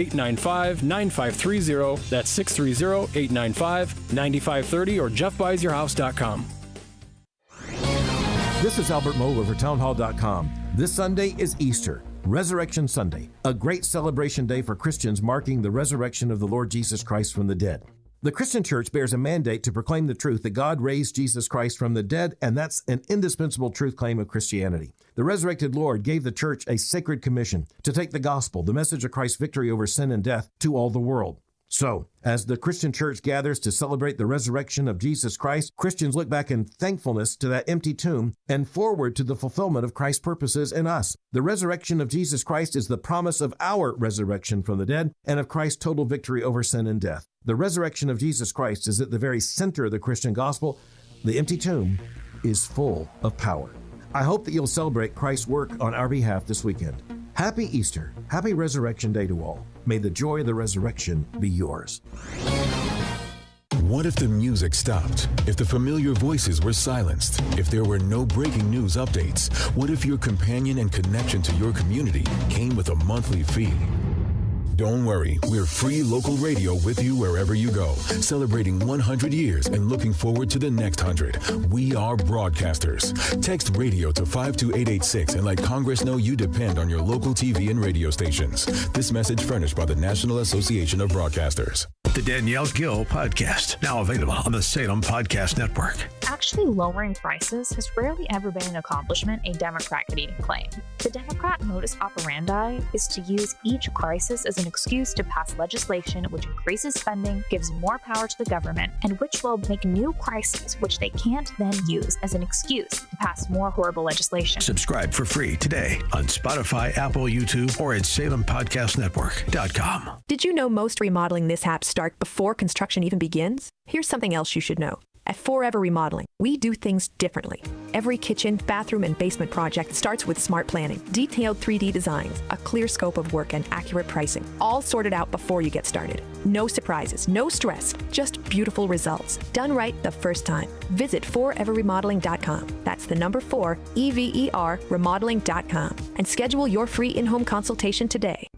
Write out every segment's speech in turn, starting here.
630-895-9530. That's 630-895-9530 or jeffbuysyourhouse.com. This is Albert Mohler for townhall.com. This Sunday is Easter, Resurrection Sunday, a great celebration day for Christians marking the resurrection of the Lord Jesus Christ from the dead. The Christian Church bears a mandate to proclaim the truth that God raised Jesus Christ from the dead, and that's an indispensable truth claim of Christianity. The resurrected Lord gave the church a sacred commission to take the gospel, the message of Christ's victory over sin and death, to all the world. So, as the Christian church gathers to celebrate the resurrection of Jesus Christ, Christians look back in thankfulness to that empty tomb and forward to the fulfillment of Christ's purposes in us. The resurrection of Jesus Christ is the promise of our resurrection from the dead and of Christ's total victory over sin and death. The resurrection of Jesus Christ is at the very center of the Christian gospel. The empty tomb is full of power. I hope that you'll celebrate Christ's work on our behalf this weekend. Happy Easter. Happy Resurrection Day to all. May the joy of the resurrection be yours. What if the music stopped? If the familiar voices were silenced? If there were no breaking news updates? What if your companion and connection to your community came with a monthly fee? Don't worry, we're free local radio with you wherever you go, celebrating 100 years and looking forward to the next 100. We are broadcasters. Text radio to 52886 and let Congress know you depend on your local TV and radio stations. This message furnished by the National Association of Broadcasters. The Danielle Gill Podcast, now available on the Salem Podcast Network. Actually lowering prices has rarely ever been an accomplishment a Democrat could even claim. The Democrat modus operandi is to use each crisis as an excuse to pass legislation which increases spending, gives more power to the government, and which will make new crises which they can't then use as an excuse to pass more horrible legislation. Subscribe for free today on Spotify, Apple, YouTube, or at SalemPodcastNetwork.com. Did you know most remodeling mishaps start before construction even begins? Here's something else you should know. At Forever Remodeling, we do things differently. Every kitchen, bathroom, and basement project starts with smart planning, detailed 3D designs, a clear scope of work, and accurate pricing, all sorted out before you get started. No surprises, no stress, just beautiful results, done right the first time. Visit foreverremodeling.com. That's the number 4, EVER, remodeling.com, and schedule your free in-home consultation today.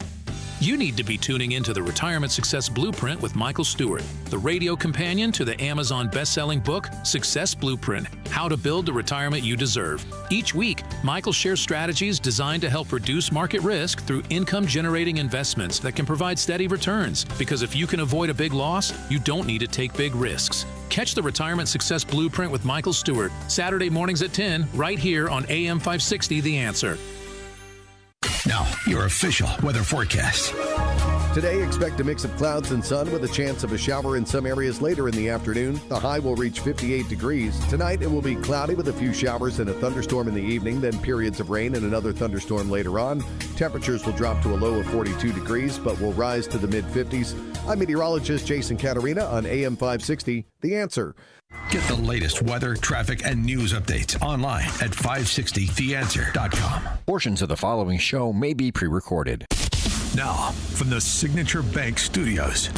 You need to be tuning into the Retirement Success Blueprint with Michael Stewart, the radio companion to the Amazon best-selling book, Success Blueprint, How to Build the Retirement You Deserve. Each week, Michael shares strategies designed to help reduce market risk through income-generating investments that can provide steady returns. Because if you can avoid a big loss, you don't need to take big risks. Catch the Retirement Success Blueprint with Michael Stewart, Saturday mornings at 10, right here on AM 560 The Answer. Now, your official weather forecast. Today, expect a mix of clouds and sun with a chance of a shower in some areas later in the afternoon. The high will reach 58 degrees. Tonight, it will be cloudy with a few showers and a thunderstorm in the evening, then periods of rain and another thunderstorm later on. Temperatures will drop to a low of 42 degrees, but will rise to the mid-50s. I'm meteorologist Jason Caterina on AM 560, The Answer. Get the latest weather, traffic, and news updates online at 560theanswer.com. Portions of the following show may be pre-recorded. Now, from the Signature Bank Studios,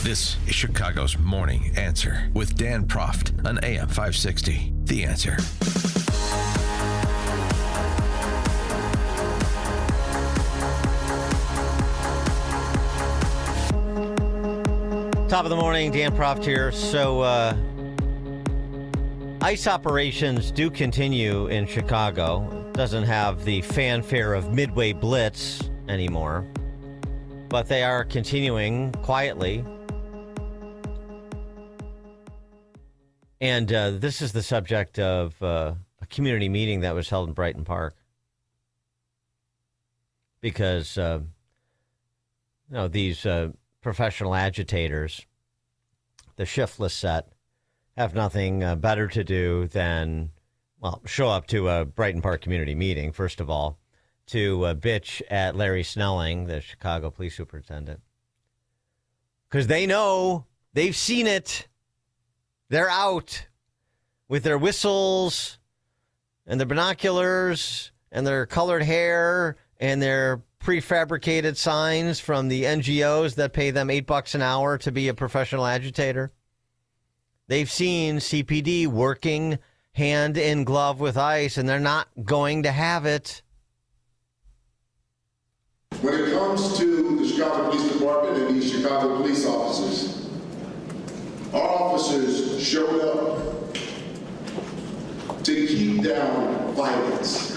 this is Chicago's Morning Answer with Dan Proft on AM 560, The Answer. Top of the morning, Dan Proft here. So, ICE operations do continue in Chicago. It doesn't have the fanfare of Midway Blitz anymore, but they are continuing quietly. And this is the subject of a community meeting that was held in Brighton Park. Because, these professional agitators, the shiftless set, have nothing better to do than, show up to a Brighton Park community meeting, first of all, to bitch at Larry Snelling, the Chicago police superintendent. Because they know, they've seen it. They're out with their whistles and their binoculars and their colored hair and their prefabricated signs from the NGOs that pay them $8 an hour to be a professional agitator. They've seen CPD working hand in glove with ICE, and they're not going to have it. When it comes to the Chicago Police Department and these Chicago police officers, our officers showed up to keep down violence.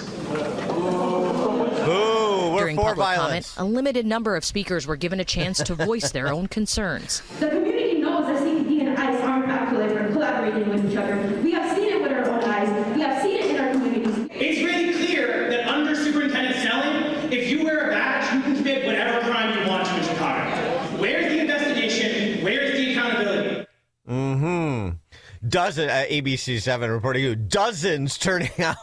During public comment, a limited number of speakers were given a chance to voice their own concerns. The community knows that CPD and ICE aren't back collaborating with each other. We have seen it with our own eyes. We have seen it in our communities. It's really clear that under Superintendent Snelling, if you wear a badge, you can commit whatever crime you want to in Chicago. Where's the investigation? Where's the accountability? ABC 7 reporting dozens turning out.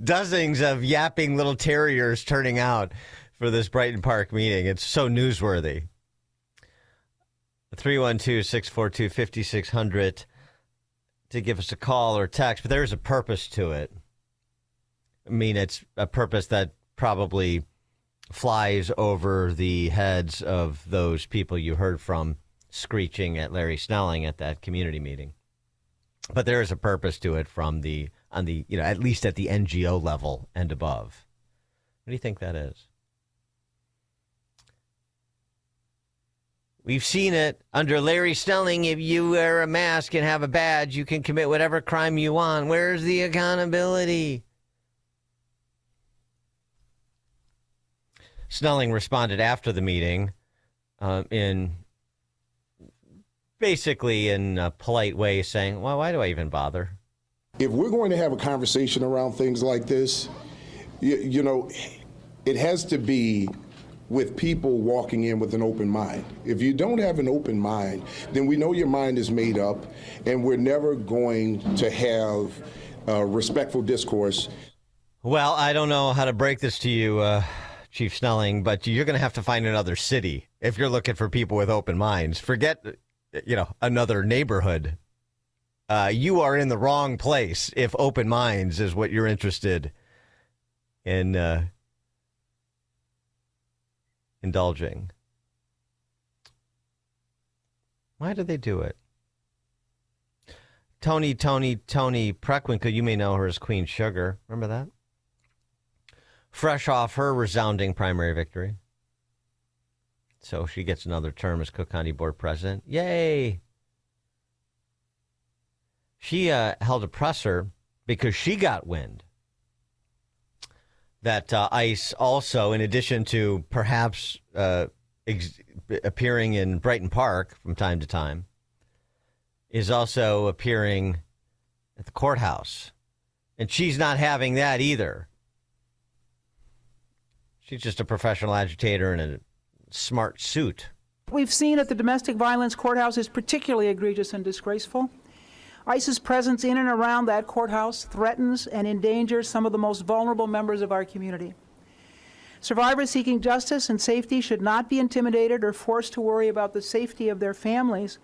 Dozens of yapping little terriers turning out for this Brighton Park meeting. It's so newsworthy. 312-642-5600 to give us a call or text, but there's a purpose to it. I mean, it's a purpose that probably flies over the heads of those people you heard from screeching at Larry Snelling at that community meeting. But there is a purpose to it on the, at least at the NGO level and above. What do you think that is? We've seen it under Larry Snelling. If you wear a mask and have a badge, you can commit whatever crime you want. Where's the accountability? Snelling responded after the meeting in a polite way, saying, well, why do I even bother? If we're going to have a conversation around things like this, it has to be with people walking in with an open mind. If you don't have an open mind, then we know your mind is made up, and we're never going to have respectful discourse. Well, I don't know how to break this to you, Chief Snelling, but you're going to have to find another city if you're looking for people with open minds. Forget, another neighborhood. You are in the wrong place if open minds is what you're interested in indulging. Why do they do it? Tony Preckwinkle, you may know her as Queen Sugar. Remember that? Fresh off her resounding primary victory. So she gets another term as Cook County Board President. Yay! She held a presser because she got wind that ICE also, in addition to perhaps appearing in Brighton Park from time to time, is also appearing at the courthouse. And she's not having that either. She's just a professional agitator in a smart suit. We've seen at the domestic violence courthouse is particularly egregious and disgraceful. ICE's presence in and around that courthouse threatens and endangers some of the most vulnerable members of our community. Survivors seeking justice and safety should not be intimidated or forced to worry about the safety of their families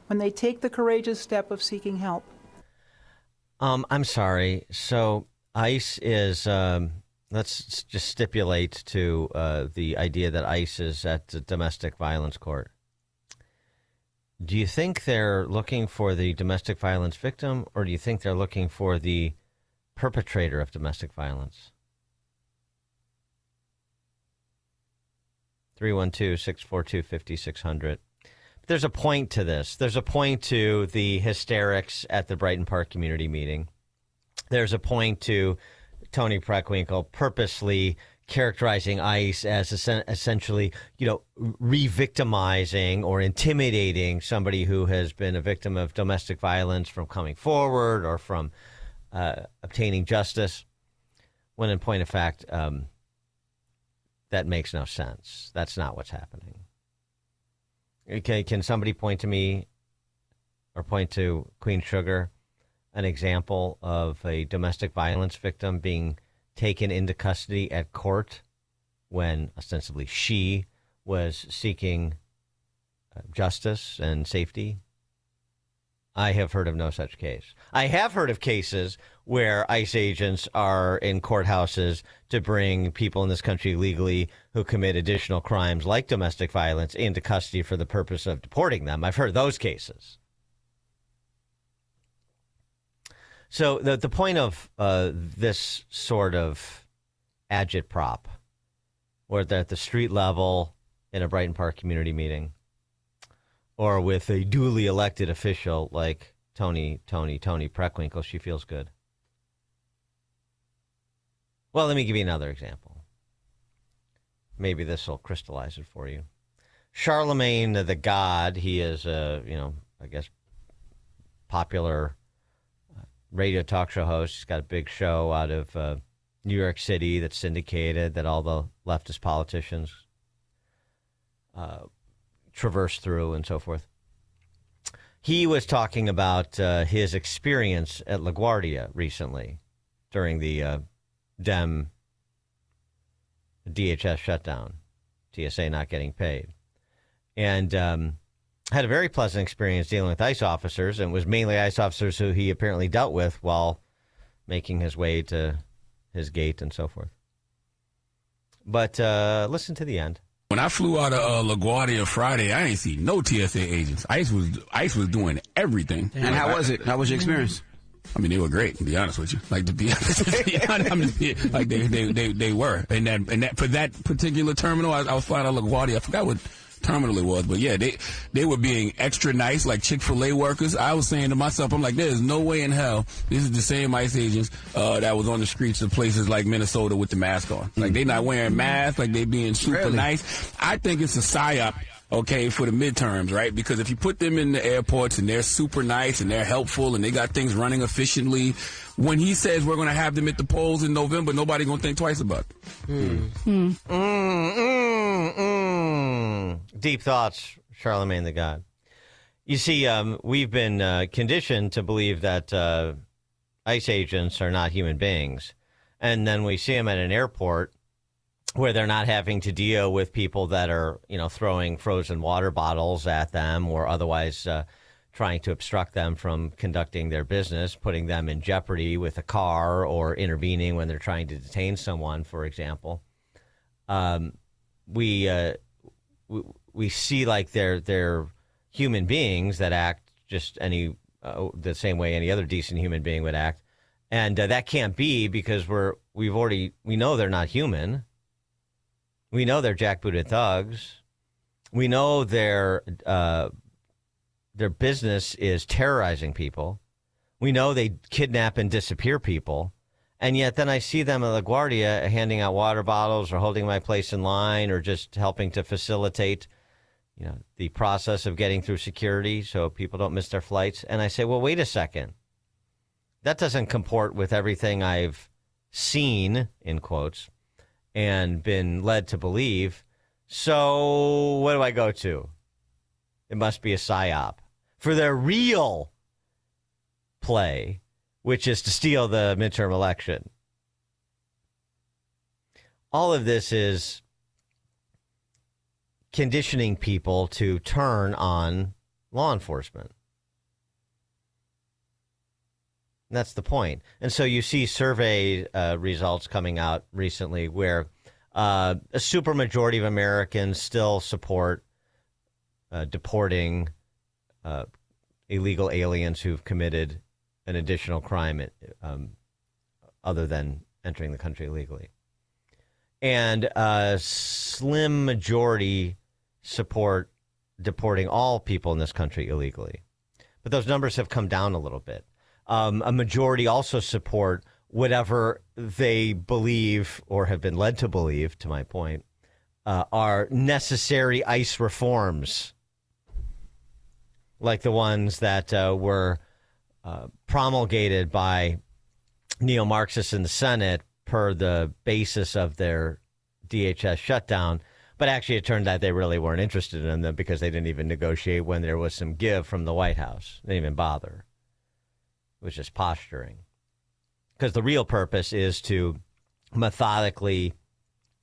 when they take the courageous step of seeking help. I'm sorry. So ICE is, let's just stipulate to the idea that ICE is at the domestic violence court. Do you think they're looking for the domestic violence victim, or do you think they're looking for the perpetrator of domestic violence? 312-642-5600. There's a point to this. There's a point to the hysterics at the Brighton Park community meeting. There's a point to Tony Preckwinkle purposely characterizing ICE as essentially, re-victimizing or intimidating somebody who has been a victim of domestic violence from coming forward or from obtaining justice, when in point of fact, that makes no sense. That's not what's happening. Okay, can somebody point to me or point to Queen Sugar an example of a domestic violence victim being taken into custody at court when ostensibly she was seeking justice and safety? I have heard of no such case. I have heard of cases where ICE agents are in courthouses to bring people in this country legally who commit additional crimes like domestic violence into custody for the purpose of deporting them. I've heard those cases. So the point of this sort of agitprop, or at the street level in a Brighton Park community meeting, or with a duly elected official like Toni Preckwinkle, she feels good. Well, let me give you another example. Maybe this will crystallize it for you. Charlemagne the God, he is a, I guess, popular radio talk show host. He's got a big show out of New York City that's syndicated, that all the leftist politicians traverse through and so forth. He was talking about his experience at LaGuardia recently during the DHS shutdown, TSA not getting paid, and had a very pleasant experience dealing with ICE officers, and it was mainly ICE officers who he apparently dealt with while making his way to his gate and so forth. But listen to the end. When I flew out of LaGuardia Friday, I ain't see no TSA agents. ICE was doing everything. And how was it? How was your experience? I mean, they were great, to be honest with you. Like, to be honest, like they were. And that for that particular terminal, I was flying out of LaGuardia. I forgot what terminal it was, but yeah, they were being extra nice, like Chick-fil-A workers. I was saying to myself, I'm like, there's no way in hell this is the same ICE agents that was on the streets of places like Minnesota with the mask on. Like, they not wearing masks, like they being super nice. I think it's a psyop. Okay, for the midterms, right? Because if you put them in the airports and they're super nice and they're helpful and they got things running efficiently, when he says we're going to have them at the polls in November, nobody going to think twice about it. Deep thoughts, Charlemagne the God. You see, we've been conditioned to believe that ICE agents are not human beings. And then we see them at an airport where they're not having to deal with people that are, throwing frozen water bottles at them or otherwise trying to obstruct them from conducting their business, putting them in jeopardy with a car or intervening when they're trying to detain someone, for example. We see like they're human beings that act just the same way any other decent human being would act, and that can't be because we know they're not human. We know they're jackbooted thugs. We know their business is terrorizing people. We know they kidnap and disappear people. And yet then I see them at LaGuardia handing out water bottles or holding my place in line or just helping to facilitate, the process of getting through security so people don't miss their flights. And I say, well, wait a second. That doesn't comport with everything I've seen, in quotes, and been led to believe. So what do I go to? It must be a psyop for their real play, which is to steal the midterm election. All of this is conditioning people to turn on law enforcement. And that's the point. And so you see survey results coming out recently where a supermajority of Americans still support deporting illegal aliens who've committed an additional crime other than entering the country illegally. And a slim majority support deporting all people in this country illegally. But those numbers have come down a little bit. A majority also support whatever they believe or have been led to believe, to my point, are necessary ICE reforms, like the ones that were promulgated by neo-Marxists in the Senate per the basis of their DHS shutdown. But actually, it turned out they really weren't interested in them because they didn't even negotiate when there was some give from the White House. They didn't even bother. It was just posturing. Because the real purpose is to methodically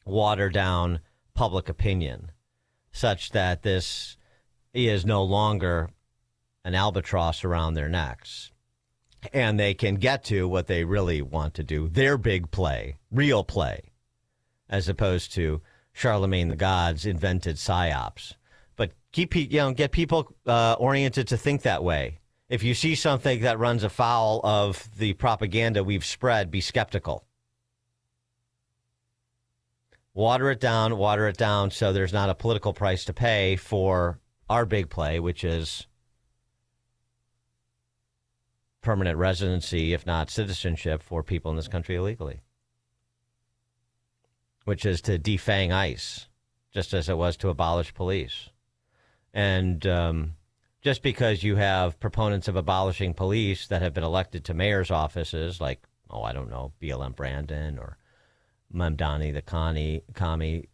water down public opinion such that this is no longer an albatross around their necks. And they can get to what they really want to do, their big play, real play, as opposed to Charlemagne the God's invented psyops. But get people oriented to think that way. If you see something that runs afoul of the propaganda we've spread, be skeptical. water it down so there's not a political price to pay for our big play, which is permanent residency, if not citizenship, for people in this country illegally, which is to defang ICE, just as it was to abolish police. And just because you have proponents of abolishing police that have been elected to mayor's offices, like, BLM Brandon or Mamdani the commie,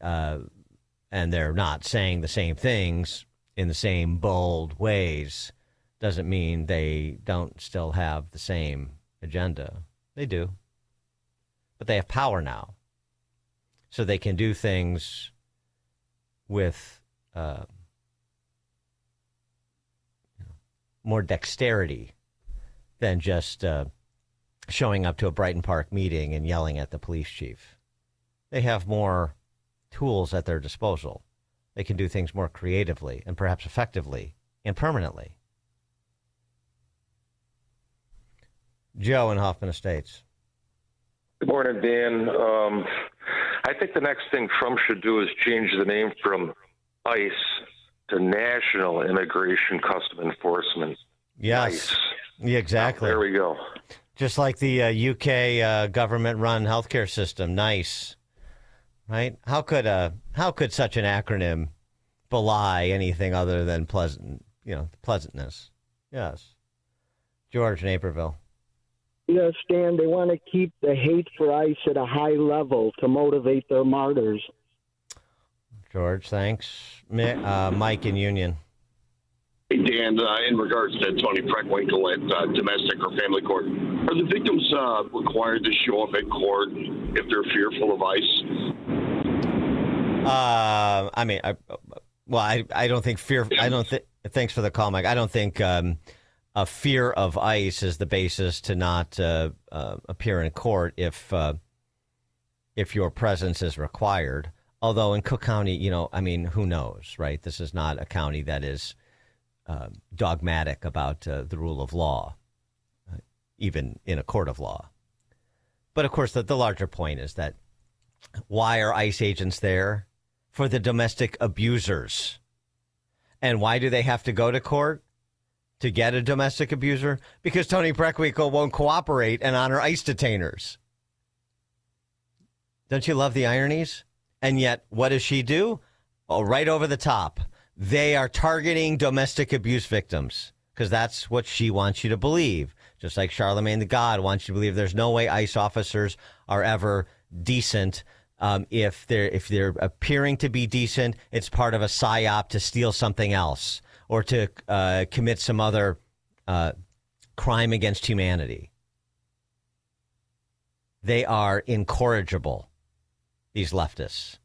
and they're not saying the same things in the same bold ways, doesn't mean they don't still have the same agenda. They do. But they have power now. So they can do things with more dexterity than just showing up to a Brighton Park meeting and yelling at the police chief. They have more tools at their disposal. They can do things more creatively and perhaps effectively and permanently. Joe in Hoffman Estates. Good morning, Dan. I think the next thing Trump should do is change the name from ICE to National Immigration Custom Enforcement. Yes. ICE. Yeah, exactly. There we go. Just like the UK government-run healthcare system. Nice. Right? How could such an acronym belie anything other than pleasantness? Yes. George in Naperville. Yes, Dan, they want to keep the hate for ICE at a high level to motivate their martyrs. George, thanks. Mike in Union. Hey, Dan, in regards to Tony Preckwinkle at domestic or family court, are the victims required to show up at court if they're fearful of ICE? I don't think fear. Thanks for the call, Mike. I don't think a fear of ICE is the basis to not appear in court if your presence is required. Although in Cook County, who knows, right? This is not a county that is dogmatic about the rule of law, even in a court of law. But of course, the larger point is that why are ICE agents there? For the domestic abusers. And why do they have to go to court to get a domestic abuser? Because Tony Preckwinkle won't cooperate and honor ICE detainers. Don't you love the ironies? And yet, what does she do? Oh, right over the top. They are targeting domestic abuse victims because that's what she wants you to believe. Just like Charlemagne the God wants you to believe there's no way ICE officers are ever decent. If they're appearing to be decent, it's part of a psyop to steal something else or to commit some other crime against humanity. They are incorrigible, these leftists.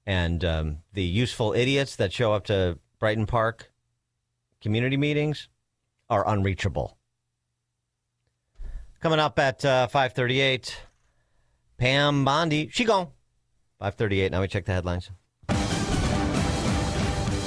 And the useful idiots that show up to Brighton Park community meetings are unreachable. Coming up at 5:38, Pam Bondi. She gone. 5:38. Now we check the headlines.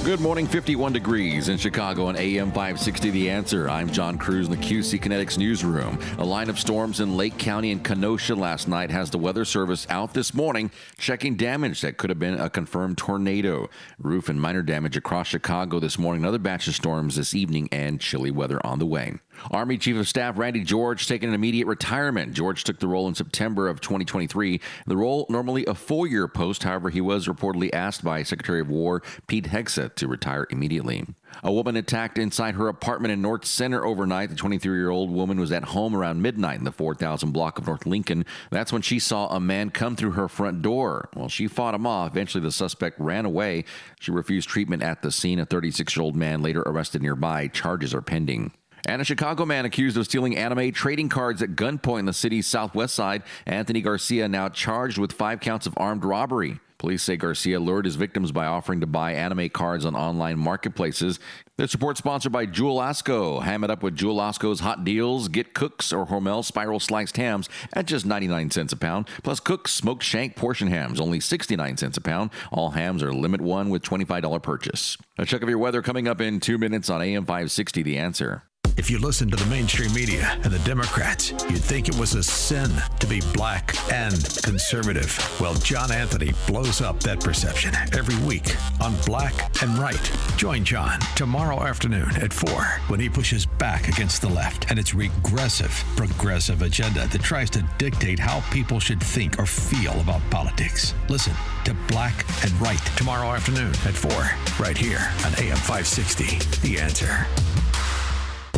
Good morning, 51 degrees in Chicago on AM 560 The Answer. I'm John Cruz in the QC Kinetics newsroom. A line of storms in Lake County and Kenosha last night has the Weather Service out this morning checking damage that could have been a confirmed tornado. Roof and minor damage across Chicago this morning. Another batch of storms this evening and chilly weather on the way. Army Chief of Staff Randy George taking an immediate retirement. George took the role in September of 2023. The role normally a 4-year post. However, he was reportedly asked by Secretary of War Pete Hegseth to retire immediately. A woman attacked inside her apartment in North Center overnight. The 23-year-old woman was at home around midnight in the 4000 block of North Lincoln. That's when she saw a man come through her front door. Well, she fought him off. Eventually, the suspect ran away. She refused treatment at the scene. A 36-year-old man later arrested nearby. Charges are pending. And a Chicago man accused of stealing anime trading cards at gunpoint in the city's southwest side. Anthony Garcia now charged with 5 counts of armed robbery. Police say Garcia lured his victims by offering to buy anime cards on online marketplaces. This report sponsored by Jewel Osco. Ham it up with Jewel Osco's hot deals. Get Cook's or Hormel spiral sliced hams at just 99 cents a pound. Plus Cook's smoked shank portion hams, only 69 cents a pound. All hams are limit one with $25 purchase. A check of your weather coming up in 2 minutes on AM 560 The Answer. If you listen to the mainstream media and the Democrats, you'd think it was a sin to be black and conservative. Well, John Anthony blows up that perception every week on Black and Right. Join John tomorrow afternoon at 4 when he pushes back against the left and its regressive, progressive agenda that tries to dictate how people should think or feel about politics. Listen to Black and Right tomorrow afternoon at 4, right here on AM 560. The Answer.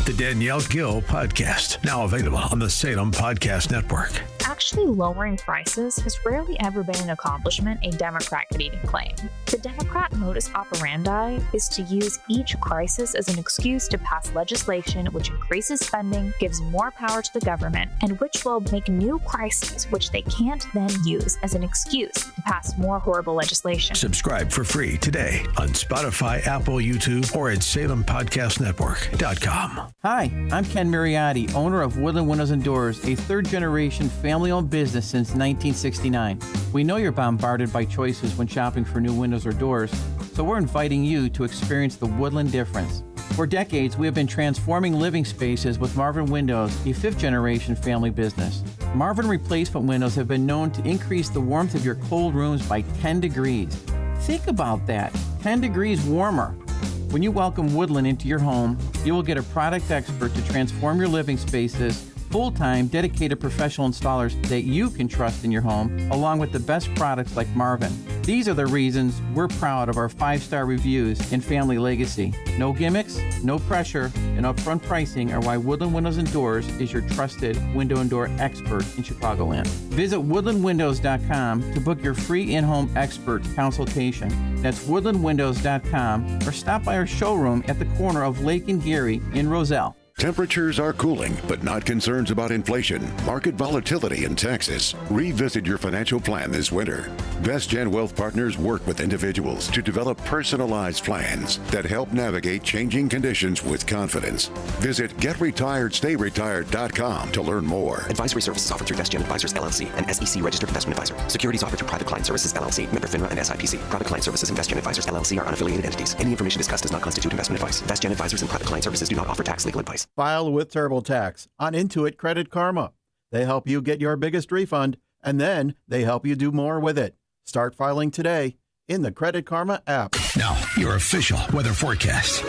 The Danielle Gill Podcast, now available on the Salem Podcast Network. Actually lowering prices has rarely ever been an accomplishment a Democrat could even claim. The Democrat modus operandi is to use each crisis as an excuse to pass legislation which increases spending, gives more power to the government, and which will make new crises which they can't then use as an excuse to pass more horrible legislation. Subscribe for free today on Spotify, Apple, YouTube, or at SalemPodcastNetwork.com. Hi, I'm Ken Mariotti, owner of Woodland Windows and Doors, a third-generation family-owned business since 1969. We know you're bombarded by choices when shopping for new windows or doors, so we're inviting you to experience the Woodland difference. For decades, we have been transforming living spaces with Marvin Windows, a fifth-generation family business. Marvin replacement windows have been known to increase the warmth of your cold rooms by 10 degrees. Think about that, 10 degrees warmer. When you welcome Woodland into your home, you will get a product expert to transform your living spaces, full-time, dedicated professional installers that you can trust in your home, along with the best products like Marvin. These are the reasons we're proud of our 5-star reviews and family legacy. No gimmicks, no pressure, and upfront pricing are why Woodland Windows and Doors is your trusted window and door expert in Chicagoland. Visit woodlandwindows.com to book your free in-home expert consultation. That's woodlandwindows.com, or stop by our showroom at the corner of Lake and Geary in Roselle. Temperatures are cooling, but not concerns about inflation, market volatility, and taxes. Revisit your financial plan this winter. BestGen Wealth Partners work with individuals to develop personalized plans that help navigate changing conditions with confidence. Visit GetRetiredStayRetired.com to learn more. Advisory services offered through BestGen Advisors, LLC, an SEC registered investment advisor. Securities offered through Private Client Services, LLC, member FINRA and SIPC. Private Client Services and BestGen Advisors, LLC are unaffiliated entities. Any information discussed does not constitute investment advice. BestGen Advisors and Private Client Services do not offer tax legal advice. File with TurboTax on Intuit Credit Karma. They help you get your biggest refund, and then they help you do more with it. Start filing today in the Credit Karma app. Now, your official weather forecast.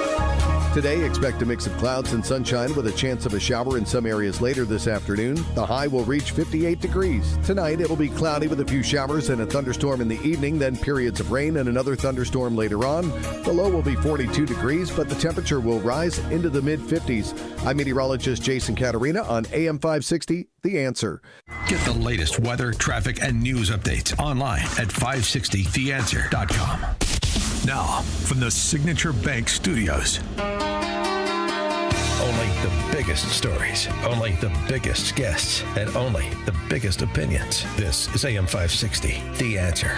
Today, expect a mix of clouds and sunshine with a chance of a shower in some areas later this afternoon. The high will reach 58 degrees. Tonight, it'll be cloudy with a few showers and a thunderstorm in the evening, then periods of rain and another thunderstorm later on. The low will be 42 degrees, but the temperature will rise into the mid-50s. I'm meteorologist Jason Caterina on AM 560, The Answer. Get the latest weather, traffic, and news updates online at 560theanswer.com. Now, from the Signature Bank Studios. Only the biggest stories, only the biggest guests, and only the biggest opinions. This is AM 560, The Answer.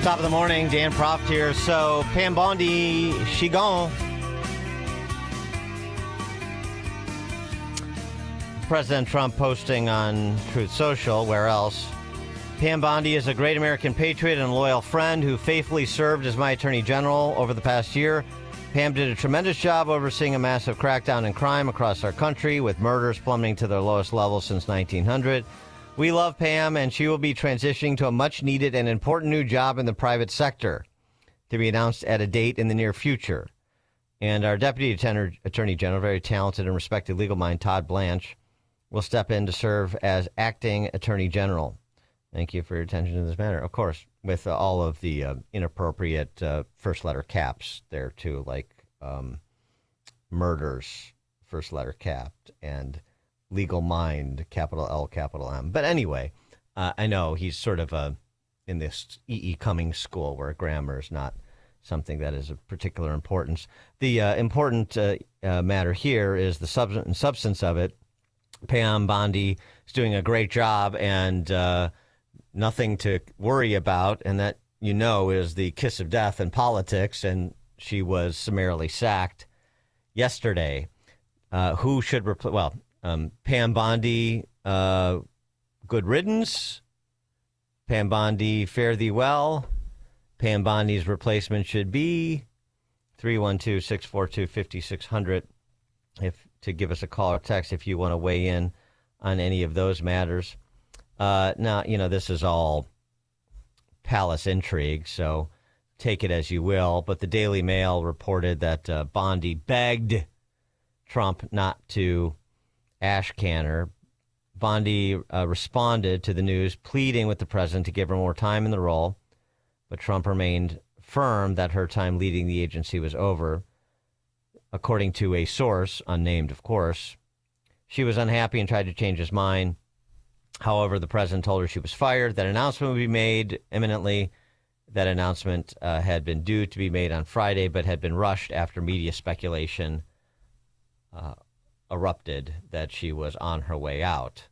Top of the morning, Dan Proft here. So, Pam Bondi, she gone. President Trump posting on Truth Social, where else? Pam Bondi is a great American patriot and loyal friend who faithfully served as my Attorney General over the past year. Pam did a tremendous job overseeing a massive crackdown in crime across our country, with murders plummeting to their lowest level since 1900. We love Pam, and she will be transitioning to a much-needed and important new job in the private sector, to be announced at a date in the near future. And our Deputy Attorney General, very talented and respected legal mind, Todd Blanche, will step in to serve as acting Attorney General. Thank you for your attention to this matter. Of course, with all of the inappropriate first letter caps there, too, like murders, first letter capped, and legal mind, capital L, capital M. But anyway, I know he's sort of in this E.E. Cummings school where grammar is not something that is of particular importance. The important matter here is the substance of it. Pam Bondi is doing a great job, and nothing to worry about, and that, you know, is the kiss of death in politics, and she was summarily sacked yesterday. Who should replace? Well, Pam Bondi, good riddance. Pam Bondi, fare thee well. Pam Bondi's replacement should be 312-642-5600 to give us a call or text if you want to weigh in on any of those matters. Now, this is all palace intrigue, so take it as you will. But the Daily Mail reported that Bondi begged Trump not to ash can her. Bondi responded to the news, pleading with the president to give her more time in the role, but Trump remained firm that her time leading the agency was over. According to a source, unnamed of course, she was unhappy and tried to change his mind. However, the president told her she was fired, that announcement would be made imminently. That announcement had been due to be made on Friday, but had been rushed after media speculation erupted that she was on her way out.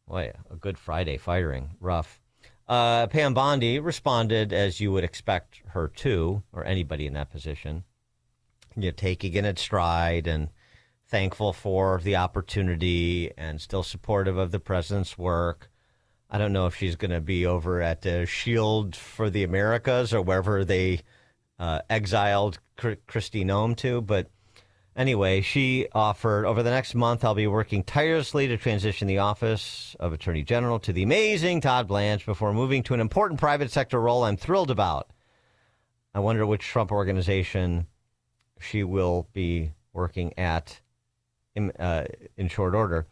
Boy, a good Friday firing. Rough. Pam Bondi responded as you would expect her to, or anybody in that position, taking it in stride and thankful for the opportunity and still supportive of the president's work. I don't know if she's going to be over at Shield for the Americas or wherever they exiled Kristi Noem to, but anyway, she offered, over the next month, I'll be working tirelessly to transition the office of Attorney General to the amazing Todd Blanche before moving to an important private sector role I'm thrilled about. I wonder which Trump organization she will be working at in short order.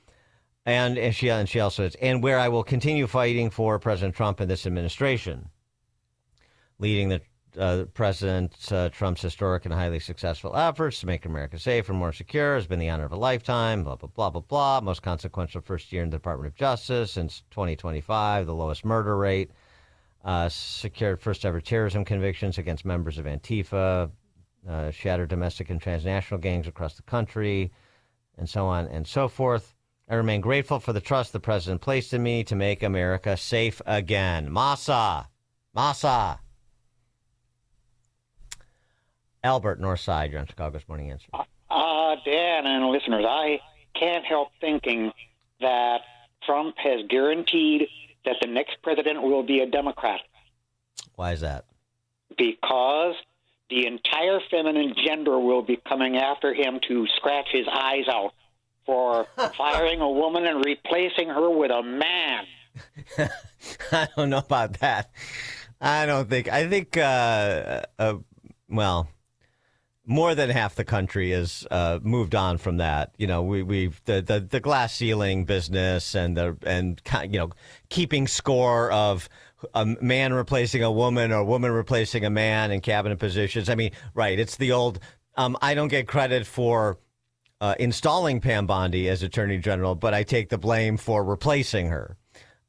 And she also says, and where I will continue fighting for President Trump and this administration, leading the President Trump's historic and highly successful efforts to make America safer and more secure has been the honor of a lifetime, blah, blah, blah, blah, blah. Most consequential first year in the Department of Justice since 2025, the lowest murder rate, secured first ever terrorism convictions against members of Antifa, shattered domestic and transnational gangs across the country, and so on and so forth. I remain grateful for the trust the president placed in me to make America safe again. Masa. Albert, Northside, you're on Chicago's Morning Answer. Dan and listeners, I can't help thinking that Trump has guaranteed that the next president will be a Democrat. Why is that? Because the entire feminine gender will be coming after him to scratch his eyes out for firing a woman and replacing her with a man. I don't know about that. I think, more than half the country has moved on from that. We've the glass ceiling business and keeping score of a man replacing a woman or a woman replacing a man in cabinet positions. I mean, right? It's the old. I don't get credit for installing Pam Bondi as Attorney General, but I take the blame for replacing her.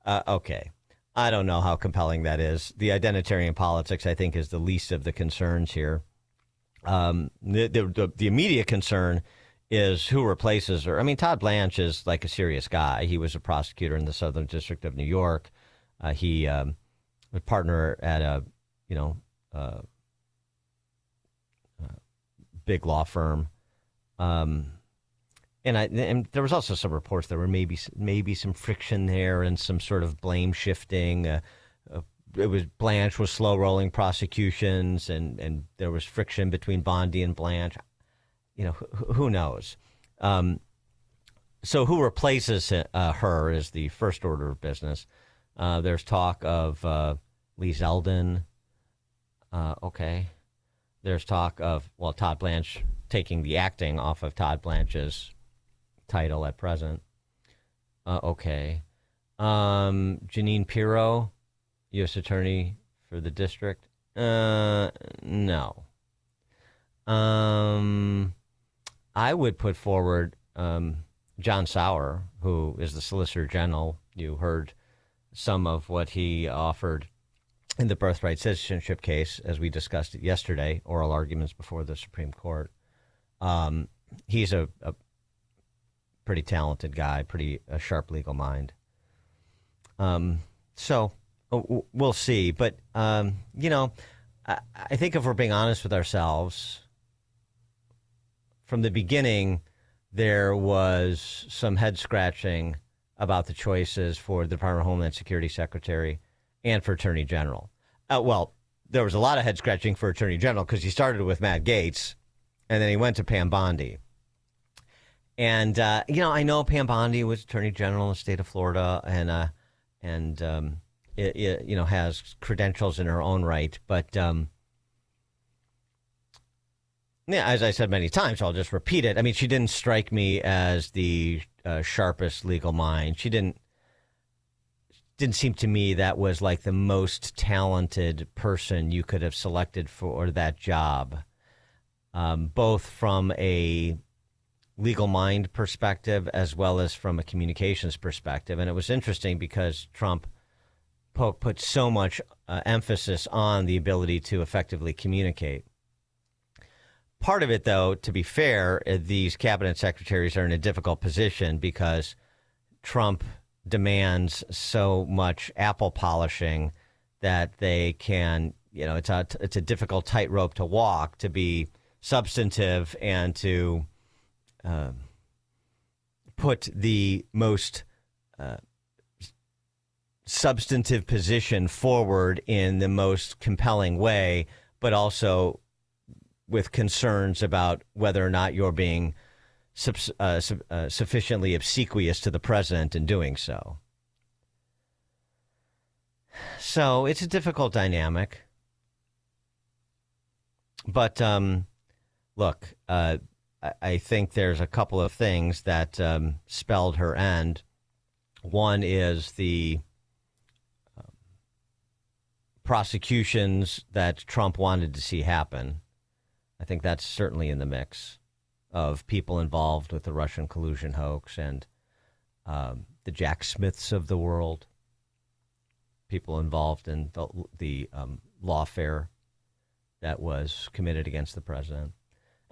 Okay. I don't know how compelling that is. The identitarian politics, I think, is the least of the concerns here. The immediate concern is who replaces her. I mean, Todd Blanche is like a serious guy. He was a prosecutor in the Southern District of New York. He was a partner at a big law firm. And there was also some reports there were maybe some friction there and some sort of blame shifting. Blanche was slow rolling prosecutions, and there was friction between Bondi and Blanche. Who knows? So who replaces her is the first order of business. There's talk of Lee Zeldin. Okay. There's talk of Todd Blanche taking the acting off of Todd Blanche's title at present. Okay. Jeanine Pirro, U.S. Attorney for the district? No. I would put forward John Sauer, who is the Solicitor General. You heard some of what he offered in the birthright citizenship case, as we discussed it yesterday, oral arguments before the Supreme Court. He's a pretty talented guy, a sharp legal mind. So we'll see. But, I think if we're being honest with ourselves, from the beginning, there was some head scratching about the choices for the Department of Homeland Security Secretary and for Attorney General. Well, there was a lot of head scratching for Attorney General because he started with Matt Gaetz, and then he went to Pam Bondi. And I know Pam Bondi was Attorney General in the state of Florida, and has credentials in her own right. But as I said many times, I'll just repeat it. I mean, she didn't strike me as the sharpest legal mind. She didn't seem to me that was like the most talented person you could have selected for that job, both from a legal mind perspective as well as from a communications perspective. And it was interesting because Trump put so much emphasis on the ability to effectively communicate. Part of it, though, to be fair, these cabinet secretaries are in a difficult position because Trump demands so much apple polishing that they can, it's a difficult tightrope to walk, to be substantive and to put the most substantive position forward in the most compelling way, but also with concerns about whether or not you're being sufficiently obsequious to the president in doing so. So it's a difficult dynamic. But look, I think there's a couple of things that spelled her end. One is the prosecutions that Trump wanted to see happen. I think that's certainly in the mix of people involved with the Russian collusion hoax and the Jack Smiths of the world, people involved in the lawfare that was committed against the president.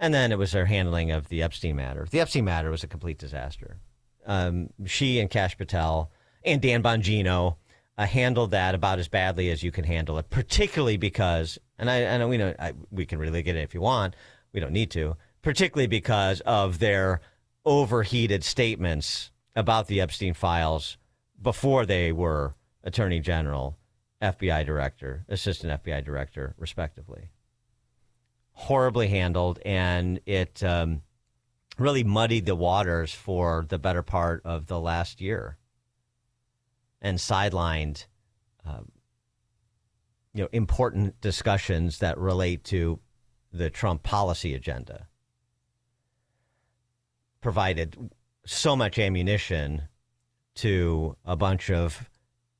And then it was their handling of the Epstein matter. The Epstein matter was a complete disaster. She and Kash Patel and Dan Bongino handled that about as badly as you can handle it, particularly because, and I know we can really get it if you want, we don't need to, particularly because of their overheated statements about the Epstein files before they were Attorney General, FBI Director, Assistant FBI Director, respectively. Horribly handled, and it really muddied the waters for the better part of the last year and sidelined important discussions that relate to the Trump policy agenda. Provided so much ammunition to a bunch of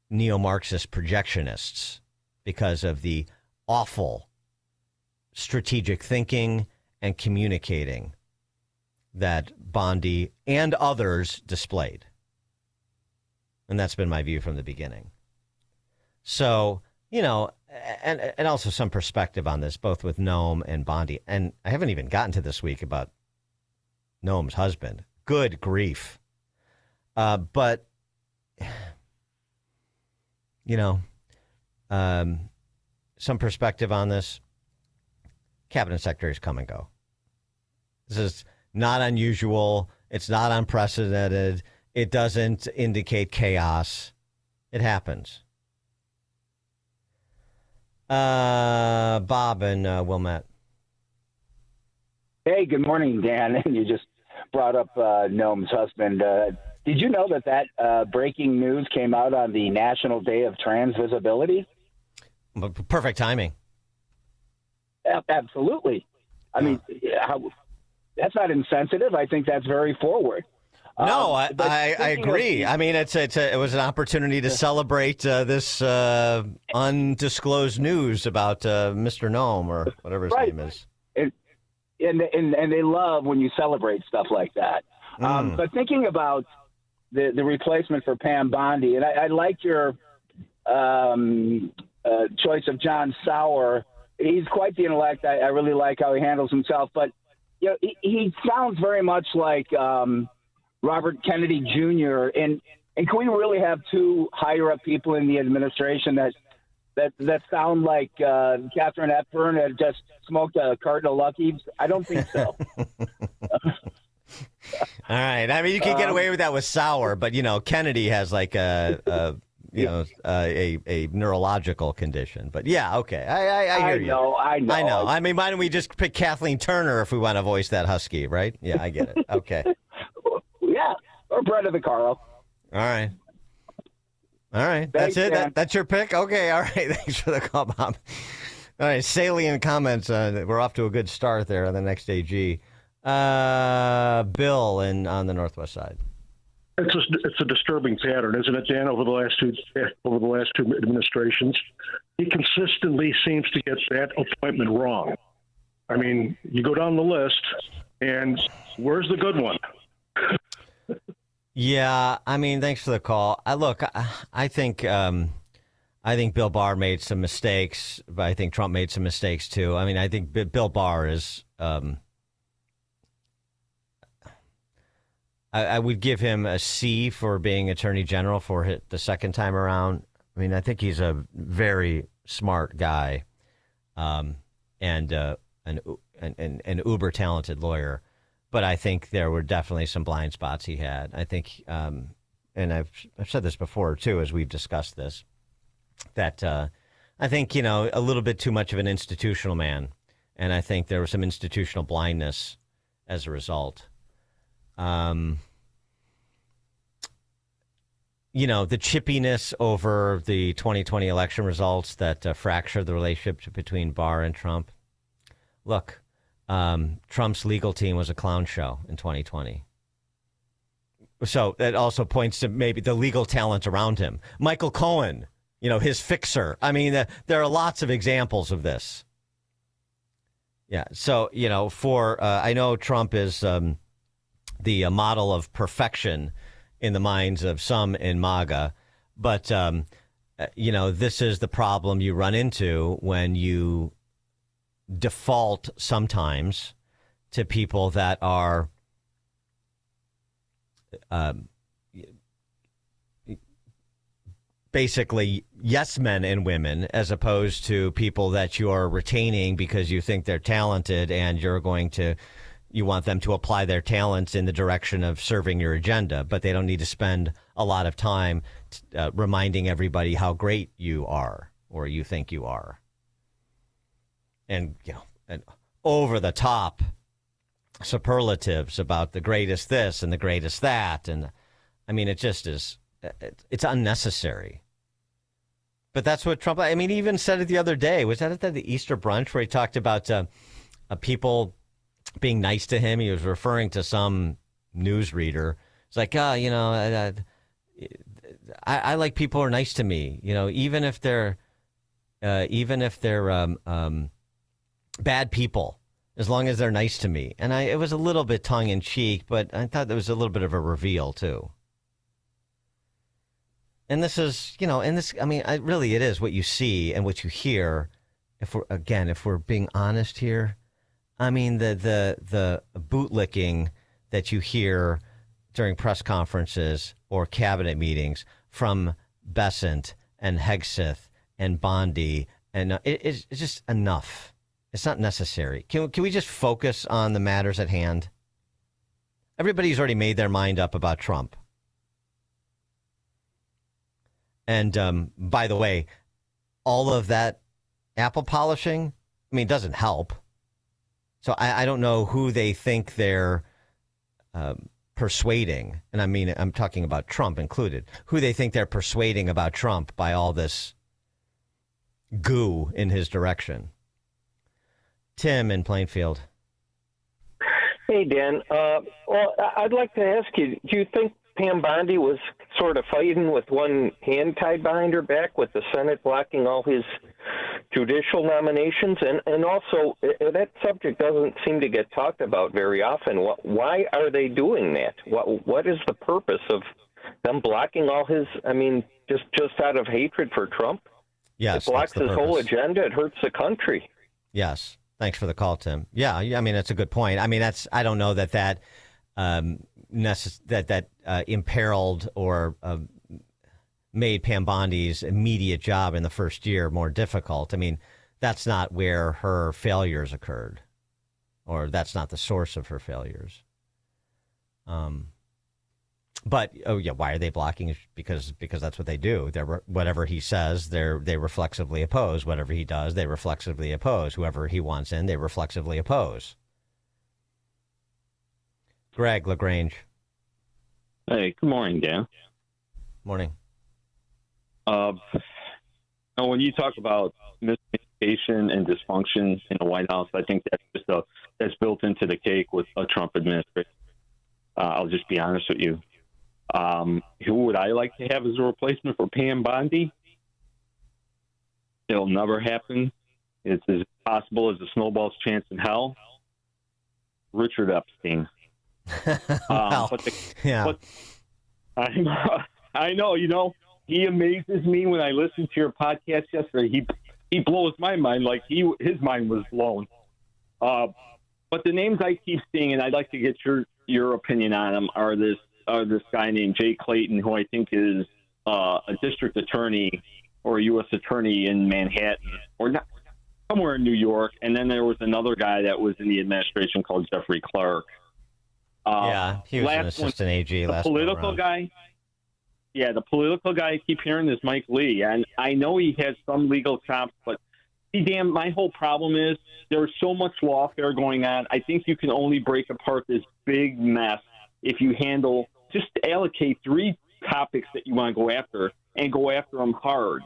neo-Marxist projectionists because of the awful strategic thinking and communicating that Bondi and others displayed. And that's been my view from the beginning. So, and also some perspective on this, both with Noam and Bondi. And I haven't even gotten to this week about Noam's husband. Good grief. But, some perspective on this. Cabinet secretaries come and go. This is not unusual. It's not unprecedented. It doesn't indicate chaos. It happens. Bob and Wilmette. Hey, good morning, Dan. You just brought up Noam's husband. Did you know that breaking news came out on the National Day of Trans Visibility? Perfect timing. Absolutely. I mean, that's not insensitive. I think that's very forward. No, I agree. I mean, it was an opportunity to celebrate this undisclosed news about Mr. Noam or whatever his name is. And they love when you celebrate stuff like that. But thinking about the replacement for Pam Bondi, and I like your choice of John Sauer. He's quite the intellect. I really like how he handles himself. But he sounds very much like Robert Kennedy Jr. And can we really have two higher up people in the administration that sound like Catherine Hepburn had just smoked a carton of Luckies? I don't think so. All right. I mean, you can get away with that with Sauer, but Kennedy has like a a neurological condition. But yeah, okay, I hear you. I know. I mean, why don't we just pick Kathleen Turner if we want to voice that husky, right? Yeah, I get it. Okay. Yeah, or Brenda Vaccaro. All right. Thanks, That's it. Dan. That's your pick. Okay. All right. Thanks for the call, Bob. All right. Salient comments. We're off to a good start there on the next AG. Bill on the Northwest side. It's a disturbing pattern, isn't it, Dan? Over the last two administrations, he consistently seems to get that appointment wrong. I mean, you go down the list, and where's the good one? Yeah, I mean, thanks for the call. I think Bill Barr made some mistakes, but I think Trump made some mistakes too. I mean, I think Bill Barr is. I would give him a C for being Attorney General for the second time around. I mean, I think he's a very smart guy, and an uber talented lawyer. But I think there were definitely some blind spots he had. I think, and I've said this before too, as we've discussed this, that I think a little bit too much of an institutional man, and I think there was some institutional blindness as a result. The chippiness over the 2020 election results that fractured the relationship between Barr and Trump. Look, Trump's legal team was a clown show in 2020. So that also points to maybe the legal talent around him. Michael Cohen, his fixer. I mean, there are lots of examples of this. Yeah. So, I know Trump is the model of perfection in the minds of some in MAGA. But, this is the problem you run into when you default sometimes to people that are basically yes men and women, as opposed to people that you are retaining because you think they're talented and you want them to apply their talents in the direction of serving your agenda, but they don't need to spend a lot of time reminding everybody how great you are or you think you are. And, and over the top superlatives about the greatest this and the greatest that. And I mean, it just is, it's unnecessary. But that's what Trump, he even said it the other day. Was that at the Easter brunch where he talked about people being nice to him? He was referring to some newsreader. It's like, I like people who are nice to me, even if they're bad people, as long as they're nice to me. And it was a little bit tongue in cheek, but I thought there was a little bit of a reveal too. And this is, really it is what you see and what you hear. If we're being honest here, I mean, the bootlicking that you hear during press conferences or cabinet meetings from Bessent and Hegseth and Bondi, and it's just enough. It's not necessary. Can we just focus on the matters at hand? Everybody's already made their mind up about Trump. And by the way, all of that apple polishing, doesn't help. So I don't know who they think they're persuading. And I'm talking about Trump included. Who they think they're persuading about Trump by all this goo in his direction. Tim in Plainfield. Hey, Dan. Well, I'd like to ask you, do you think Pam Bondi was sort of fighting with one hand tied behind her back with the Senate blocking all his judicial nominations? And also, that subject doesn't seem to get talked about very often. Why are they doing that? What is the purpose of them blocking all his, just out of hatred for Trump? Yes, it blocks his whole agenda. It hurts the country. Yes. Thanks for the call, Tim. Yeah, that's a good point. I don't know that imperiled or made Pam Bondi's immediate job in the first year more difficult. That's not where her failures occurred, or that's not the source of her failures. But why are they blocking? Because that's what they do. Whatever he says, they reflexively oppose. Whatever he does, they reflexively oppose. Whoever he wants in, they reflexively oppose. Greg LaGrange. Hey, good morning, Dan. Morning. When you talk about miscommunication and dysfunction in the White House, I think that's built into the cake with a Trump administration. I'll just be honest with you. Who would I like to have as a replacement for Pam Bondi? It'll never happen. It's as possible as a snowball's chance in hell. Richard Epstein. I know, he amazes me when I listen to your podcast yesterday. He blows my mind like his mind was blown. But the names I keep seeing, and I'd like to get your opinion on them, are this guy named Jay Clayton, who I think is a district attorney or a U.S. attorney in Manhattan or not, somewhere in New York. And then there was another guy that was in the administration called Jeffrey Clark. He was an assistant AG last political guy. Yeah, the political guy I keep hearing is Mike Lee. And I know he has some legal chops, but Dan, my whole problem is there's so much lawfare going on. I think you can only break apart this big mess if you just allocate 3 topics that you want to go after and go after them hard.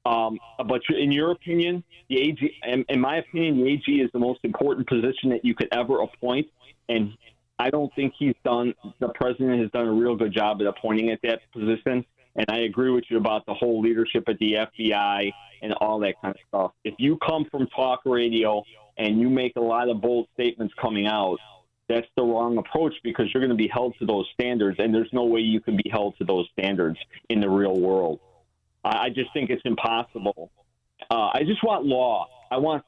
But in your opinion, the AG, in my opinion, the AG is the most important position that you could ever appoint. And I don't think the president has done a real good job at appointing at that position. And I agree with you about the whole leadership at the FBI and all that kind of stuff. If you come from talk radio and you make a lot of bold statements coming out, that's the wrong approach because you're going to be held to those standards, and there's no way you can be held to those standards in the real world. I just think it's impossible. I just want law. I want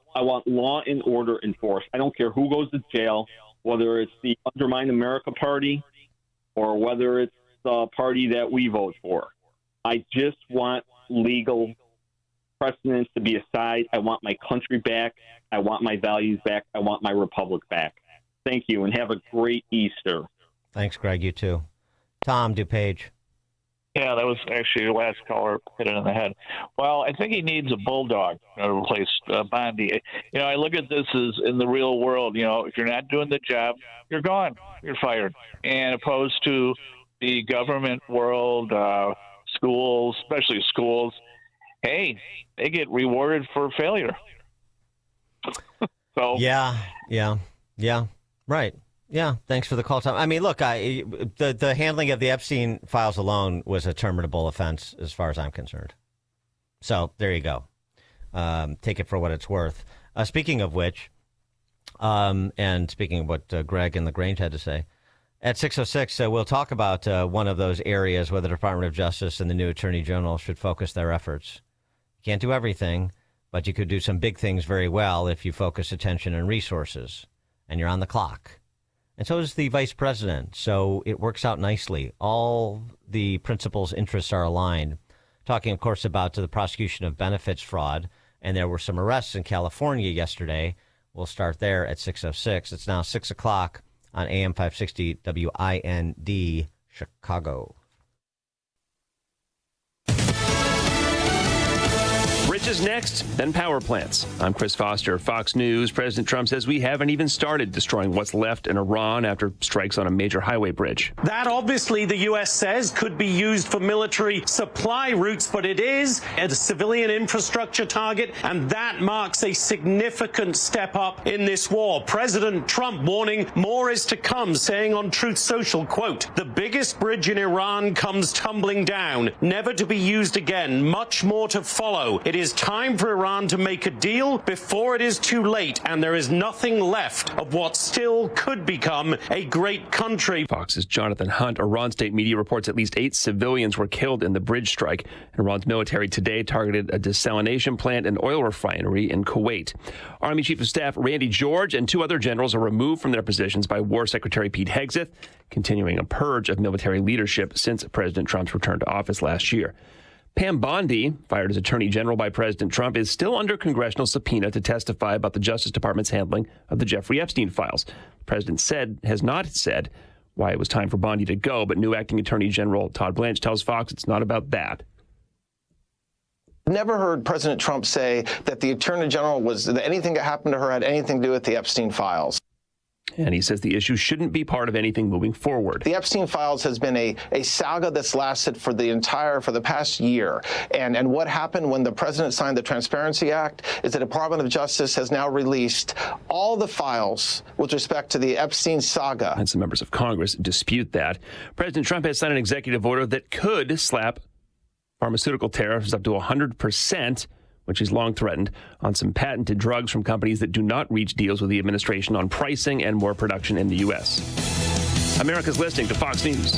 law and order enforced. I don't care who goes to jail, whether it's the Undermine America Party or whether it's the party that we vote for. I just want legal precedents to be aside. I want my country back. I want my values back. I want my republic back. Thank you, and have a great Easter. Thanks, Greg. You too. Tom DuPage. Yeah, that was actually your last caller hit it on the head. Well, I think he needs a bulldog to replace Bondi. I look at this as in the real world. If you're not doing the job, you're gone. You're fired. And opposed to the government world, schools, especially schools, hey, they get rewarded for failure. So yeah, right. Yeah, thanks for the call, Tom. I mean, look, the handling of the Epstein files alone was a terminable offense as far as I'm concerned. So there you go. Take it for what it's worth. Speaking of which, and speaking of what Greg and LaGrange had to say, at 6:06, we'll talk about one of those areas where the Department of Justice and the new Attorney General should focus their efforts. You can't do everything, but you could do some big things very well if you focus attention and resources, and you're on the clock. And so is the vice president. So it works out nicely. All the principals' interests are aligned. Talking, of course, about the prosecution of benefits fraud. And there were some arrests in California yesterday. We'll start there at 6:06. It's now 6 o'clock on AM 560 WIND Chicago. Rich is next, then power plants. I'm Chris Foster, Fox News. President Trump says we haven't even started destroying what's left in Iran after strikes on a major highway bridge. That obviously, the U.S. says, could be used for military supply routes, but it is a civilian infrastructure target, and that marks a significant step up in this war. President Trump warning more is to come, saying on Truth Social, quote, "The biggest bridge in Iran comes tumbling down, never to be used again, much more to follow. It is time for Iran to make a deal before it is too late, and there is nothing left of what still could become a great country." Fox's Jonathan Hunt. Iran state media reports at least 8 civilians were killed in the bridge strike. Iran's military today targeted a desalination plant and oil refinery in Kuwait. Army Chief of Staff Randy George and 2 other generals are removed from their positions by War Secretary Pete Hegseth, continuing a purge of military leadership since President Trump's return to office last year. Pam Bondi, fired as Attorney General by President Trump, is still under congressional subpoena to testify about the Justice Department's handling of the Jeffrey Epstein files. The president has not said why it was time for Bondi to go, but new acting Attorney General Todd Blanche tells Fox it's not about that. Never heard President Trump say that the Attorney General that anything that happened to her had anything to do with the Epstein files. And he says the issue shouldn't be part of anything moving forward. The Epstein files has been a saga that's lasted for the past year. And what happened when the president signed the Transparency Act is the Department of Justice has now released all the files with respect to the Epstein saga. And some members of Congress dispute that. President Trump has signed an executive order that could slap pharmaceutical tariffs up to 100%, which he's long threatened, on some patented drugs from companies that do not reach deals with the administration on pricing and more production in the U.S. America's listening to Fox News.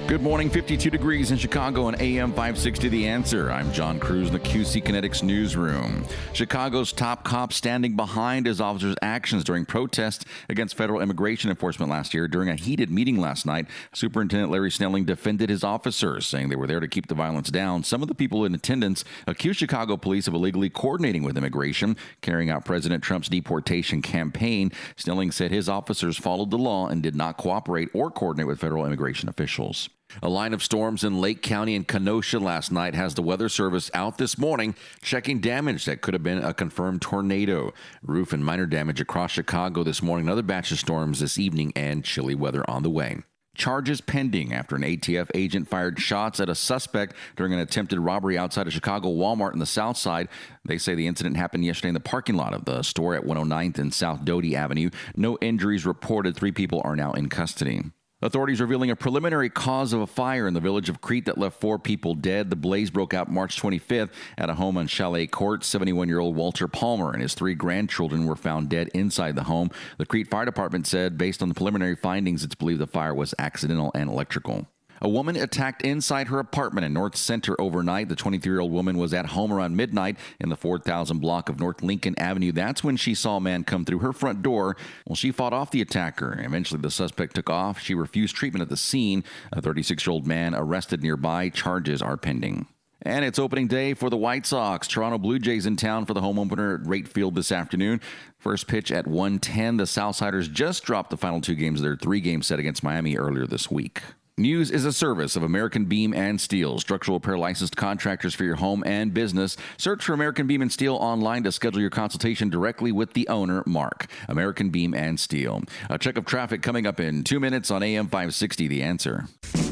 Good morning, 52 degrees in Chicago and AM 560 The Answer. I'm John Cruz in the QC Kinetics newsroom. Chicago's top cop standing behind his officers' actions during protests against federal immigration enforcement last year. During a heated meeting last night, Superintendent Larry Snelling defended his officers, saying they were there to keep the violence down. Some of the people in attendance accused Chicago police of illegally coordinating with immigration, carrying out President Trump's deportation campaign. Snelling said his officers followed the law and did not cooperate or coordinate with federal immigration officials. A line of storms in Lake County and Kenosha last night has the Weather Service out this morning checking damage that could have been a confirmed tornado. Roof and minor damage across Chicago this morning. Another batch of storms this evening and chilly weather on the way. Charges pending after an ATF agent fired shots at a suspect during an attempted robbery outside a Chicago Walmart in the South Side. They say the incident happened yesterday in the parking lot of the store at 109th and South Doty Avenue. No injuries reported. 3 people are now in custody. Authorities revealing a preliminary cause of a fire in the village of Crete that left 4 people dead. The blaze broke out March 25th at a home on Chalet Court. 71-year-old Walter Palmer and his 3 grandchildren were found dead inside the home. The Crete Fire Department said, based on the preliminary findings, it's believed the fire was accidental and electrical. A woman attacked inside her apartment in North Center overnight. The 23-year-old woman was at home around midnight in the 4000 block of North Lincoln Avenue. That's when she saw a man come through her front door. Well, she fought off the attacker. Eventually, the suspect took off. She refused treatment at the scene. A 36-year-old man arrested nearby. Charges are pending. And it's opening day for the White Sox. Toronto Blue Jays in town for the home opener at Rate Field this afternoon. First pitch at 1:10. The Southsiders just dropped the final 2 games of their 3-game set against Miami earlier this week. News is a service of American Beam and Steel, structural repair licensed contractors for your home and business. Search for American Beam and Steel online to schedule your consultation directly with the owner, Mark. American Beam and Steel. A check of traffic coming up in 2 minutes on AM 560, The Answer.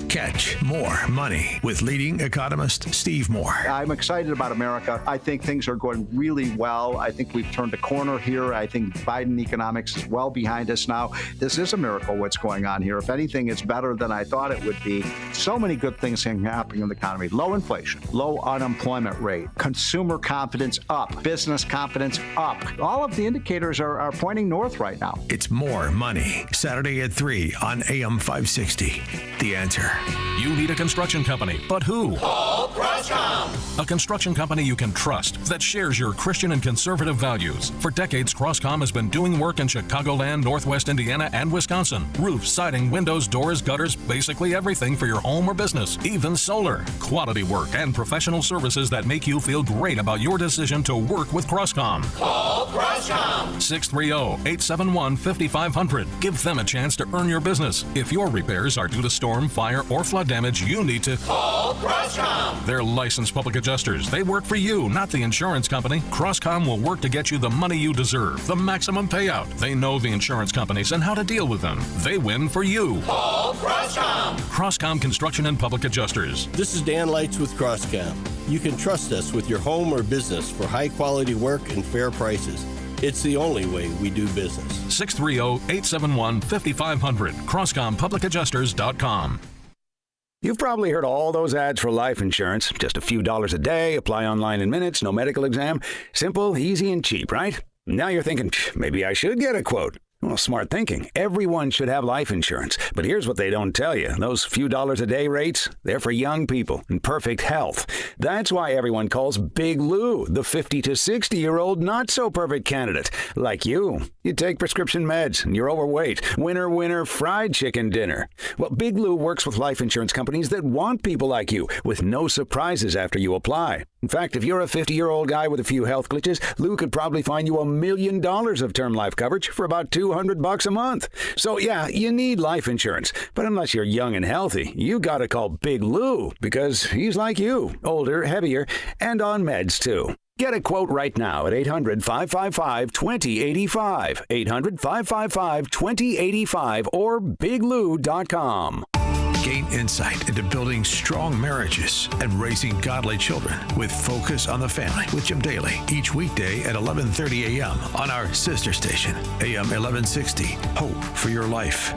Catch more money with leading economist Steve Moore. I'm excited about America. I think things are going really well. I think we've turned a corner here. I think Biden economics is well behind us now. This is a miracle what's going on here. If anything, it's better than I thought it would be. So many good things happening in the economy. Low inflation, low unemployment rate, consumer confidence up, business confidence up. All of the indicators are pointing north right now. It's More Money, Saturday at 3 on AM 560. The Answer. You need a construction company, but who? Call Crosscom. A construction company you can trust that shares your Christian and conservative values. For decades, Crosscom has been doing work in Chicagoland, Northwest Indiana, and Wisconsin. Roofs, siding, windows, doors, gutters, basically everything for your home or business, even solar. Quality work and professional services that make you feel great about your decision to work with Crosscom. Call Crosscom. 630-871-5500. Give them a chance to earn your business. If your repairs are due to storm, fire, or flood damage, you need to call Crosscom. They're licensed public adjusters. They work for you, not the insurance company. Crosscom will work to get you the money you deserve, the maximum payout. They know the insurance companies and how to deal with them. They win for you. Call Crosscom. Crosscom Construction and Public Adjusters. This is Dan Lights with Crosscom. You can trust us with your home or business for high quality work and fair prices. It's the only way we do business. 630-871-5500. CrosscomPublicAdjusters.com. You've probably heard all those ads for life insurance. Just a few dollars a day, apply online in minutes, no medical exam. Simple, easy, and cheap, right? Now you're thinking, maybe I should get a quote. Well, smart thinking. Everyone should have life insurance. But here's what they don't tell you. Those few dollars a day rates, they're for young people in perfect health. That's why everyone calls Big Lou the 50 to 60-year-old not-so-perfect candidate. Like you. You take prescription meds and you're overweight. Winner, fried chicken dinner. Well, Big Lou works with life insurance companies that want people like you with no surprises after you apply. In fact, if you're a 50-year-old guy with a few health glitches, Lou could probably find you $1 million of term life coverage for about $200 a month. So yeah, you need life insurance. But unless you're young and healthy, you gotta call Big Lou, because he's like you, older, heavier, and on meds too. Get a quote right now at 800-555-2085, 800-555-2085, or biglou.com. Gain insight into building strong marriages and raising godly children with Focus on the Family with Jim Daly each weekday at 11:30 a.m. on our sister station, AM 1160. Hope for your life.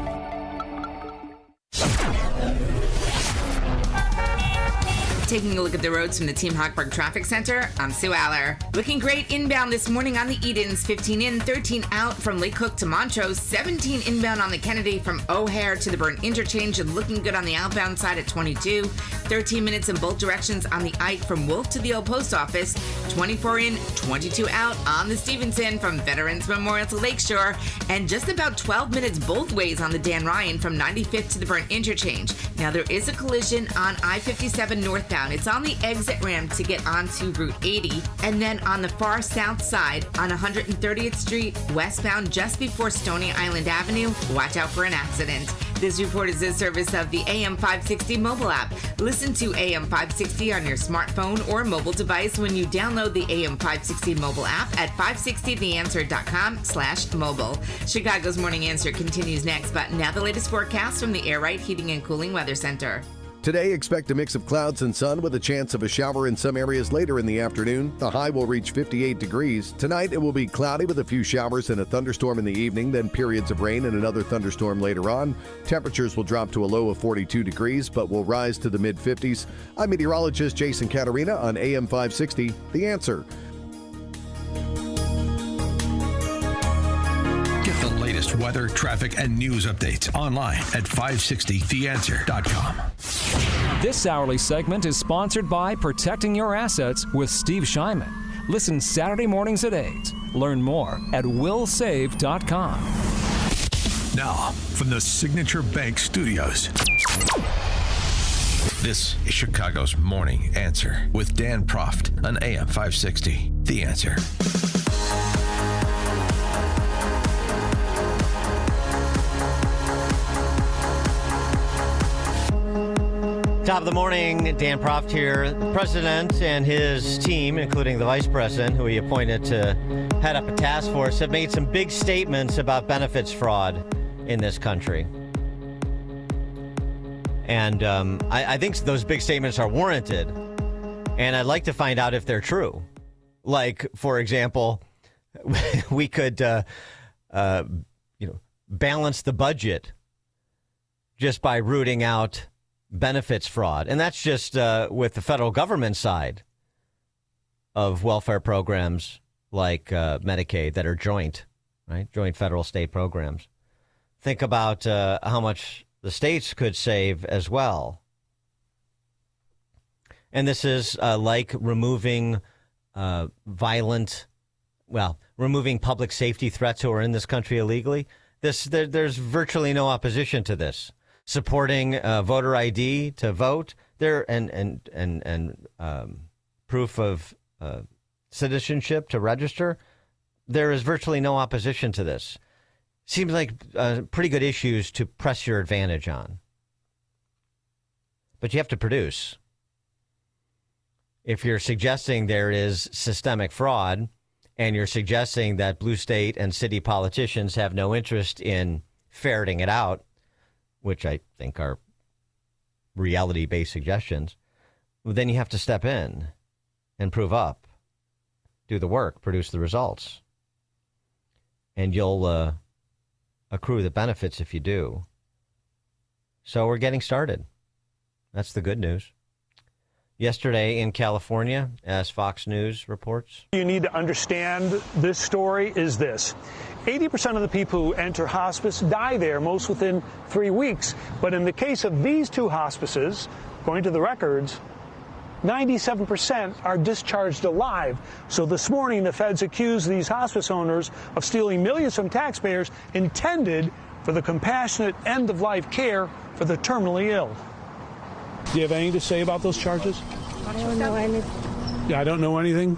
Taking a look at the roads from the Team Hochberg Traffic Center, I'm Sue Aller. Looking great inbound this morning on the Edens, 15 in, 13 out from Lake Cook to Montrose, 17 inbound on the Kennedy from O'Hare to the Burn Interchange, and looking good on the outbound side at 22, 13 minutes in both directions on the Ike from Wolf to the Old Post Office, 24 in, 22 out on the Stevenson from Veterans Memorial to Lakeshore, and just about 12 minutes both ways on the Dan Ryan from 95th to the Burn Interchange. Now there is a collision on I-57 northbound. It's on the exit ramp to get onto Route 80, and then on the far south side on 130th Street westbound just before Stony Island Avenue, watch out for an accident. This report is a service of the AM 560 mobile app. Listen to AM 560 on your smartphone or mobile device when you download the AM 560 mobile app at 560theanswer.com/mobile. Chicago's Morning Answer continues next, but now the latest forecast from the Air Right Heating and Cooling Weather Center. Today, expect a mix of clouds and sun with a chance of a shower in some areas later in the afternoon. The high will reach 58 degrees. Tonight, it will be cloudy with a few showers and a thunderstorm in the evening, then periods of rain and another thunderstorm later on. Temperatures will drop to a low of 42 degrees, but will rise to the mid-50s. I'm meteorologist Jason Caterina on AM 560, The Answer. Get the latest weather, traffic, and news updates online at 560theanswer.com. This hourly segment is sponsored by Protecting Your Assets with Steve Shyman. Listen Saturday mornings at 8. Learn more at willsave.com. Now, from the Signature Bank Studios, this is Chicago's Morning Answer with Dan Proft on AM 560. The Answer. Top of the morning, Dan Proft here. The president and his team, including the vice president, who he appointed to head up a task force, have made some big statements about benefits fraud in this country. And I think those big statements are warranted. And I'd like to find out if they're true. Like, for example, we could, balance the budget just by rooting out benefits fraud. And that's just with the federal government side of welfare programs like Medicaid that are joint, right? Joint federal state programs. Think about how much the states could save as well. And this is like removing removing public safety threats who are in this country illegally. There's virtually no opposition to this. Supporting voter ID to vote there and proof of citizenship to register. There is virtually no opposition to this. Seems like pretty good issues to press your advantage on. But you have to produce. If you're suggesting there is systemic fraud and you're suggesting that blue state and city politicians have no interest in ferreting it out, which I think are reality-based suggestions, then you have to step in and prove up, do the work, produce the results. And you'll accrue the benefits if you do. So we're getting started. That's the good news. Yesterday in California, as Fox News reports. You need to understand this story is this. 80% of the people who enter hospice die there, most within 3 weeks. But in the case of these two hospices, according to the records, 97% are discharged alive. So this morning, the feds accused these hospice owners of stealing millions from taxpayers intended for the compassionate end-of-life care for the terminally ill. Do you have anything to say about those charges? I don't know anything. Yeah, I don't know anything.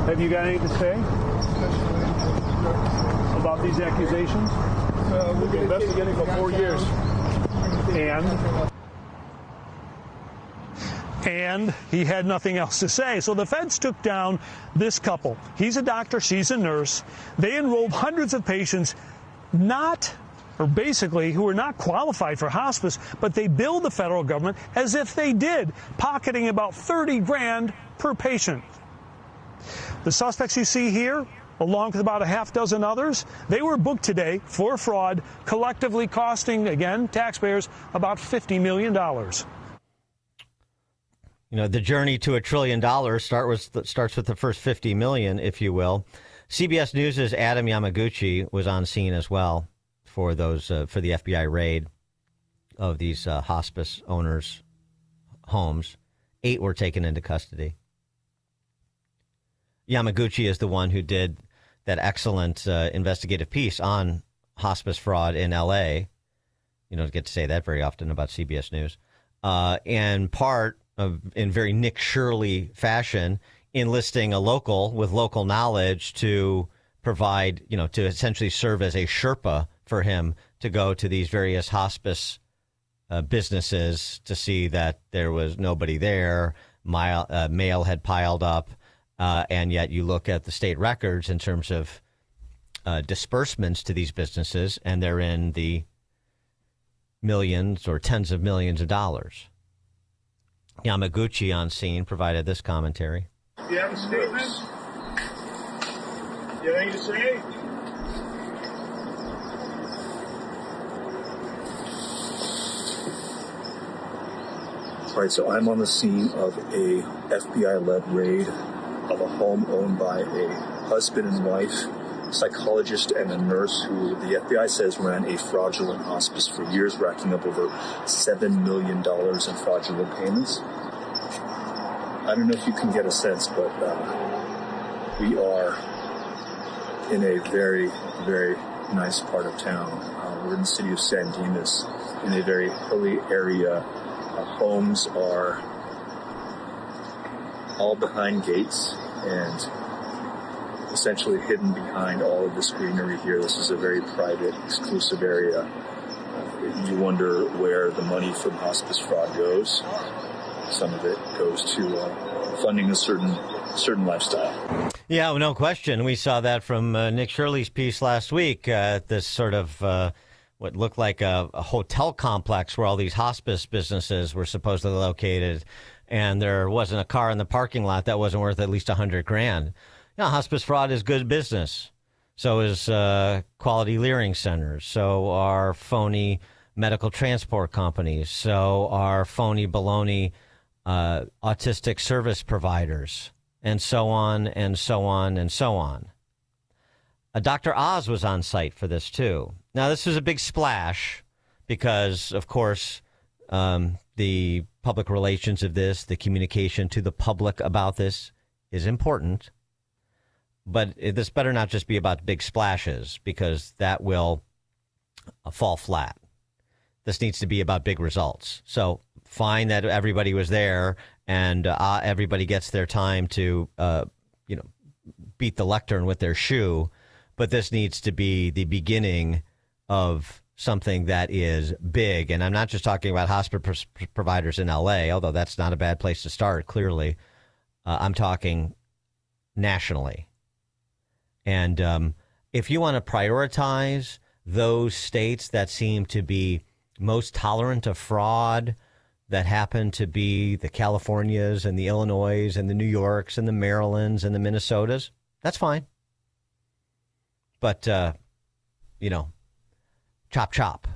Have you got anything to say about these accusations? We've been investigating for 4 years. And he had nothing else to say. So the feds took down this couple. He's a doctor, she's a nurse. They enrolled hundreds of patients who are not qualified for hospice, but they billed the federal government as if they did, pocketing about $30,000 per patient. The suspects you see here, along with about a half dozen others, they were booked today for fraud, collectively costing, again, taxpayers about $50 million. You know, the journey to $1 trillion starts with the first 50 million, if you will. CBS News' Adam Yamaguchi was on scene as well for the FBI raid of these hospice owners' homes. 8 were taken into custody. Yamaguchi is the one who did that excellent investigative piece on hospice fraud in L.A. You don't get to say that very often about CBS News. And part of, in very Nick Shirley fashion, enlisting a local with local knowledge to provide, to essentially serve as a Sherpa for him to go to these various hospice businesses to see that there was nobody there. Mail had piled up. And yet you look at the state records in terms of disbursements to these businesses, and they're in the millions or tens of millions of dollars. Yamaguchi on scene provided this commentary. Do you have a statement? You have anything to say? All right, so I'm on the scene of a FBI-led raid of a home owned by a husband and wife, psychologist and a nurse who the FBI says ran a fraudulent hospice for years, racking up over $7 million in fraudulent payments. I don't know if you can get a sense, but we are in a very, very nice part of town. We're in the city of San Dimas, in a very hilly area. Homes are all behind gates and essentially hidden behind all of this greenery here. This is a very private, exclusive area. You wonder where the money from hospice fraud goes. Some of it goes to funding a certain lifestyle. Yeah, no question. We saw that from Nick Shirley's piece last week. This sort of what looked like a hotel complex where all these hospice businesses were supposedly located, and there wasn't a car in the parking lot that wasn't worth at least $100,000. Now, hospice fraud is good business. So is quality Leering centers. So are phony medical transport companies. So are phony baloney autistic service providers, and so on and so on and so on. Dr. Oz was on site for this, too. Now, this was a big splash because, of course, the public relations of this, the communication to the public about this is important. But this better not just be about big splashes, because that will fall flat. This needs to be about big results. So fine that everybody was there and everybody gets their time to, beat the lectern with their shoe. But this needs to be the beginning of something that is big. And I'm not just talking about hospital providers in L.A., although that's not a bad place to start, clearly. I'm talking nationally. And if you want to prioritize those states that seem to be most tolerant of fraud, that happen to be the Californias and the Illinois and the New Yorks and the Marylands and the Minnesotas, that's fine. But, chop, chop.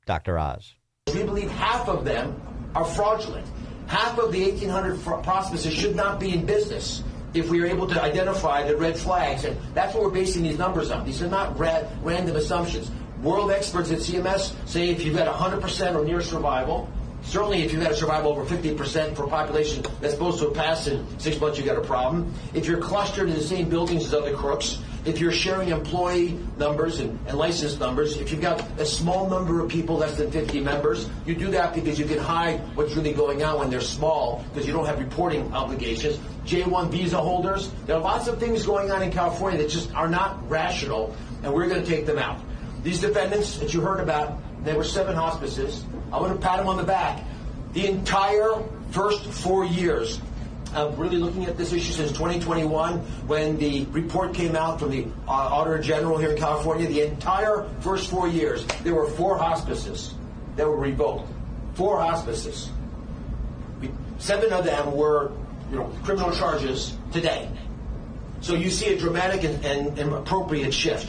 Dr. Oz. We believe half of them are fraudulent. Half of the 1,800 prospices should not be in business if we are able to identify the red flags. And that's what we're basing these numbers on. These are not random assumptions. World experts at CMS say if you've got 100% or near survival, certainly if you've got a survival over 50% for a population that's supposed to have passed in 6 months, you've got a problem. If you're clustered in the same buildings as other crooks, if you're sharing employee numbers and license numbers, if you've got a small number of people, less than 50 members, you do that because you can hide what's really going on when they're small, because you don't have reporting obligations. J-1 visa holders, there are lots of things going on in California that just are not rational, and we're going to take them out. These defendants that you heard about, there were 7 hospices. I want to pat them on the back. The entire first 4 years of really looking at this issue since 2021, when the report came out from the Auditor General here in California, the entire first 4 years, there were 4 hospices that were revoked. 4 hospices. 7 of them were, criminal charges today. So you see a dramatic and appropriate shift.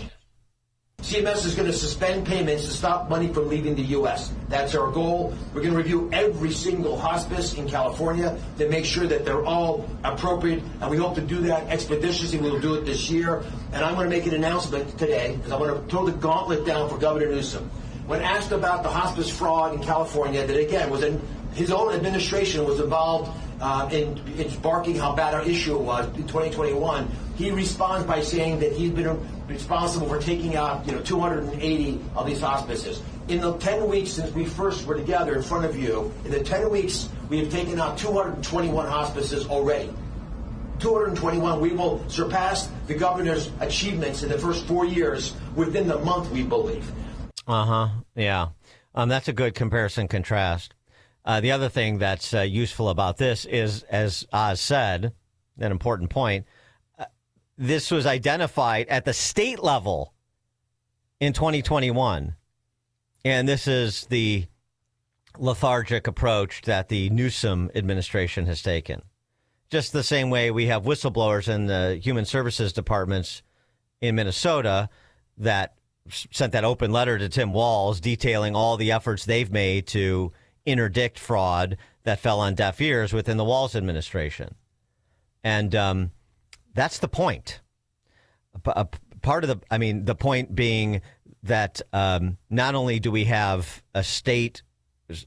CMS is going to suspend payments to stop money from leaving the U.S. That's our goal. We're going to review every single hospice in California to make sure that they're all appropriate, and we hope to do that expeditiously. We'll do it this year. And I'm going to make an announcement today, because I want to throw the gauntlet down for Governor Newsom. When asked about the hospice fraud in California, that again was in his own administration was involved in sparking how bad our issue was in 2021, he responds by saying that he'd been responsible for taking out 280 of these hospices. In the 10 weeks since we first were together in front of you, in the 10 weeks we have taken out 221 hospices already. 221. We will surpass the governor's achievements in the first 4 years within the month, we believe. Yeah. That's a good comparison contrast. The other thing that's useful about this is, as Oz said, an important point, this was identified at the state level in 2021. And this is the lethargic approach that the Newsom administration has taken. Just the same way we have whistleblowers in the human services departments in Minnesota that sent that open letter to Tim Walz detailing all the efforts they've made to interdict fraud that fell on deaf ears within the Walz administration. And that's the point. Part of the point being that not only do we have a state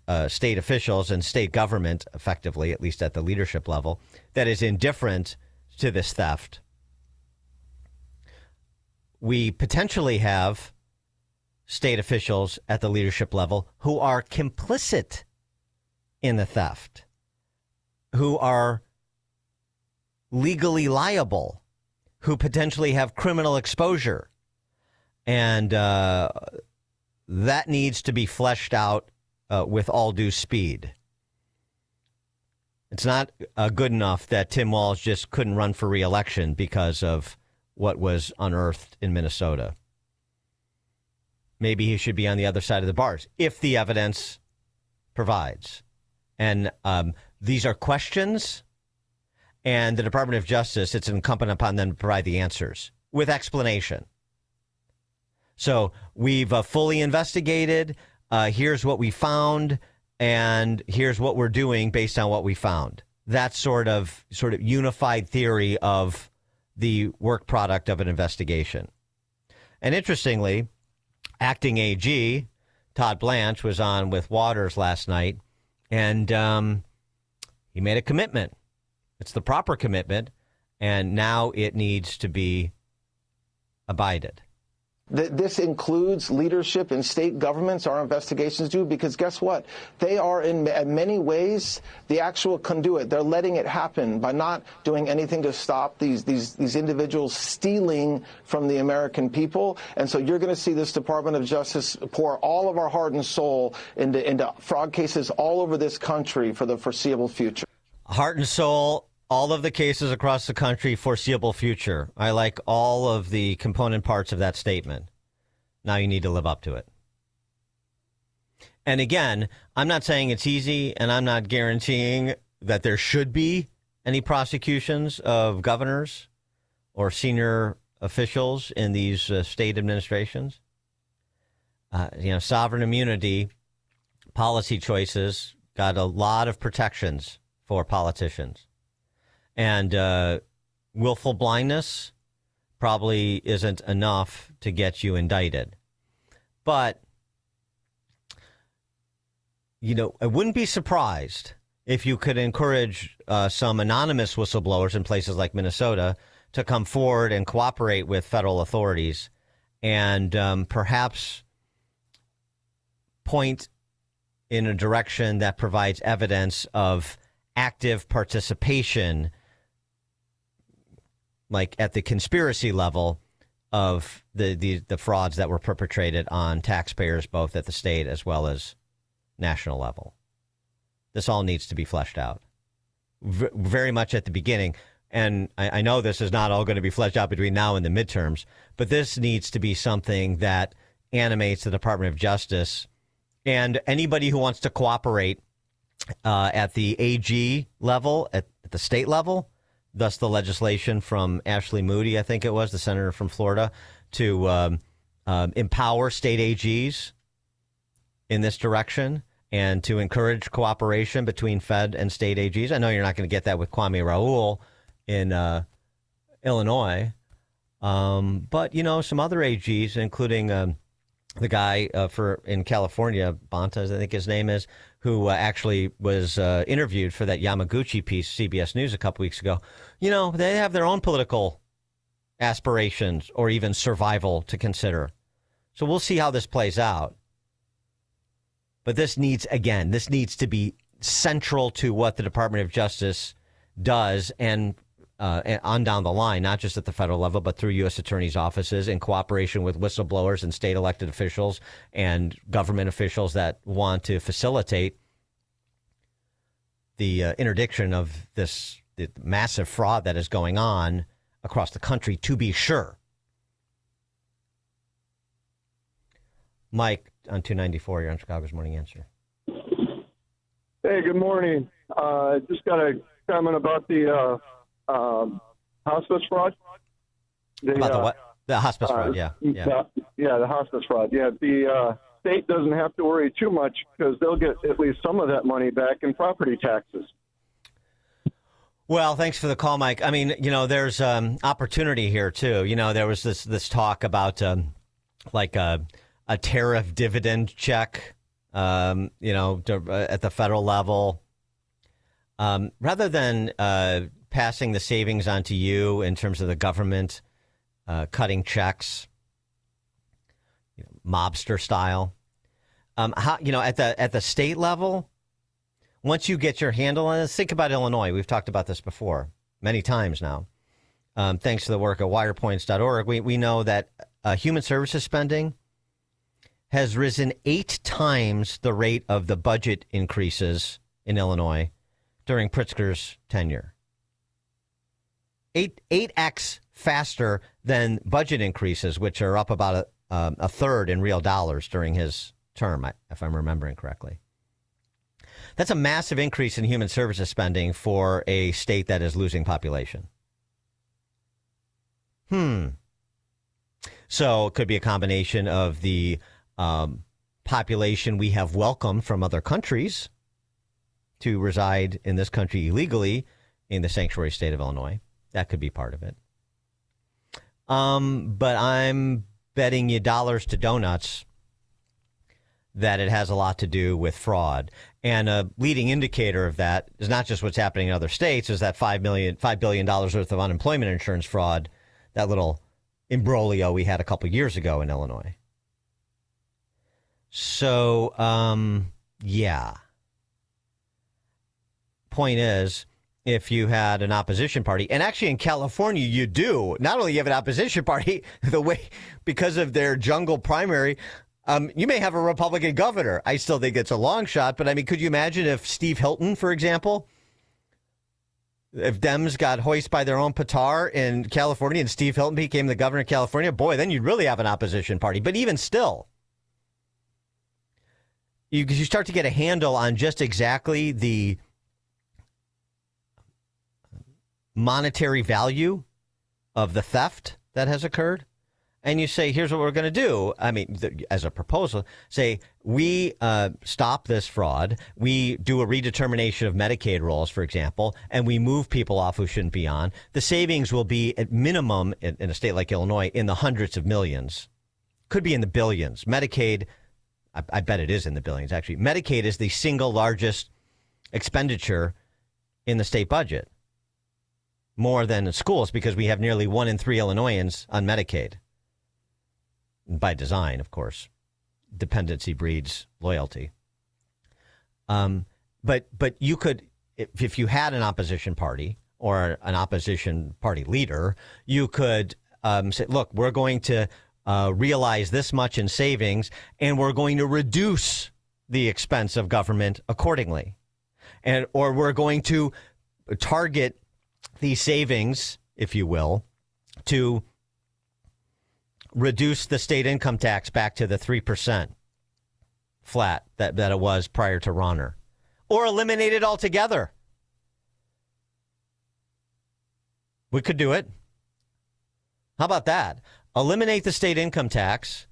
officials and state government, effectively, at least at the leadership level, that is indifferent to this theft, we potentially have state officials at the leadership level who are complicit in the theft, who are legally liable, who potentially have criminal exposure. And that needs to be fleshed out with all due speed. It's not good enough that Tim Walz just couldn't run for re-election because of what was unearthed in Minnesota. Maybe he should be on the other side of the bars if the evidence provides. And these are questions, and the Department of Justice, it's incumbent upon them to provide the answers with explanation. So we've fully investigated. Here's what we found, and here's what we're doing based on what we found. That's sort of unified theory of the work product of an investigation. And interestingly, acting AG Todd Blanche was on with Waters last night, and he made a commitment. It's the proper commitment, and now it needs to be abided. This includes leadership in state governments, our investigations do, because guess what? They are in many ways the actual conduit. They're letting it happen by not doing anything to stop these individuals stealing from the American people. And so you're going to see this Department of Justice pour all of our heart and soul into fraud cases all over this country for the foreseeable future. Heart and soul. All of the cases across the country, foreseeable future. I like all of the component parts of that statement. Now you need to live up to it. And again, I'm not saying it's easy, and I'm not guaranteeing that there should be any prosecutions of governors or senior officials in these state administrations. Sovereign immunity, policy choices got a lot of protections for politicians. And willful blindness probably isn't enough to get you indicted. But, I wouldn't be surprised if you could encourage some anonymous whistleblowers in places like Minnesota to come forward and cooperate with federal authorities and perhaps point in a direction that provides evidence of active participation, like at the conspiracy level of the frauds that were perpetrated on taxpayers, both at the state as well as national level. This all needs to be fleshed out very much at the beginning. And I know this is not all going to be fleshed out between now and the midterms, but this needs to be something that animates the Department of Justice and anybody who wants to cooperate at the AG level, at the state level, thus the legislation from Ashley Moody, I think it was, the senator from Florida, to empower state AGs in this direction and to encourage cooperation between Fed and state AGs. I know you're not going to get that with Kwame Raoul in Illinois, but, you know, some other AGs, including the guy in California, Bontas, I think his name is, who actually was interviewed for that Yamaguchi piece, CBS News, a couple weeks ago. You know, they have their own political aspirations or even survival to consider. So we'll see how this plays out. But this needs to be central to what the Department of Justice does and on down the line, not just at the federal level, but through U.S. attorneys' offices in cooperation with whistleblowers and state elected officials and government officials that want to facilitate the interdiction of the massive fraud that is going on across the country, to be sure. Mike on 294, you're on Chicago's Morning Answer. Hey, good morning. Just got a comment about the hospice fraud. About the what? The hospice fraud, yeah. The hospice fraud. Yeah, the state doesn't have to worry too much because they'll get at least some of that money back in property taxes. Well, thanks for the call, Mike. I mean, you know, there's opportunity here, too. You know, there was this talk about like a tariff dividend check, you know, at the federal level. Rather than passing the savings on to you in terms of the government cutting checks, you know, mobster style, how, you know, at the state level, once you get your handle on this, think about Illinois. We've talked about this before many times now. Thanks to the work of wirepoints.org, we know that human services spending has risen 8 times the rate of the budget increases in Illinois during Pritzker's tenure. 8x faster than budget increases, which are up about a third in real dollars during his term, if I'm remembering correctly. That's a massive increase in human services spending for a state that is losing population. So it could be a combination of the population we have welcomed from other countries to reside in this country illegally in the sanctuary state of Illinois. That could be part of it. But I'm betting you dollars to donuts that it has a lot to do with fraud. And a leading indicator of that is not just what's happening in other states, is that $5 billion worth of unemployment insurance fraud, that little imbroglio we had a couple years ago in Illinois. So, yeah. Point is, if you had an opposition party, and actually in California you do, not only you have an opposition party, because of their jungle primary, you may have a Republican governor. I still think it's a long shot, but I mean, could you imagine if Steve Hilton, for example, if Dems got hoist by their own petard in California and Steve Hilton became the governor of California, boy, then you'd really have an opposition party. But even still, you start to get a handle on just exactly the monetary value of the theft that has occurred. And you say, here's what we're going to do. I mean, as a proposal, say, we stop this fraud. We do a redetermination of Medicaid rolls, for example, and we move people off who shouldn't be on. The savings will be at minimum in a state like Illinois in the hundreds of millions. Could be in the billions. Medicaid, I bet it is in the billions, actually. Medicaid is the single largest expenditure in the state budget. more than schools because we have nearly 1 in 3 Illinoisans on Medicaid. By design, of course. Dependency breeds loyalty. But you could, if you had an opposition party or an opposition party leader, you could say, look, we're going to realize this much in savings, and we're going to reduce the expense of government accordingly. Or we're going to target the savings, if you will, to reduce the state income tax back to the 3% flat that it was prior to Rauner, or eliminate it altogether. We could do it. How about that? Eliminate the state income tax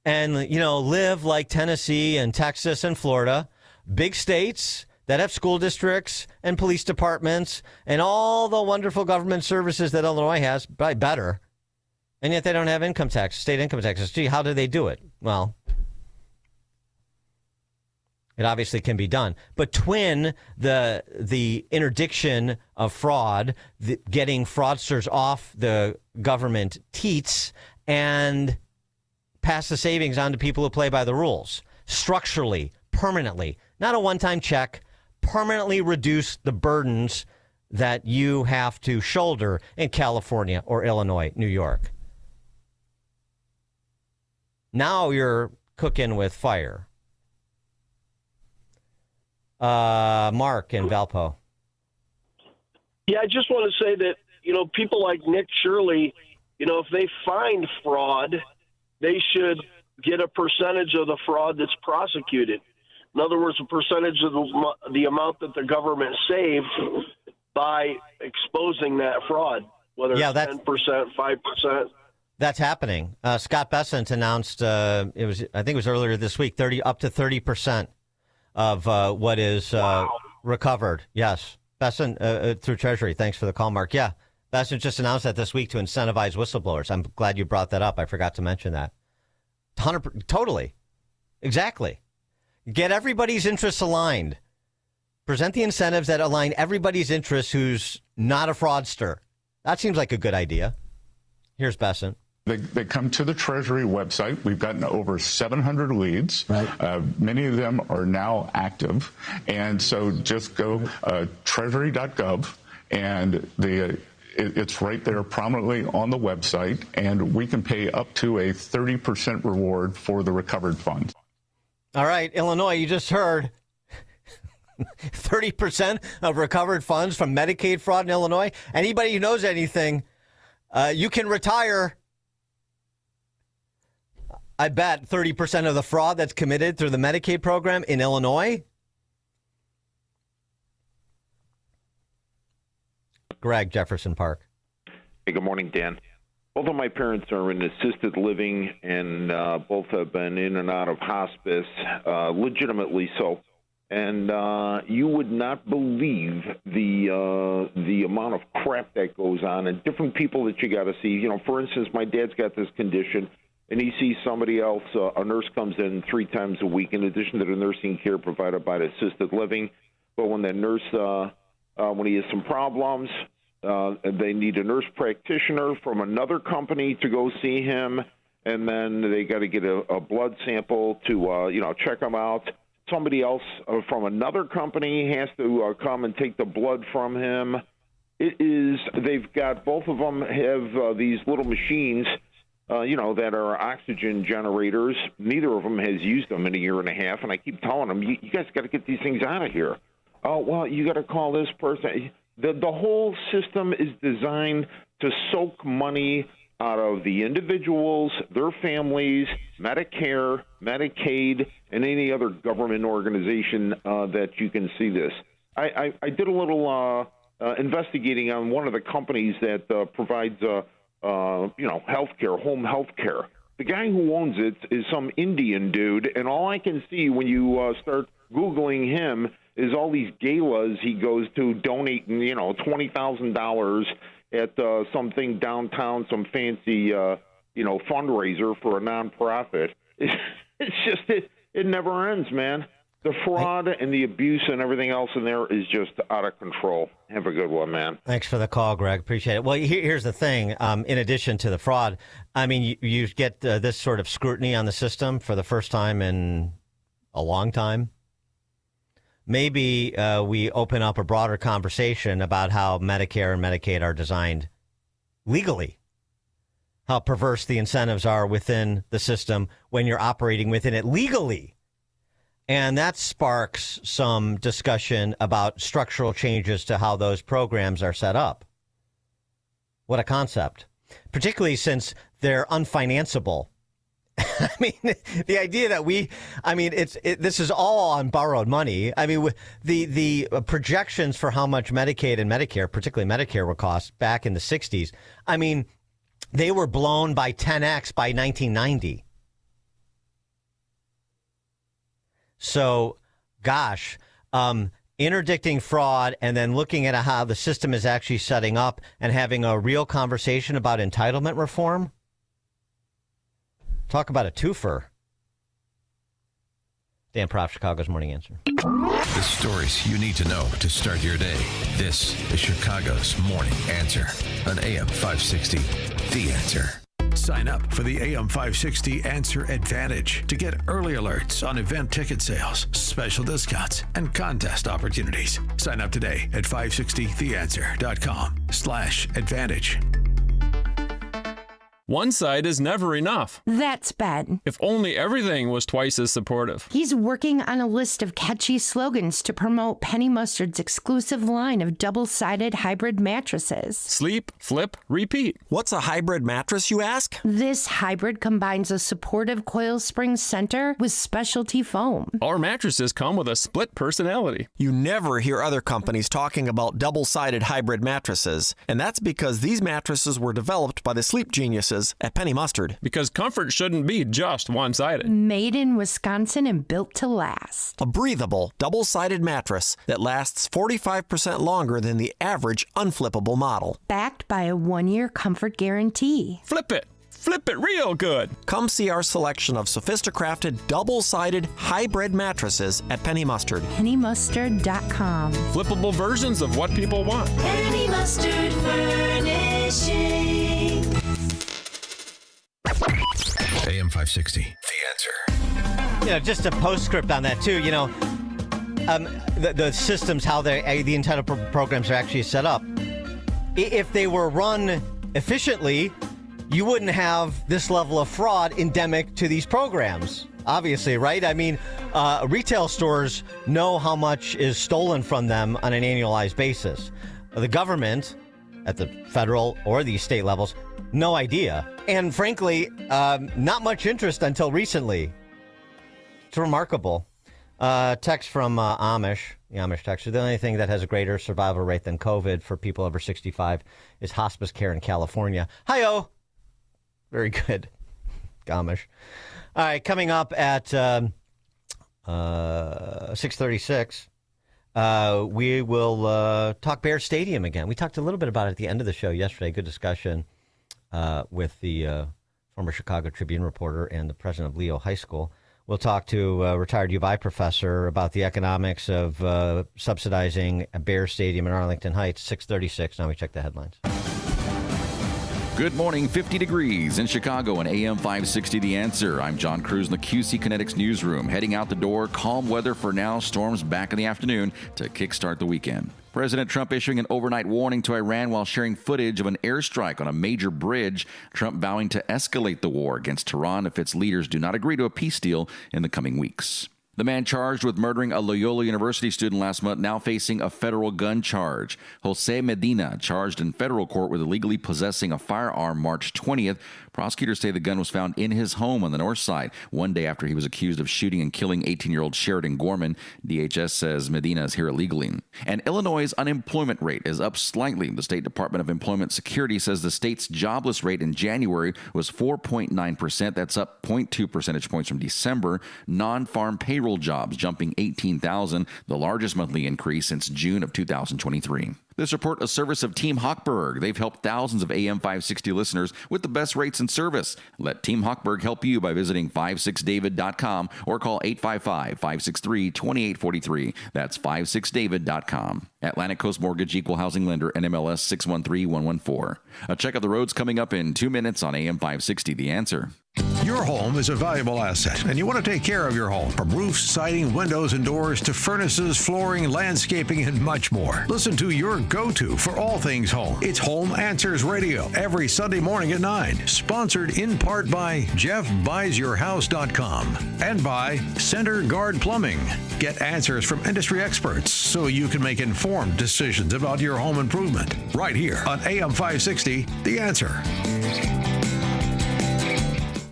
and, live like Tennessee and Texas and Florida, big states that have school districts and police departments and all the wonderful government services that Illinois has, probably better. And yet they don't have income tax, state income taxes. Gee, how do they do it? Well, it obviously can be done. But twin the interdiction of fraud, getting fraudsters off the government teats, and pass the savings on to people who play by the rules. Structurally, permanently, not a one-time check, permanently reduce the burdens that you have to shoulder in California or Illinois, New York. Now you're cooking with fire. Mark in Valpo. Yeah, I just want to say that, people like Nick Shirley, if they find fraud, they should get a percentage of the fraud that's prosecuted. In other words, a percentage of the amount that the government saved by exposing that fraud, whether it's 10%, 5%. That's happening. Scott Bessent announced, I think it was earlier this week, up to 30% of what is recovered. Yes. Bessent through Treasury. Thanks for the call, Mark. Yeah. Bessent just announced that this week to incentivize whistleblowers. I'm glad you brought that up. I forgot to mention that. Totally. Exactly. Get everybody's interests aligned. Present the incentives that align everybody's interests who's not a fraudster. That seems like a good idea. Here's Bessent. They come to the Treasury website. We've gotten over 700 leads. Right. Many of them are now active. And so just go treasury.gov, and it's right there prominently on the website, and we can pay up to a 30% reward for the recovered funds. All right, Illinois, you just heard 30% of recovered funds from Medicaid fraud in Illinois. Anybody who knows anything, you can retire. I bet 30% of the fraud that's committed through the Medicaid program in Illinois. Greg, Jefferson Park. Hey, good morning, Dan. Both of my parents are in assisted living, and both have been in and out of hospice, legitimately so. And you would not believe the amount of crap that goes on and different people that you got to see. For instance, my dad's got this condition, and he sees somebody else. A nurse comes in 3 times a week in addition to the nursing care provided by the assisted living. But when that nurse, when he has some problems, they need a nurse practitioner from another company to go see him, and then they got to get a blood sample to check him out. Somebody else from another company has to come and take the blood from him. They've got, both of them have these little machines, that are oxygen generators. Neither of them has used them in a year and a half, and I keep telling them, you guys got to get these things out of here. Oh, well, you got to call this person. The whole system is designed to soak money out of the individuals, their families, Medicare, Medicaid, and any other government organization that you can see this. I did a little investigating on one of the companies that provides healthcare, home healthcare. The guy who owns it is some Indian dude, and all I can see when you start Googling him is all these galas he goes to donating, $20,000 at something downtown, some fancy, fundraiser for a nonprofit. It's just, it never ends, man. The fraud and the abuse and everything else in there is just out of control. Have a good one, man. Thanks for the call, Greg. Appreciate it. Well, here's the thing. In addition to the fraud, I mean, you get this sort of scrutiny on the system for the first time in a long time. Maybe we open up a broader conversation about how Medicare and Medicaid are designed legally, how perverse the incentives are within the system when you're operating within it legally. And that sparks some discussion about structural changes to how those programs are set up. What a concept, particularly since they're unfinanceable. I mean, the idea that this is all on borrowed money. I mean, the projections for how much Medicaid and Medicare, particularly Medicare, would cost back in the 60s, I mean, they were blown by 10x by 1990. So, gosh, interdicting fraud and then looking at how the system is actually setting up and having a real conversation about entitlement reform. Talk about a twofer. Dan Proft, Chicago's Morning Answer. The stories you need to know to start your day. This is Chicago's Morning Answer on AM 560, The Answer. Sign up for the AM 560 Answer Advantage to get early alerts on event ticket sales, special discounts, and contest opportunities. Sign up today at 560theanswer.com/advantage. One side is never enough. That's Ben. If only everything was twice as supportive. He's working on a list of catchy slogans to promote Penny Mustard's exclusive line of double-sided hybrid mattresses. Sleep, flip, repeat. What's a hybrid mattress, you ask? This hybrid combines a supportive coil spring center with specialty foam. Our mattresses come with a split personality. You never hear other companies talking about double-sided hybrid mattresses, and that's because these mattresses were developed by the sleep geniuses at Penny Mustard. Because comfort shouldn't be just one-sided. Made in Wisconsin and built to last. A breathable, double-sided mattress that lasts 45% longer than the average unflippable model. Backed by a 1-year comfort guarantee. Flip it! Flip it real good! Come see our selection of Sophista-crafted double-sided hybrid mattresses at Penny Mustard. PennyMustard.com. Flippable versions of what people want. Penny Mustard Furnishing. AM 560, The Answer. Just a postscript on that, too. The systems, how the entitled programs are actually set up. If they were run efficiently, you wouldn't have this level of fraud endemic to these programs. Obviously, right? I mean, retail stores know how much is stolen from them on an annualized basis. The government, at the federal or the state levels, no idea. And frankly, not much interest until recently. It's remarkable. Text from Amish, the Amish texter. The only thing that has a greater survival rate than COVID for people over 65 is hospice care in California. Hi-oh. Very good. Amish. All right, coming up at 6:36, we will talk Bear Stadium again. We talked a little bit about it at the end of the show yesterday. Good discussion with the former Chicago Tribune reporter and the president of Leo High School. We'll talk to a retired U of I professor about the economics of subsidizing a Bear Stadium in Arlington Heights. 6:36. Now we check the headlines. Good morning, 50 degrees in Chicago and AM 560 The Answer. I'm John Cruz in the QC Kinetics newsroom. Heading out the door, calm weather for now, storms back in the afternoon to kickstart the weekend. President Trump issuing an overnight warning to Iran while sharing footage of an airstrike on a major bridge. Trump vowing to escalate the war against Tehran if its leaders do not agree to a peace deal in the coming weeks. The man charged with murdering a Loyola University student last month now facing a federal gun charge. Jose Medina, charged in federal court with illegally possessing a firearm March 20th. Prosecutors say the gun was found in his home on the north side, one day after he was accused of shooting and killing 18-year-old Sheridan Gorman. DHS says Medina is here illegally. And Illinois' unemployment rate is up slightly. The State Department of Employment Security says the state's jobless rate in January was 4.9%. That's up 0.2 percentage points from December. Non-farm payroll jobs jumping 18,000, the largest monthly increase since June of 2023. This report a service of Team Hochberg. They've helped thousands of AM 560 listeners with the best rates and service. Let Team Hochberg help you by visiting 56david.com or call 855-563-2843. That's 56david.com. Atlantic Coast Mortgage Equal Housing Lender, NMLS 613114. A check of the roads coming up in 2 minutes on AM 560, The Answer. Your home is a valuable asset, and you want to take care of your home. From roofs, siding, windows, and doors to furnaces, flooring, landscaping, and much more. Listen to your go-to for all things home. It's Home Answers Radio every Sunday morning at 9. Sponsored in part by JeffBuysYourHouse.com and by Center Guard Plumbing. Get answers from industry experts so you can make informed decisions about your home improvement. Right here on AM 560, The Answer.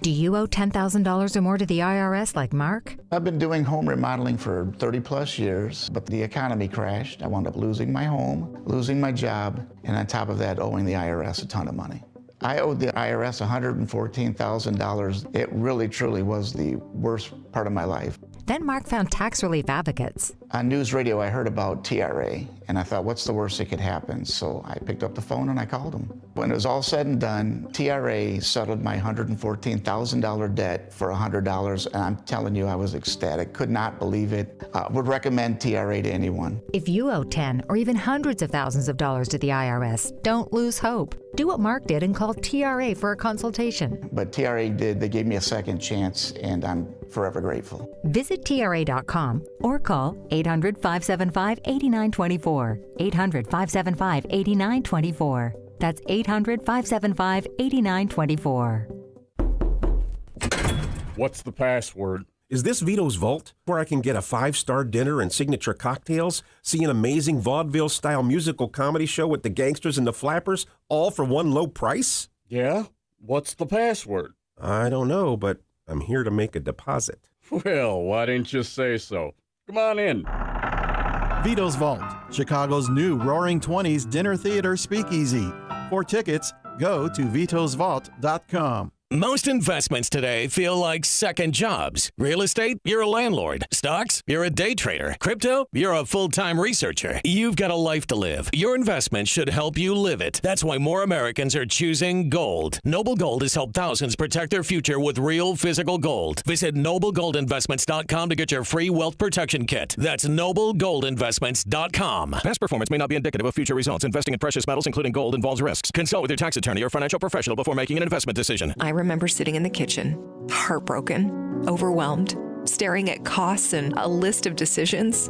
Do you owe $10,000 or more to the IRS like Mark? I've been doing home remodeling for 30 plus years, but the economy crashed. I wound up losing my home, losing my job, and on top of that, owing the IRS a ton of money. I owed the IRS $114,000. It really, truly was the worst part of my life. Then Mark found tax relief advocates. On news radio, I heard about TRA, and I thought, what's the worst that could happen? So I picked up the phone and I called them. When it was all said and done, TRA settled my $114,000 debt for $100, and I'm telling you, I was ecstatic, could not believe it. Would recommend TRA to anyone. If you owe 10 or even hundreds of thousands of dollars to the IRS, don't lose hope. Do what Mark did and call TRA for a consultation. But TRA did, they gave me a second chance, and I'm forever grateful. Visit TRA.com or call 800-575-8924. 800-575-8924. That's 800-575-8924. What's the password? Is this Vito's Vault, where I can get a 5-star dinner and signature cocktails, see an amazing vaudeville-style musical comedy show with the Gangsters and the Flappers, all for one low price? Yeah? What's the password? I don't know, but I'm here to make a deposit. Well, why didn't you say so? Come on in. Vito's Vault, Chicago's new Roaring 20s dinner theater speakeasy. For tickets, go to vitosvault.com. Most investments today feel like second jobs. Real estate, you're a landlord. Stocks, you're a day trader. Crypto, you're a full-time researcher. You've got a life to live. Your investment should help you live it. That's why more Americans are choosing gold. Noble Gold has helped thousands protect their future with real physical gold. Visit NobleGoldInvestments.com to get your free wealth protection kit. That's NobleGoldInvestments.com. Past performance may not be indicative of future results. Investing in precious metals, including gold, involves risks. Consult with your tax attorney or financial professional before making an investment decision. I remember sitting in the kitchen, heartbroken, overwhelmed, staring at costs and a list of decisions.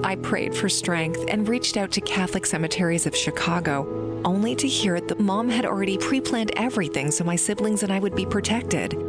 I prayed for strength and reached out to Catholic Cemeteries of Chicago, only to hear that Mom had already pre-planned everything so my siblings and I would be protected.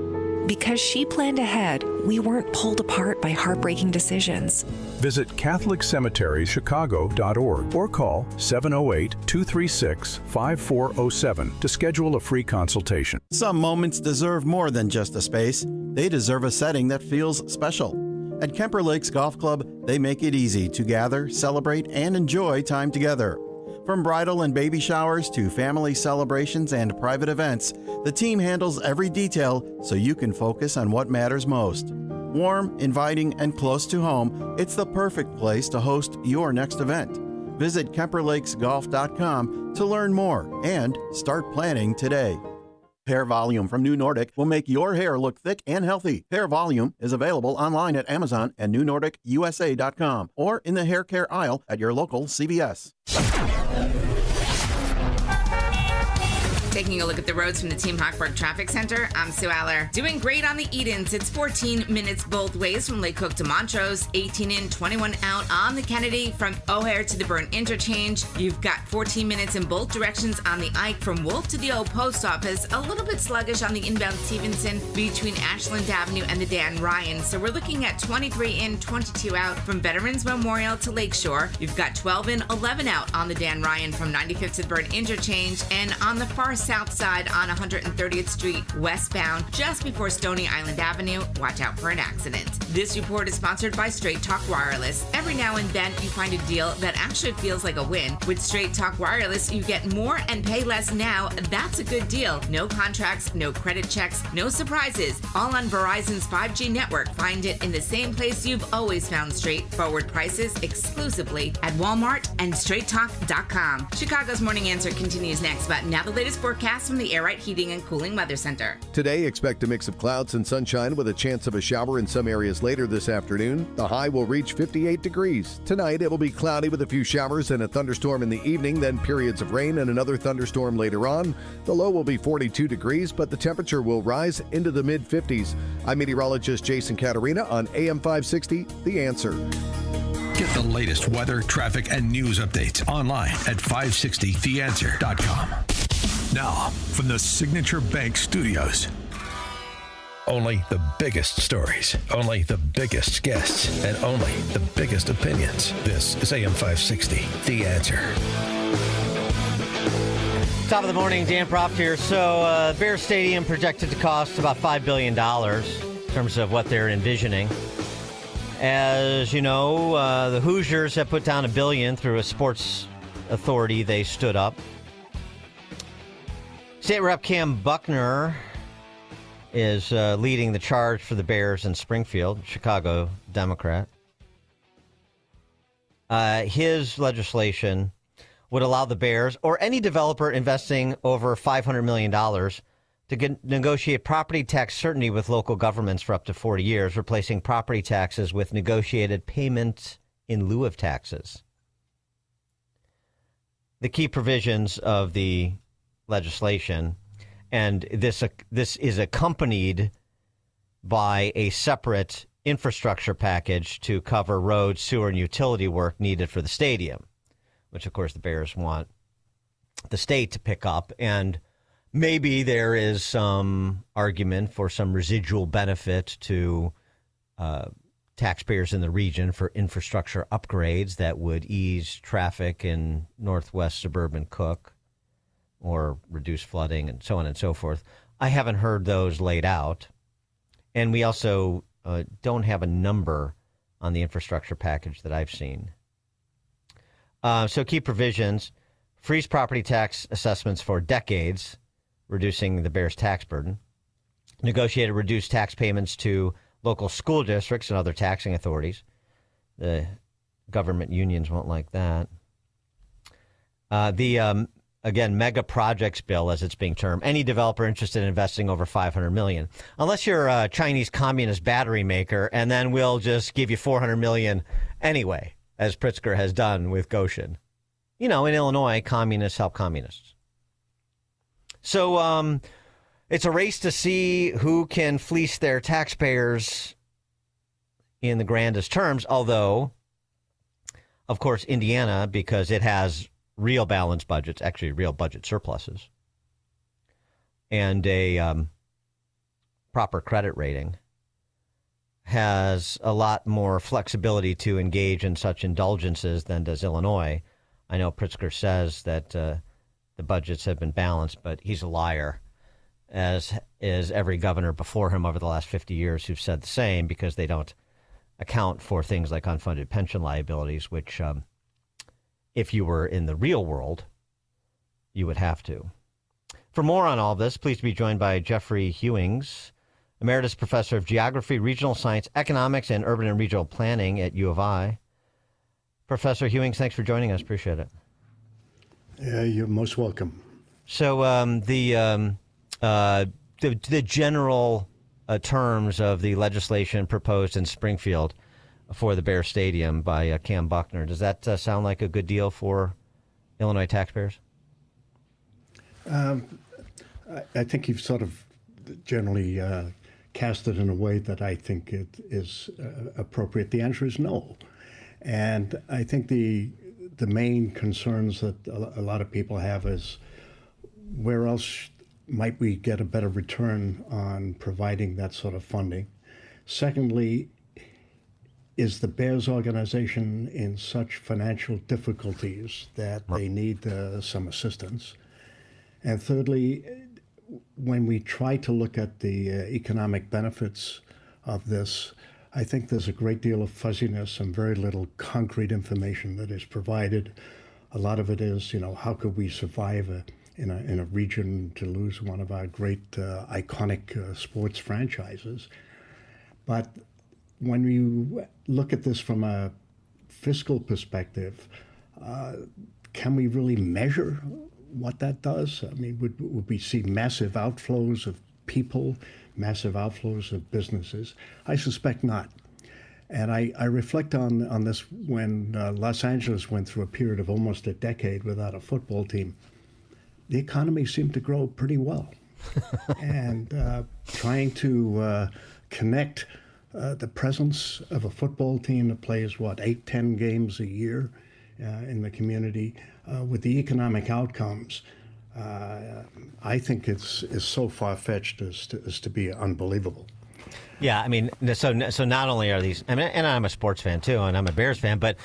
Because she planned ahead, we weren't pulled apart by heartbreaking decisions. Visit CatholicCemeteriesChicago.org or call 708-236-5407 to schedule a free consultation. Some moments deserve more than just a space. They deserve a setting that feels special. At Kemper Lakes Golf Club, they make it easy to gather, celebrate, and enjoy time together. From bridal and baby showers to family celebrations and private events, the team handles every detail so you can focus on what matters most. Warm, inviting, and close to home, it's the perfect place to host your next event. Visit KemperLakesGolf.com to learn more and start planning today. Hair Volume from New Nordic will make your hair look thick and healthy. Hair Volume is available online at Amazon and NewNordicUSA.com or in the hair care aisle at your local CVS. Taking a look at the roads from the Team Hochberg Traffic Center, I'm Sue Aller. Doing great on the Edens. It's 14 minutes both ways from Lake Cook to Montrose, 18 in, 21 out on the Kennedy from O'Hare to the Burn Interchange. You've got 14 minutes in both directions on the Ike from Wolf to the Old Post Office. A little bit sluggish on the inbound Stevenson between Ashland Avenue and the Dan Ryan. So we're looking at 23 in, 22 out from Veterans Memorial to Lakeshore. You've got 12 in, 11 out on the Dan Ryan from 95th to the Burn Interchange. And on the far south side on 130th Street westbound, just before Stony Island Avenue, watch out for an accident. This report is sponsored by Straight Talk Wireless. Every now and then you find a deal that actually feels like a win. With Straight Talk Wireless, you get more and pay less now. That's a good deal. No contracts, no credit checks, no surprises. All on Verizon's 5G network. Find it in the same place you've always found straightforward prices exclusively at Walmart and StraightTalk.com. Chicago's Morning Answer continues next, but now the latest forecast from the Air Right Heating and Cooling Weather Center. Today, expect a mix of clouds and sunshine with a chance of a shower in some areas later this afternoon. The high will reach 58 degrees. Tonight, it will be cloudy with a few showers and a thunderstorm in the evening, then periods of rain and another thunderstorm later on. The low will be 42 degrees, but the temperature will rise into the mid-50s. I'm meteorologist Jason Caterina on AM 560, The Answer. Get the latest weather, traffic, and news updates online at 560theanswer.com. Now, from the Signature Bank Studios. Only the biggest stories, only the biggest guests, and only the biggest opinions. This is AM 560, The Answer. Top of the morning, Dan Proft here. So, Bear Stadium projected to cost about $5 billion in terms of what they're envisioning. As you know, the Hoosiers have put down $1 billion through a sports authority they stood up. State Rep Cam Buckner is leading the charge for the Bears in Springfield, Chicago Democrat. His legislation would allow the Bears or any developer investing over $500 million to negotiate property tax certainty with local governments for up to 40 years, replacing property taxes with negotiated payment in lieu of taxes. The key provisions of the legislation, and this is accompanied by a separate infrastructure package to cover road, sewer, and utility work needed for the stadium, which, of course, the Bears want the state to pick up. And maybe there is some argument for some residual benefit to taxpayers in the region for infrastructure upgrades that would ease traffic in northwest suburban Cook or reduce flooding and so on and so forth. I haven't heard those laid out. And we also don't have a number on the infrastructure package that I've seen. So key provisions: freeze property tax assessments for decades, reducing the Bears' tax burden. Negotiated reduced tax payments to local school districts and other taxing authorities. The government unions won't like that. Again, mega projects bill, as it's being termed. Any developer interested in investing over $500 million, unless you're a Chinese communist battery maker, and then we'll just give you $400 million anyway, as Pritzker has done with Goshen. You know, in Illinois, communists help communists. So it's a race to see who can fleece their taxpayers in the grandest terms, although, of course, Indiana, because it has real balanced budgets, actually real budget surpluses, and a proper credit rating, has a lot more flexibility to engage in such indulgences than does Illinois. I know Pritzker says that the budgets have been balanced, but he's a liar, as is every governor before him over the last 50 years who've said the same, because they don't account for things like unfunded pension liabilities, which if you were in the real world, you would have to. For more on all this, pleased to be joined by Jeffrey Hewings, Emeritus Professor of Geography, Regional Science, Economics, and Urban and Regional Planning at U of I. Professor Hewings, thanks for joining us. Appreciate it. You're most welcome. So the general terms of the legislation proposed in Springfield for the Bear Stadium by Cam Buckner, does that sound like a good deal for Illinois taxpayers? I think you've sort of generally cast it in a way that I think it is appropriate. The answer is no. And I think the main concerns that a lot of people have is, where else might we get a better return on providing that sort of funding? Secondly, is the Bears organization in such financial difficulties that they need some assistance? And thirdly, when we try to look at the economic benefits of this, I think there's a great deal of fuzziness and very little concrete information that is provided. A lot of it is, how could we survive in a region to lose one of our great iconic sports franchises? But when you look at this from a fiscal perspective, can we really measure what that does? I mean, would we see massive outflows of people, massive outflows of businesses? I suspect not. And I reflect on this when Los Angeles went through a period of almost a decade without a football team. The economy seemed to grow pretty well. And trying to connect the presence of a football team that plays, 8-10 games a year in the community with the economic outcomes, I think is so far-fetched as to be unbelievable. Yeah, I mean, so not only are these, and I'm a sports fan too, and I'm a Bears fan, but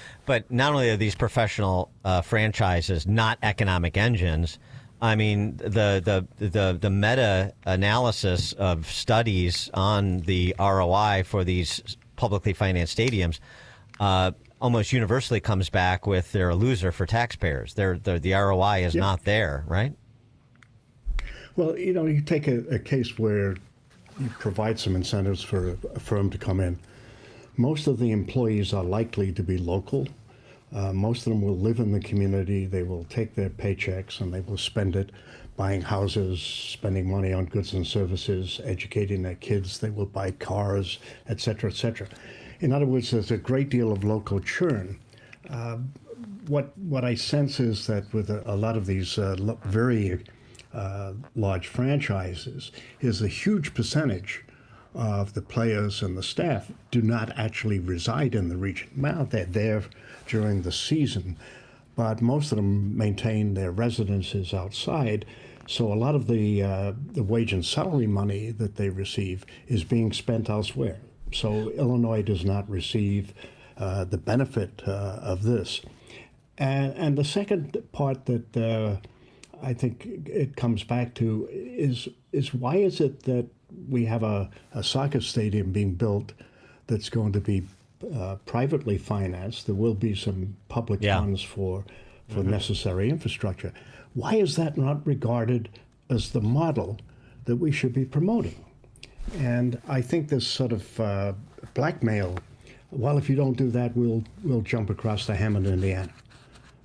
not only are these professional franchises not economic engines. I mean, the meta-analysis of studies on the ROI for these publicly financed stadiums almost universally comes back with they're a loser for taxpayers. The ROI is not there, right? Well, you take a case where you provide some incentives for a firm to come in. Most of the employees are likely to be local. Most of them will live in the community. They will take their paychecks and they will spend it buying houses, spending money on goods and services, educating their kids. They will buy cars, et cetera, et cetera. In other words, there's a great deal of local churn. What I sense is that with a lot of these very large franchises, is a huge percentage of the players and the staff do not actually reside in the region. Well, they're there during the season, but most of them maintain their residences outside. So a lot of the wage and salary money that they receive is being spent elsewhere. So Illinois does not receive the benefit of this. And the second part that I think it comes back to is why is it that we have a soccer stadium being built that's going to be privately financed? There will be some public funds for necessary infrastructure. Why is that not regarded as the model that we should be promoting? And I think this sort of blackmail, well, if you don't do that, we'll jump across to Hammond, Indiana.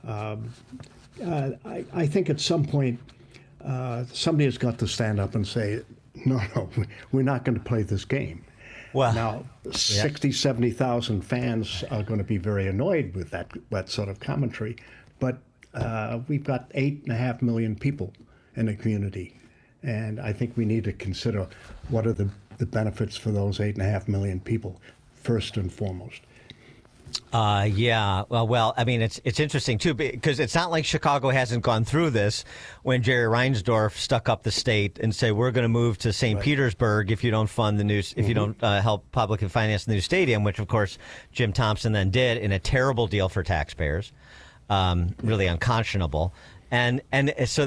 I think at some point somebody has got to stand up and say, no, we're not going to play this game. Well, now, 60, 70,000 fans are going to be very annoyed with that sort of commentary, but we've got 8.5 million people in the community, and I think we need to consider what are the benefits for those 8.5 million people first and foremost. Yeah. Well, I mean, it's interesting too, because it's not like Chicago hasn't gone through this when Jerry Reinsdorf stuck up the state and say, we're going to move to St. Petersburg if you don't fund the new, if you don't help publicly finance the new stadium, which of course Jim Thompson then did in a terrible deal for taxpayers, really unconscionable. And so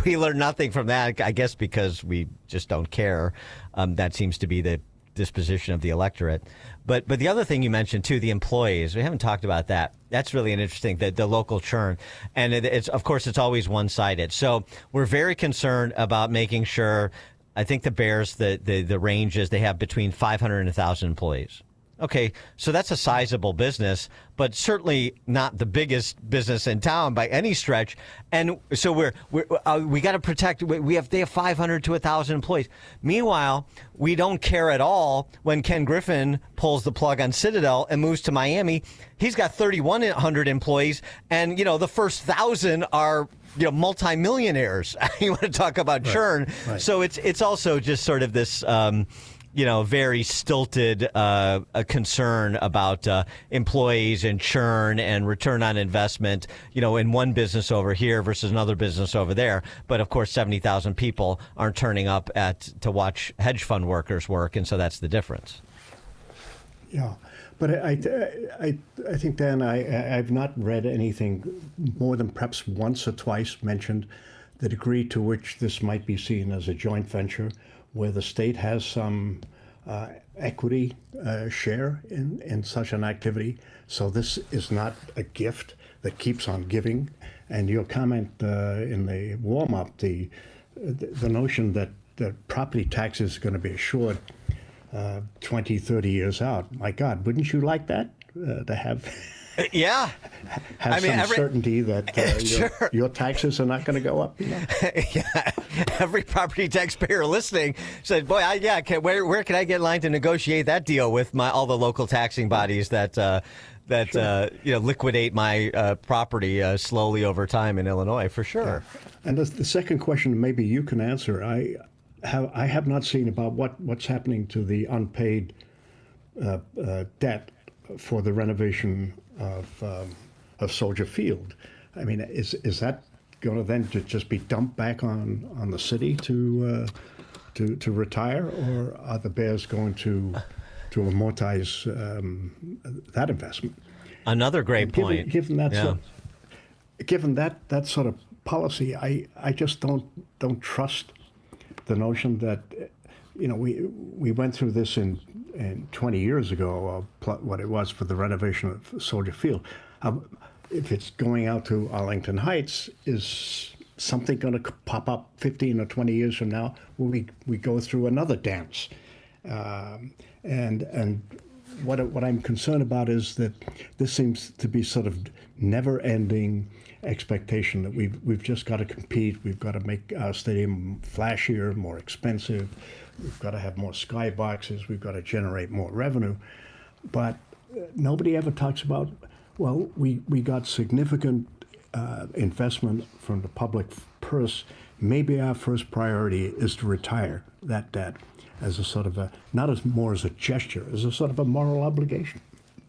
we learned nothing from that, I guess, because we just don't care. That seems to be the disposition of the electorate. But the other thing you mentioned too, the employees, we haven't talked about that. That's really interesting, the local churn. And it's of course it's always one-sided. So we're very concerned about making sure, I think the Bears, the range is they have between 500 and 1,000 employees. Okay, so that's a sizable business, but certainly not the biggest business in town by any stretch. And so we got to protect. They have 500 to 1,000 employees. Meanwhile, we don't care at all when Ken Griffin pulls the plug on Citadel and moves to Miami. He's got 3,100 employees, and the first 1,000 are multimillionaires. You want to talk about churn? Right. So it's also just sort of this. Very stilted a concern about employees and churn and return on investment, in one business over here versus another business over there. But of course, 70,000 people aren't turning up to watch hedge fund workers work, and so that's the difference. Yeah, but I think, Dan, I've not read anything more than perhaps once or twice mentioned the degree to which this might be seen as a joint venture, where the state has some equity share in such an activity. So this is not a gift that keeps on giving. And your comment in the warm-up, the notion that property taxes are going to be assured 20, 30 years out. My God, wouldn't you like that to have? Yeah. Have some certainty that sure. your taxes are not going to go up. Yeah. Every property taxpayer listening said, "Boy, where can I get in line to negotiate that deal with all the local taxing bodies that liquidate my property slowly over time in Illinois for sure." Yeah. And the second question, maybe you can answer. I have not seen about what's happening to the unpaid debt for the renovation of Soldier Field. I mean, is that going to then just be dumped back on the city to retire, or are the Bears going to amortize that investment? Another great point. Given that sort of policy, I just don't trust the notion that we went through this in 20 years ago, what it was for the renovation of Soldier Field. If it's going out to Arlington Heights, is something going to pop up 15 or 20 years from now when we go through another dance? And what I'm concerned about is that this seems to be sort of never-ending expectation that we've just got to compete. We've got to make our stadium flashier, more expensive. We've got to have more skyboxes. We've got to generate more revenue. But nobody ever talks about, well, we got significant investment from the public purse. Maybe our first priority is to retire that debt as a sort of not as more as a gesture, as a sort of a moral obligation.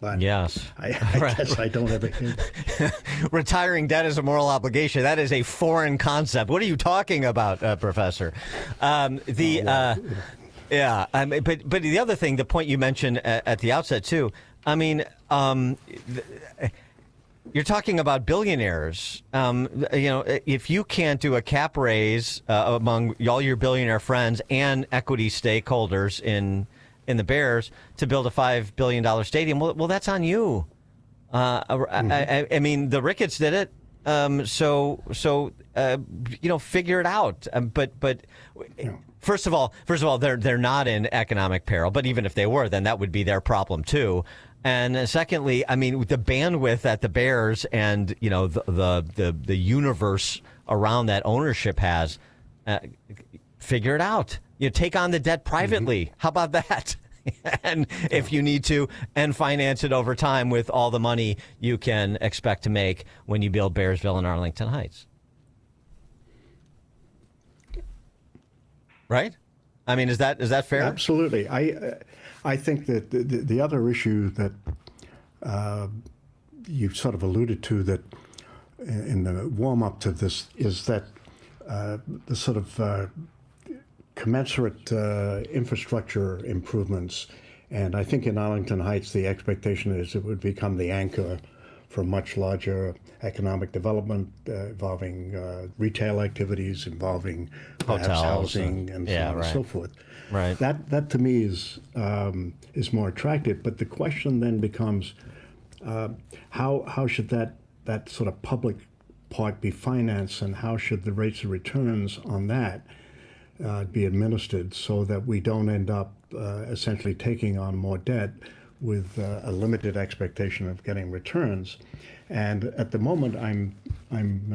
But yes. I guess I don't ever hear that. Retiring debt is a moral obligation. That is a foreign concept. What are you talking about, Professor? But the other thing, the point you mentioned at the outset, too, I mean, you're talking about billionaires. If you can't do a cap raise among all your billionaire friends and equity stakeholders in the Bears to build a $5 billion stadium, well, that's on you. I mean, the Ricketts did it. So figure it out. But first of all, they're not in economic peril. But even if they were, then that would be their problem too. And secondly, I mean, the bandwidth at the Bears and the universe around that ownership has, figure it out. You take on the debt privately. Mm-hmm. How about that? And if you need to, and finance it over time with all the money you can expect to make when you build Bearsville and Arlington Heights. Right? I mean, is that fair? Absolutely. I think that the other issue that you sort of alluded to that in the warm-up to this is that the sort of commensurate infrastructure improvements. And I think in Arlington Heights, the expectation is it would become the anchor for much larger economic development involving retail activities, involving perhaps housing and so on and so forth. Right. That to me is more attractive. But the question then becomes, how should that sort of public part be financed, and how should the rates of returns on that be administered so that we don't end up essentially taking on more debt with a limited expectation of getting returns. And at the moment, I'm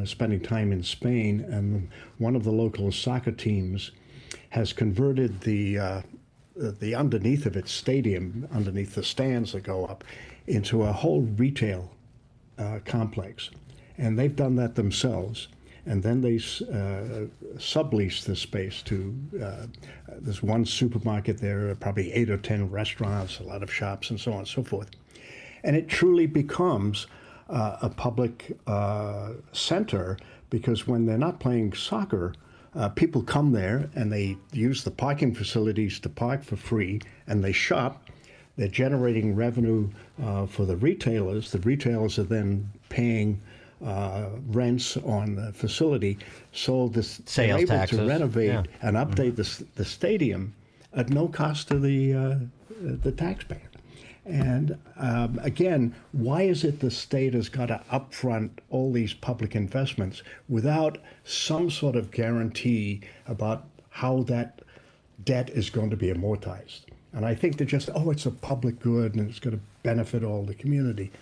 spending time in Spain, and one of the local soccer teams has converted the underneath of its stadium, underneath the stands that go up, into a whole retail complex. And they've done that themselves. And then they sublease this space to, there's one supermarket there, probably 8 or 10 restaurants, a lot of shops, and so on and so forth. And it truly becomes a public center, because when they're not playing soccer, people come there and they use the parking facilities to park for free, and they shop. They're generating revenue for the retailers. The retailers are then paying rents on the facility, so they're able taxes. to renovate and update the stadium at no cost to the taxpayer. And again, why is it the state has got to upfront all these public investments without some sort of guarantee about how that debt is going to be amortized? And I think they're just, it's a public good and it's going to benefit all the community.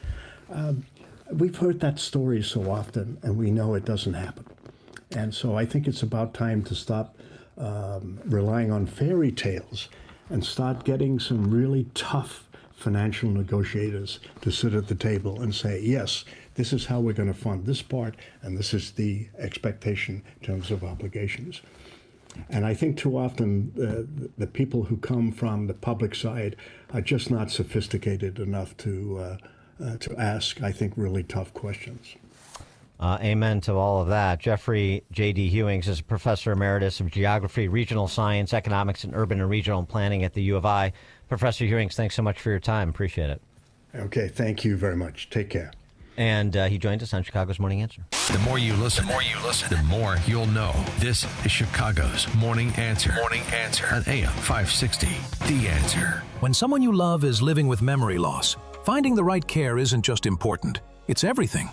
We've heard that story so often, and we know it doesn't happen. And so I think it's about time to stop relying on fairy tales and start getting some really tough financial negotiators to sit at the table and say, yes, this is how we're going to fund this part, and this is the expectation in terms of obligations. And I think too often the people who come from the public side are just not sophisticated enough to ask, I think, really tough questions. Amen to all of that. Jeffrey J.D. Hewings is a professor emeritus of geography, regional science, economics, and urban and regional planning at the U of I. Professor Hewings, thanks so much for your time. Appreciate it. Okay, thank you very much. Take care. And he joined us on Chicago's Morning Answer. The more you listen, the more you'll know. This is Chicago's Morning Answer. Morning Answer on AM 560. The Answer. When someone you love is living with memory loss, finding the right care isn't just important, it's everything.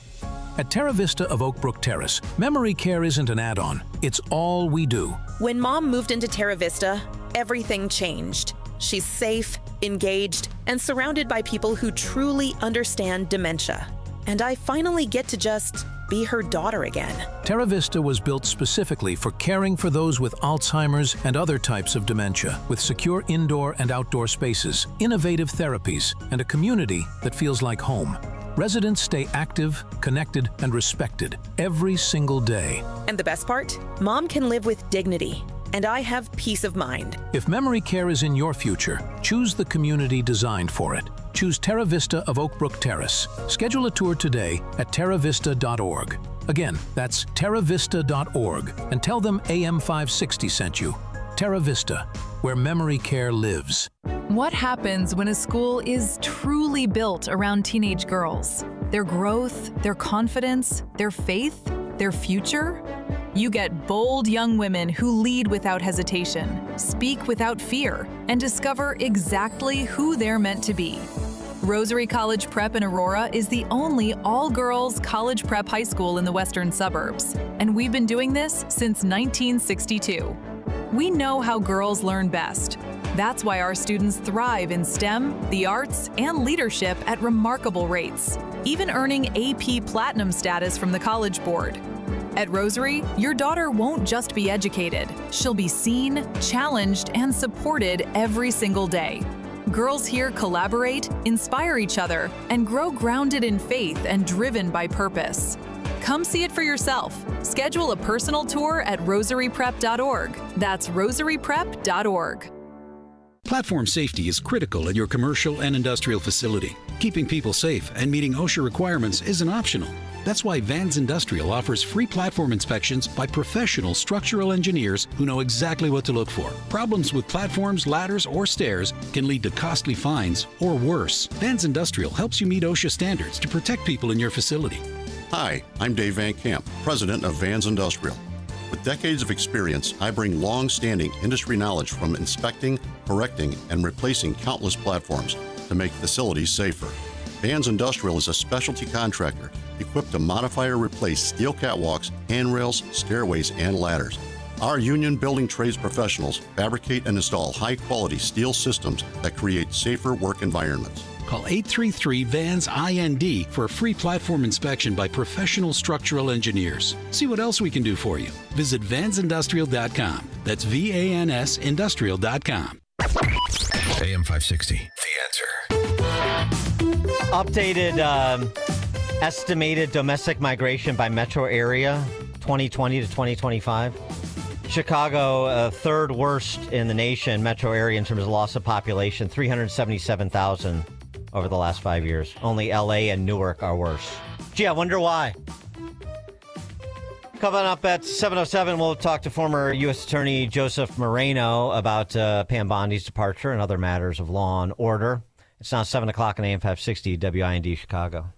At Terra Vista of Oak Brook Terrace, memory care isn't an add-on, it's all we do. When Mom moved into Terra Vista, everything changed. She's safe, engaged, and surrounded by people who truly understand dementia. And I finally get to just be her daughter again. Terra Vista was built specifically for caring for those with Alzheimer's and other types of dementia, with secure indoor and outdoor spaces, innovative therapies, and a community that feels like home. Residents stay active, connected, and respected every single day. And the best part? Mom can live with dignity, and I have peace of mind. If memory care is in your future, choose the community designed for it. Choose Terra Vista of Oak Brook Terrace. Schedule a tour today at terravista.org. Again, that's terravista.org, and tell them AM 560 sent you. Terra Vista, where memory care lives. What happens when a school is truly built around teenage girls? Their growth, their confidence, their faith, their future? You get bold young women who lead without hesitation, speak without fear, and discover exactly who they're meant to be. Rosary College Prep in Aurora is the only all-girls college prep high school in the western suburbs, and we've been doing this since 1962. We know how girls learn best. That's why our students thrive in STEM, the arts, and leadership at remarkable rates, even earning AP Platinum status from the College Board. At Rosary, your daughter won't just be educated. She'll be seen, challenged, and supported every single day. Girls here collaborate, inspire each other, and grow grounded in faith and driven by purpose. Come see it for yourself. Schedule a personal tour at rosaryprep.org. That's rosaryprep.org. Platform safety is critical at your commercial and industrial facility. Keeping people safe and meeting OSHA requirements isn't optional. That's why Vans Industrial offers free platform inspections by professional structural engineers who know exactly what to look for. Problems with platforms, ladders, or stairs can lead to costly fines or worse. Vans Industrial helps you meet OSHA standards to protect people in your facility. Hi, I'm Dave Van Camp, president of Vans Industrial. With decades of experience, I bring long-standing industry knowledge from inspecting, correcting, and replacing countless platforms to make facilities safer. Vans Industrial is a specialty contractor equipped to modify or replace steel catwalks, handrails, stairways, and ladders. Our union building trades professionals fabricate and install high-quality steel systems that create safer work environments. Call 833-VANS-IND for a free platform inspection by professional structural engineers. See what else we can do for you. Visit vansindustrial.com. That's VANS Industrial.com. AM 560, The Answer. Updated estimated domestic migration by metro area 2020 to 2025. Chicago, third worst in the nation, metro area in terms of loss of population, 377,000 over the last 5 years. Only LA and Newark are worse. Gee, I wonder why. Coming up at 7:07, we'll talk to former U.S. Attorney Joseph Moreno about Pam Bondi's departure and other matters of law and order. It's now 7 o'clock on AM 560 WIND Chicago.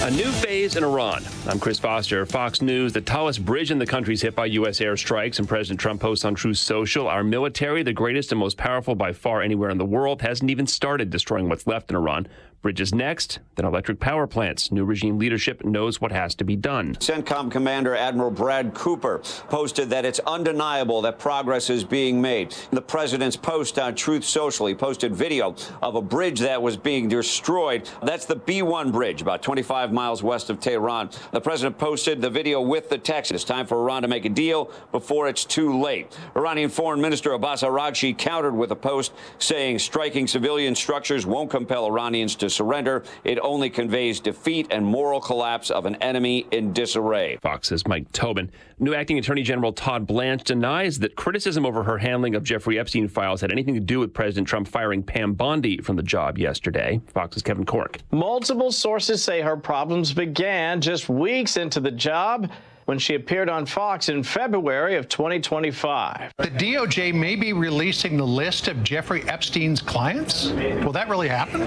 A new phase in Iran. I'm Chris Foster, Fox News. The tallest bridge in the country is hit by U.S. airstrikes, and President Trump posts on Truth Social, our military, the greatest and most powerful by far anywhere in the world, hasn't even started destroying what's left in Iran. Bridges next, then electric power plants. New regime leadership knows what has to be done. CENTCOM Commander Admiral Brad Cooper posted that it's undeniable that progress is being made. The president's post on Truth Social, he posted video of a bridge that was being destroyed. That's the B1 bridge, about 25 miles west of Tehran. The president posted the video with the text. It's time for Iran to make a deal before it's too late. Iranian Foreign Minister Abbas Araghchi countered with a post saying striking civilian structures won't compel Iranians to surrender. It only conveys defeat and moral collapse of an enemy in disarray. Fox's Mike Tobin. New acting Attorney General Todd Blanche denies that criticism over her handling of Jeffrey Epstein files had anything to do with President Trump firing Pam Bondi from the job yesterday. Fox's Kevin Cork. Multiple sources say her problems began just weeks into the job when she appeared on Fox in February of 2025. The DOJ may be releasing the list of Jeffrey Epstein's clients. Will that really happen?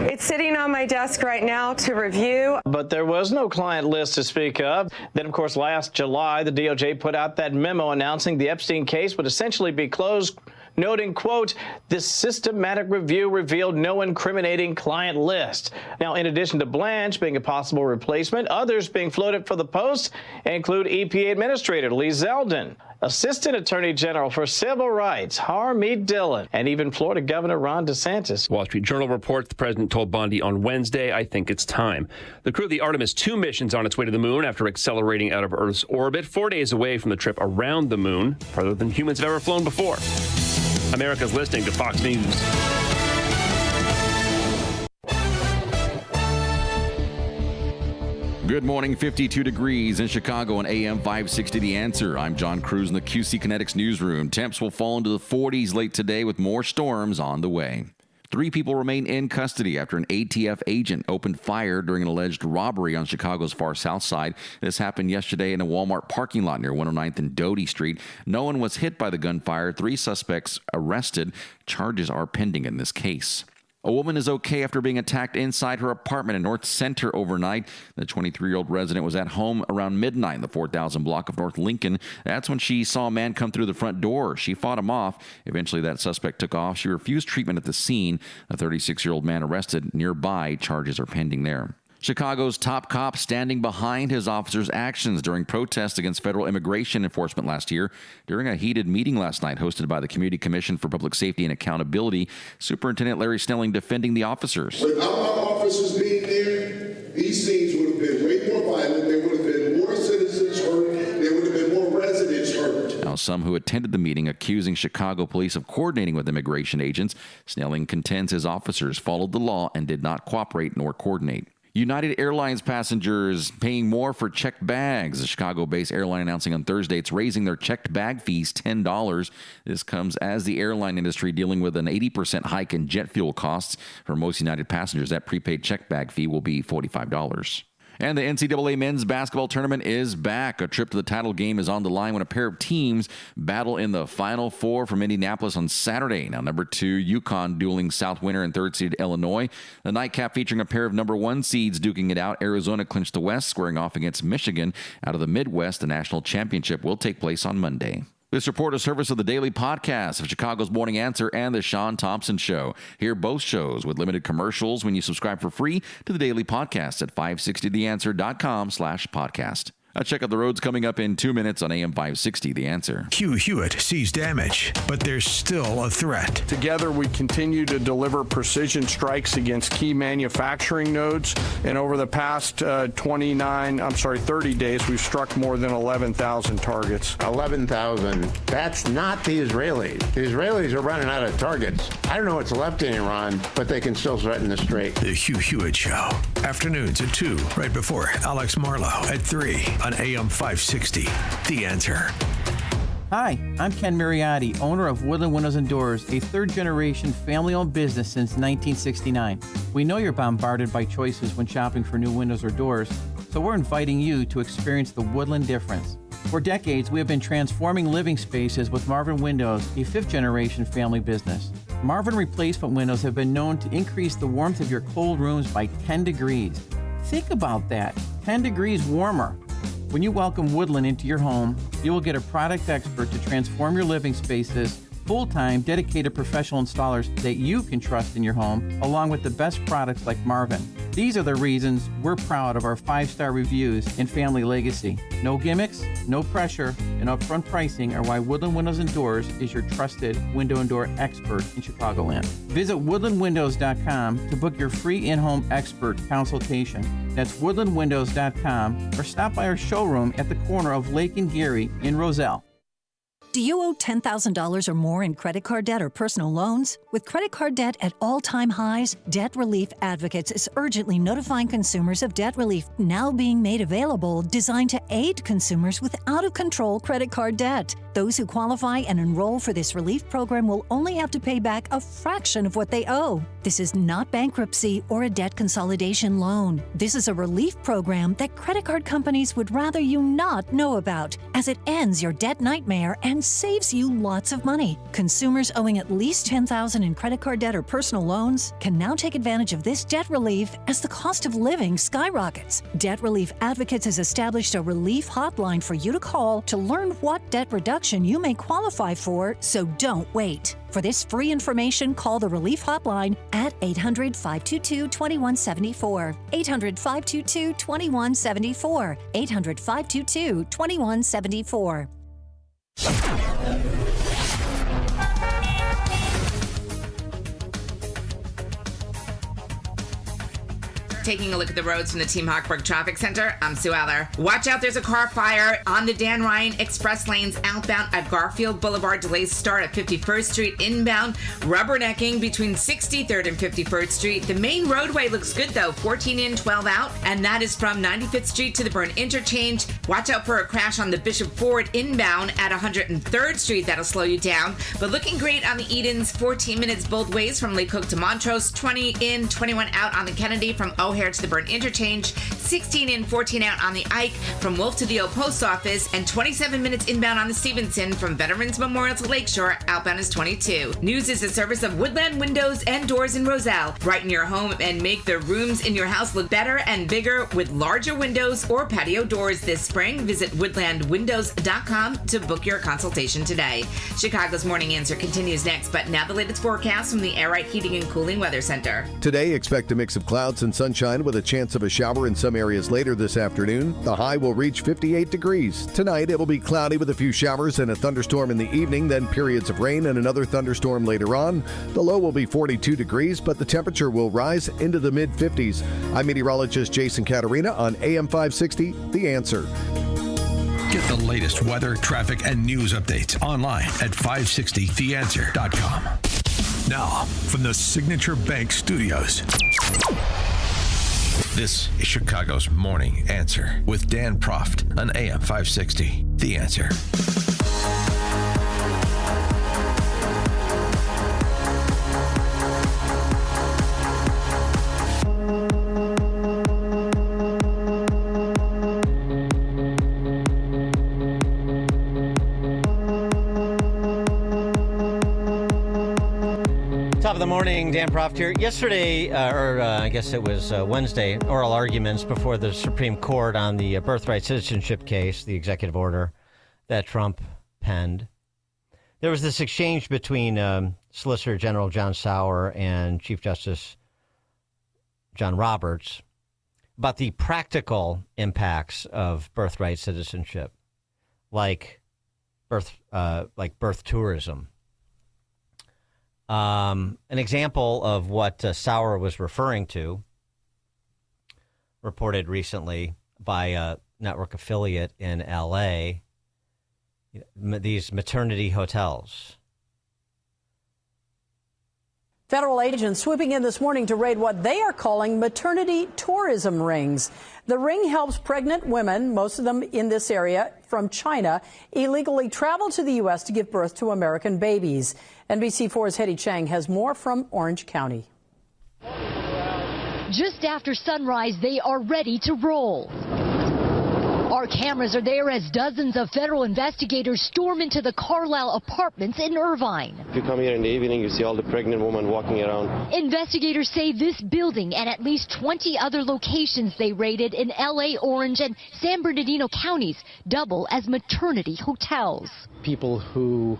It's sitting on my desk right now to review. But there was no client list to speak of. Then, of course, last July, the DOJ put out that memo announcing the Epstein case would essentially be closed, noting, quote, this systematic review revealed no incriminating client list. Now, in addition to Blanche being a possible replacement, others being floated for the post include EPA Administrator Lee Zeldin, Assistant Attorney General for Civil Rights Harmeet Dillon, and even Florida Governor Ron DeSantis. Wall Street Journal reports the president told Bondi on Wednesday, I think it's time. The crew of the Artemis 2 mission's on its way to the moon after accelerating out of Earth's orbit, 4 days away from the trip around the moon, farther than humans have ever flown before. America's listening to Fox News. Good morning, 52 degrees in Chicago and AM 560 The Answer. I'm John Cruz in the QC Kinetics newsroom. Temps will fall into the 40s late today with more storms on the way. 3 people remain in custody after an ATF agent opened fire during an alleged robbery on Chicago's far south side. This happened yesterday in a Walmart parking lot near 109th and Doty Street. No one was hit by the gunfire. 3 suspects arrested. Charges are pending in this case. A woman is okay after being attacked inside her apartment in North Center overnight. The 23-year-old resident was at home around midnight in the 4000 block of North Lincoln. That's when she saw a man come through the front door. She fought him off. Eventually, that suspect took off. She refused treatment at the scene. A 36-year-old man arrested nearby. Charges are pending there. Chicago's top cop standing behind his officers' actions during protests against federal immigration enforcement last year. During a heated meeting last night hosted by the Community Commission for Public Safety and Accountability, Superintendent Larry Snelling defending the officers. Without our officers being there, these scenes would have been way more violent. There would have been more citizens hurt. There would have been more residents hurt. Now, some who attended the meeting accusing Chicago police of coordinating with immigration agents. Snelling contends his officers followed the law and did not cooperate nor coordinate. United Airlines passengers paying more for checked bags. The Chicago-based airline announcing on Thursday it's raising their checked bag fees $10. This comes as the airline industry dealing with an 80% hike in jet fuel costs. For most United passengers, that prepaid checked bag fee will be $45. And the NCAA men's basketball tournament is back. A trip to the title game is on the line when a pair of teams battle in the Final Four from Indianapolis on Saturday. Now, number 2, UConn dueling South winner and 3rd seed Illinois. The nightcap featuring a pair of number 1 seeds duking it out. Arizona clinched the West, squaring off against Michigan. Out of the Midwest, the national championship will take place on Monday. This report is service of the daily podcast of Chicago's Morning Answer and the Sean Thompson Show. Hear both shows with limited commercials when you subscribe for free to the daily podcast at 560theanswer.com/podcast. Check out the roads coming up in 2 minutes on AM 560, The Answer. Hugh Hewitt sees damage, but there's still a threat. Together, we continue to deliver precision strikes against key manufacturing nodes. And over the past 30 days, we've struck more than 11,000 targets. 11,000. That's not the Israelis. The Israelis are running out of targets. I don't know what's left in Iran, but they can still threaten the Strait. The Hugh Hewitt Show. Afternoons at 2, right before Alex Marlowe at 3. On AM 560, The Answer. Hi, I'm Ken Mariotti, owner of Woodland Windows and Doors, a third-generation family-owned business since 1969. We know you're bombarded by choices when shopping for new windows or doors, so we're inviting you to experience the Woodland difference. For decades, we have been transforming living spaces with Marvin Windows, a fifth-generation family business. Marvin replacement windows have been known to increase the warmth of your cold rooms by 10 degrees. Think about that. 10 degrees warmer. When you welcome Woodland into your home, you will get a product expert to transform your living spaces, full-time, dedicated professional installers that you can trust in your home, along with the best products like Marvin. These are the reasons we're proud of our 5-star reviews and family legacy. No gimmicks, no pressure, and upfront pricing are why Woodland Windows and Doors is your trusted window and door expert in Chicagoland. Visit woodlandwindows.com to book your free in-home expert consultation. That's woodlandwindows.com, or stop by our showroom at the corner of Lake and Geary in Roselle. Do you owe $10,000 or more in credit card debt or personal loans? With credit card debt at all-time highs, Debt Relief Advocates is urgently notifying consumers of debt relief now being made available, designed to aid consumers with out-of-control credit card debt. Those who qualify and enroll for this relief program will only have to pay back a fraction of what they owe. This is not bankruptcy or a debt consolidation loan. This is a relief program that credit card companies would rather you not know about, as it ends your debt nightmare and saves you lots of money. Consumers owing at least $10,000 in credit card debt or personal loans can now take advantage of this debt relief as the cost of living skyrockets. Debt Relief Advocates has established a relief hotline for you to call to learn what debt reduction you may qualify for, so don't wait. For this free information, call the Relief Hotline at 800-522-2174. 800-522-2174. 800-522-2174. Taking a look at the roads from the Team Hochberg Traffic Center, I'm Sue Eller. Watch out, there's a car fire on the Dan Ryan Express lanes outbound at Garfield Boulevard. Delays start at 51st Street inbound, rubbernecking between 63rd and 51st Street. The main roadway looks good though, 14 in, 12 out, and that is from 95th Street to the Byrne Interchange. Watch out for a crash on the Bishop Ford inbound at 103rd Street. That'll slow you down, but looking great on the Edens, 14 minutes both ways from Lake Cook to Montrose, 20 in, 21 out on the Kennedy from O'Hare to the Byrne Interchange, 16 in, 14 out on the Ike from Wolf to the old post office, and 27 minutes inbound on the Stevenson from Veterans Memorial to Lakeshore. Outbound is 22. News is a service of Woodland Windows and Doors in Roselle. Brighten your home and make the rooms in your house look better and bigger with larger windows or patio doors this spring. Visit woodlandwindows.com to book your consultation today. Chicago's Morning Answer continues next, but now the latest forecast from the Air Right Heating and Cooling Weather Center. Today, expect a mix of clouds and sunshine with a chance of a shower in some areas later this afternoon. The high will reach 58 degrees. Tonight, it will be cloudy with a few showers and a thunderstorm in the evening, then periods of rain and another thunderstorm later on. The low will be 42 degrees, but the temperature will rise into the mid-50s. I'm meteorologist Jason Caterina on AM 560, The Answer. Get the latest weather, traffic, and news updates online at 560theanswer.com. Now, from the Signature Bank Studios, this is Chicago's Morning Answer with Dan Proft on AM 560, The Answer. Top of the morning, Dan Proft here. Yesterday, I guess it was Wednesday, oral arguments before the Supreme Court on the birthright citizenship case, the executive order that Trump penned. There was this exchange between Solicitor General John Sauer and Chief Justice John Roberts about the practical impacts of birthright citizenship, like birth tourism. An example of what Sauer was referring to, reported recently by a network affiliate in L.A., these maternity hotels. Federal agents swooping in this morning to raid what they are calling maternity tourism rings. The ring helps pregnant women, most of them in this area from China, illegally travel to the U.S. to give birth to American babies. NBC4's Hetty Chang has more from Orange County. Just after sunrise, they are ready to roll. Our cameras are there as dozens of federal investigators storm into the Carlisle apartments in Irvine. If you come here in the evening, you see all the pregnant women walking around. Investigators say this building and at least 20 other locations they raided in L.A., Orange, and San Bernardino counties double as maternity hotels. People who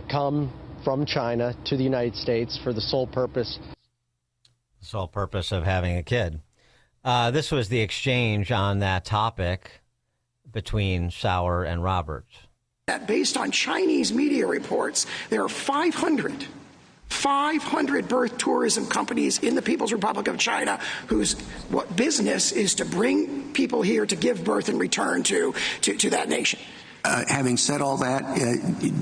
come from China to the United States for the sole purpose of having a kid. This was the exchange on that topic between Sauer and Roberts. Based on Chinese media reports, there are 500 birth tourism companies in the People's Republic of China whose business is to bring people here to give birth and return to that nation. Having said all that,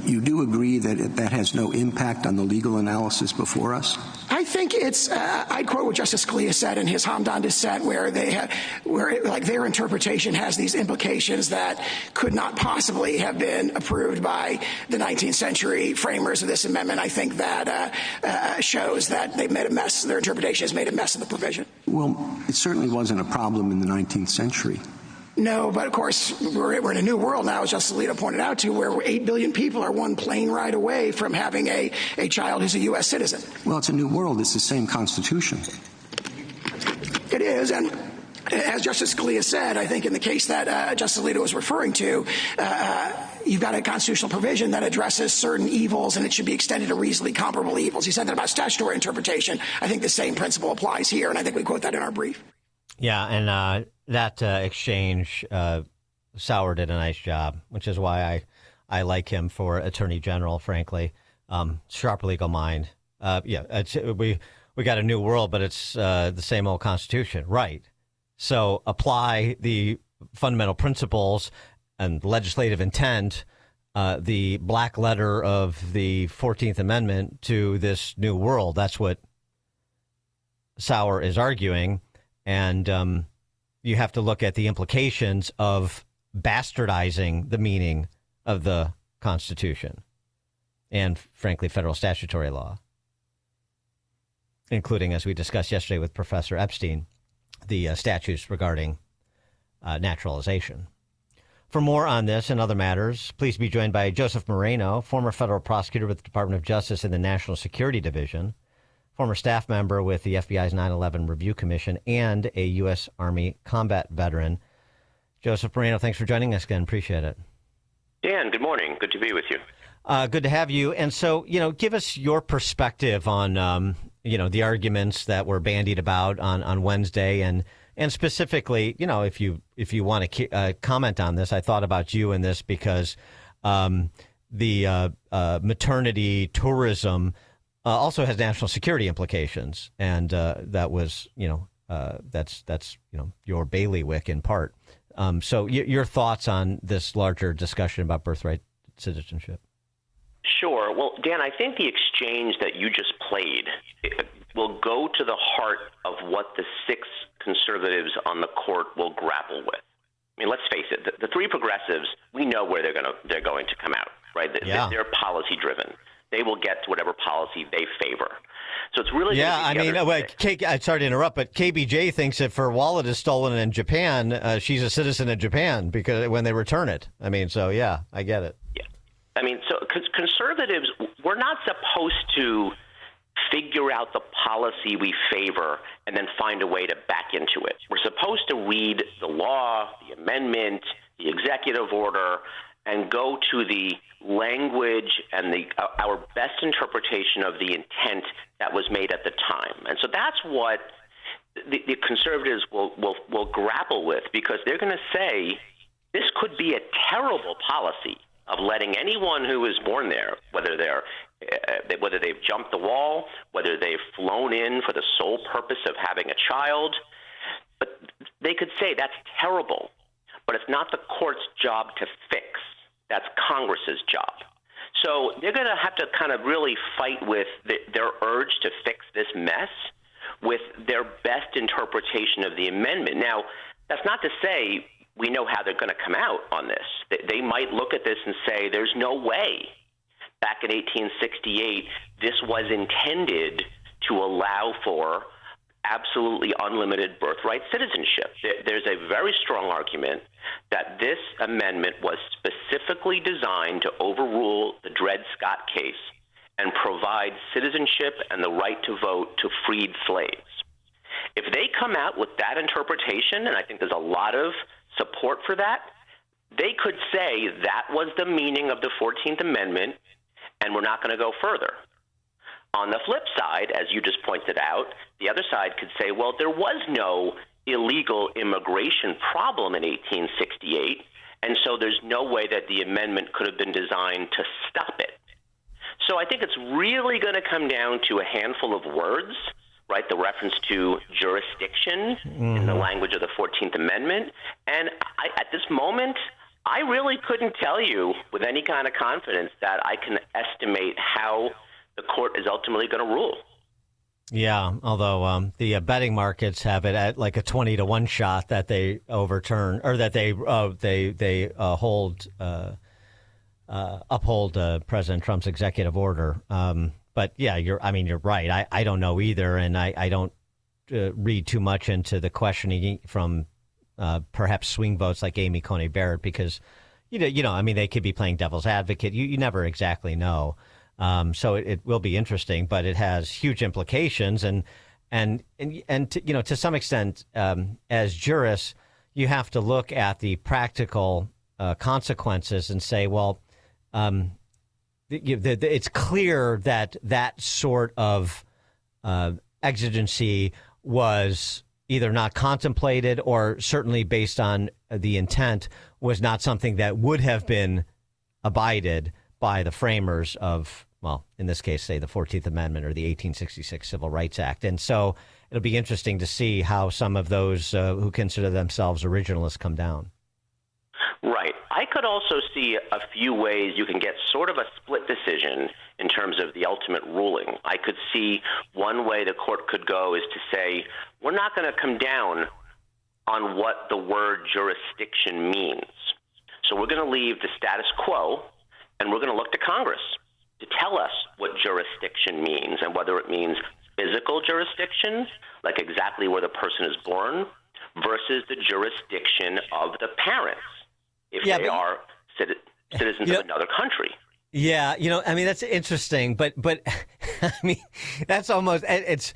you do agree that that has no impact on the legal analysis before us? I think it's, I'd quote what Justice Scalia said in his Hamdan dissent, where their interpretation has these implications that could not possibly have been approved by the 19th century framers of this amendment. I think that shows that they've made a mess. Their interpretation has made a mess of the provision. Well, it certainly wasn't a problem in the 19th century. No, but of course, we're in a new world now, as Justice Alito pointed out, where 8 billion people are one plane ride away from having a child who's a U.S. citizen. Well, it's a new world. It's the same Constitution. It is, and as Justice Scalia said, I think in the case that Justice Alito was referring to, you've got a constitutional provision that addresses certain evils, and it should be extended to reasonably comparable evils. He said that about statutory interpretation. I think the same principle applies here, and I think we quote that in our brief. Yeah, and that exchange, Sauer did a nice job, which is why I like him for Attorney General, frankly. Sharp legal mind. We got a new world, but it's the same old Constitution. Right. So apply the fundamental principles and legislative intent, the black letter of the 14th Amendment to this new world. That's what Sauer is arguing. And you have to look at the implications of bastardizing the meaning of the Constitution and, frankly, federal statutory law, including, as we discussed yesterday with Professor Epstein, the statutes regarding naturalization. For more on this and other matters, please be joined by Joseph Moreno, former federal prosecutor with the Department of Justice in the National Security Division, former staff member with the FBI's 9/11 Review Commission, and a U.S. Army combat veteran. Joseph Moreno, thanks for joining us again. Appreciate it. Dan, good morning. Good to be with you. Good to have you. And so, give us your perspective on, the arguments that were bandied about on Wednesday, and specifically, if you want to comment on this. I thought about you in this because the maternity tourism also has national security implications, and that was, that's your bailiwick in part. So your thoughts on this larger discussion about birthright citizenship? Sure. Well, Dan, I think the exchange that you just played will go to the heart of what the 6 conservatives on the court will grapple with. I mean, let's face it, the 3 progressives, we know where they're going to come out, right? They're policy driven. They will get to whatever policy they favor. So it's really sorry to interrupt, but KBJ thinks if her wallet is stolen in Japan, she's a citizen of Japan because when they return it. I mean, so yeah, I get it. Yeah, I mean, so conservatives, we're not supposed to figure out the policy we favor and then find a way to back into it. We're supposed to read the law, the amendment, the executive order, and go to the language and our best interpretation of the intent that was made at the time. And so that's what the conservatives will grapple with, because they're going to say this could be a terrible policy of letting anyone who is born there, whether they've jumped the wall, whether they've flown in for the sole purpose of having a child, but they could say that's terrible, but it's not the court's job to fix. That's Congress's job. So they're going to have to kind of really fight with their urge to fix this mess with their best interpretation of the amendment. Now, that's not to say we know how they're going to come out on this. They might look at this and say there's no way back in 1868 this was intended to allow for absolutely unlimited birthright citizenship. There's a very strong argument that this amendment was specifically designed to overrule the Dred Scott case and provide citizenship and the right to vote to freed slaves. If they come out with that interpretation, and I think there's a lot of support for that, they could say that was the meaning of the 14th Amendment, and we're not going to go further. On the flip side, as you just pointed out, the other side could say, well, there was no illegal immigration problem in 1868, and so there's no way that the amendment could have been designed to stop it. So I think it's really going to come down to a handful of words, right? The reference to jurisdiction in the language of the 14th Amendment. And at this moment, I really couldn't tell you with any kind of confidence that I can estimate how the court is ultimately going to rule. Yeah, although the betting markets have it at like a 20-1 shot that they overturn or that they uphold President Trump's executive order. But yeah, you're right. I don't know either, and I don't read too much into the questioning from perhaps swing votes like Amy Coney Barrett because they could be playing devil's advocate. You never exactly know. So it will be interesting, but it has huge implications, and to some extent, as jurists, you have to look at the practical consequences and say, well, it's clear that sort of exigency was either not contemplated or certainly based on the intent was not something that would have been abided by the framers of, well, in this case, say the 14th Amendment or the 1866 Civil Rights Act. And so it'll be interesting to see how some of those who consider themselves originalists come down. Right. I could also see a few ways you can get sort of a split decision in terms of the ultimate ruling. I could see one way the court could go is to say, we're not going to come down on what the word jurisdiction means. So we're going to leave the status quo, and we're going to look to Congress to tell us what jurisdiction means and whether it means physical jurisdiction, like exactly where the person is born, versus the jurisdiction of the parents if they are citizens of another country. Yeah, that's interesting, but I mean, that's almost, it's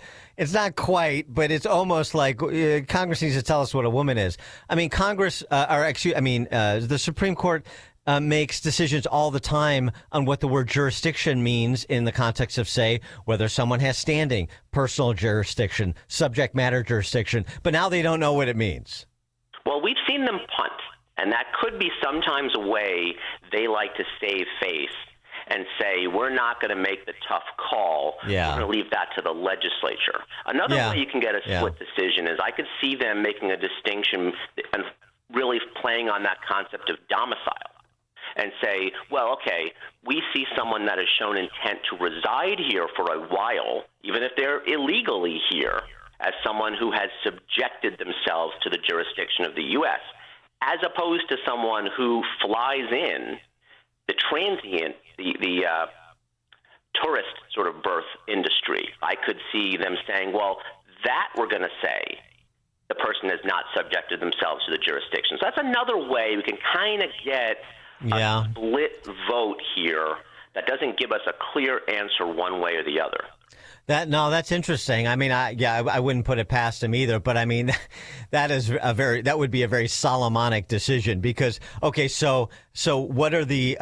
not quite, but it's almost like Congress needs to tell us what a woman is. I mean, the Supreme Court makes decisions all the time on what the word jurisdiction means in the context of, say, whether someone has standing, personal jurisdiction, subject matter jurisdiction, but now they don't know what it means. Well, we've seen them punt, and that could be sometimes a way they like to save face and say, we're not going to make the tough call. Yeah. We're going to leave that to the legislature. Another way you can get a split decision is I could see them making a distinction and really playing on that concept of domicile and say, well, okay, we see someone that has shown intent to reside here for a while, even if they're illegally here, as someone who has subjected themselves to the jurisdiction of the U.S., as opposed to someone who flies in, the transient, the tourist sort of birth industry. I could see them saying, well, that we're going to say the person has not subjected themselves to the jurisdiction. So that's another way we can kind of get a split vote here that doesn't give us a clear answer one way or the other. That's interesting. I mean, I wouldn't put it past him either. But I mean, that would be a very Solomonic decision because, okay, so what are the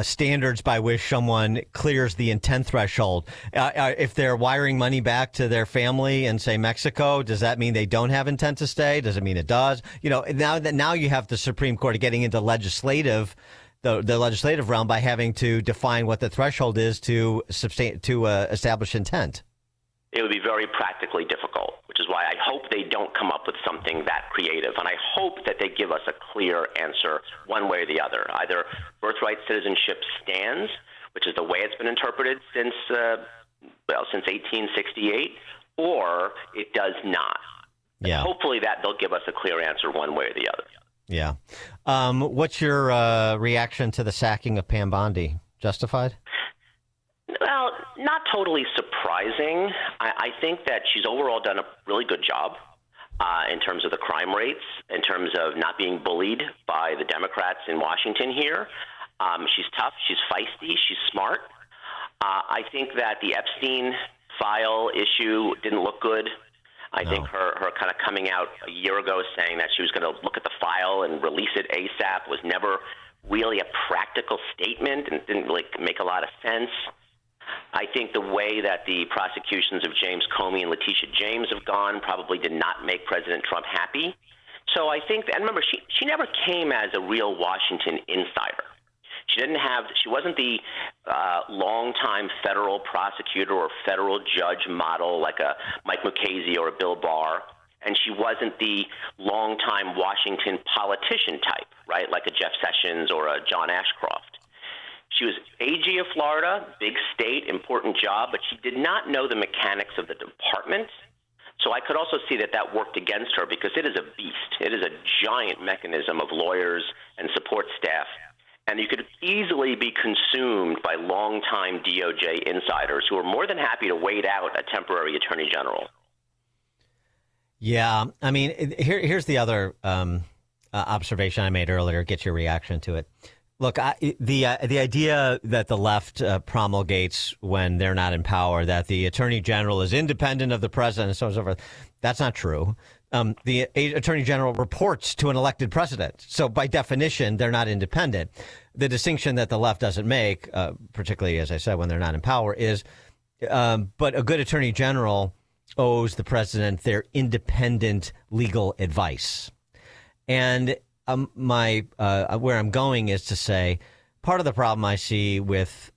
standards by which someone clears the intent threshold? If they're wiring money back to their family in, say, Mexico, does that mean they don't have intent to stay? Does it mean it does? Now you have the Supreme Court getting into legislative. The legislative realm by having to define what the threshold is to establish intent. It would be very practically difficult, which is why I hope they don't come up with something that creative. And I hope that they give us a clear answer one way or the other. Either birthright citizenship stands, which is the way it's been interpreted since 1868, or it does not. Yeah. And hopefully that they'll give us a clear answer one way or the other. Yeah. What's your reaction to the sacking of Pam Bondi? Justified? Well, not totally surprising. I think that she's overall done a really good job in terms of the crime rates, in terms of not being bullied by the Democrats in Washington here. She's tough, she's feisty, she's smart. I think that the Epstein file issue didn't look good. I think her kind of coming out a year ago saying that she was going to look at the file and release it ASAP was never really a practical statement and didn't really make a lot of sense. I think the way that the prosecutions of James Comey and Letitia James have gone probably did not make President Trump happy. So I think, and remember, she never came as a real Washington insider. She wasn't the longtime federal prosecutor or federal judge model like a Mike Mukasey or a Bill Barr, and she wasn't the longtime Washington politician type, right, like a Jeff Sessions or a John Ashcroft. She was AG of Florida, big state, important job, but she did not know the mechanics of the department. So I could also see that worked against her because it is a beast. It is a giant mechanism of lawyers and support staff. And you could easily be consumed by longtime DOJ insiders who are more than happy to wait out a temporary attorney general. Yeah, I mean, here's the other observation I made earlier. Get your reaction to it. Look, the idea that the left promulgates when they're not in power, that the attorney general is independent of the president and so on and so forth, that's not true. The attorney general reports to an elected president. So by definition, they're not independent. The distinction that the left doesn't make, particularly, as I said, when they're not in power, is but a good attorney general owes the president their independent legal advice. And where I'm going is to say part of the problem I see with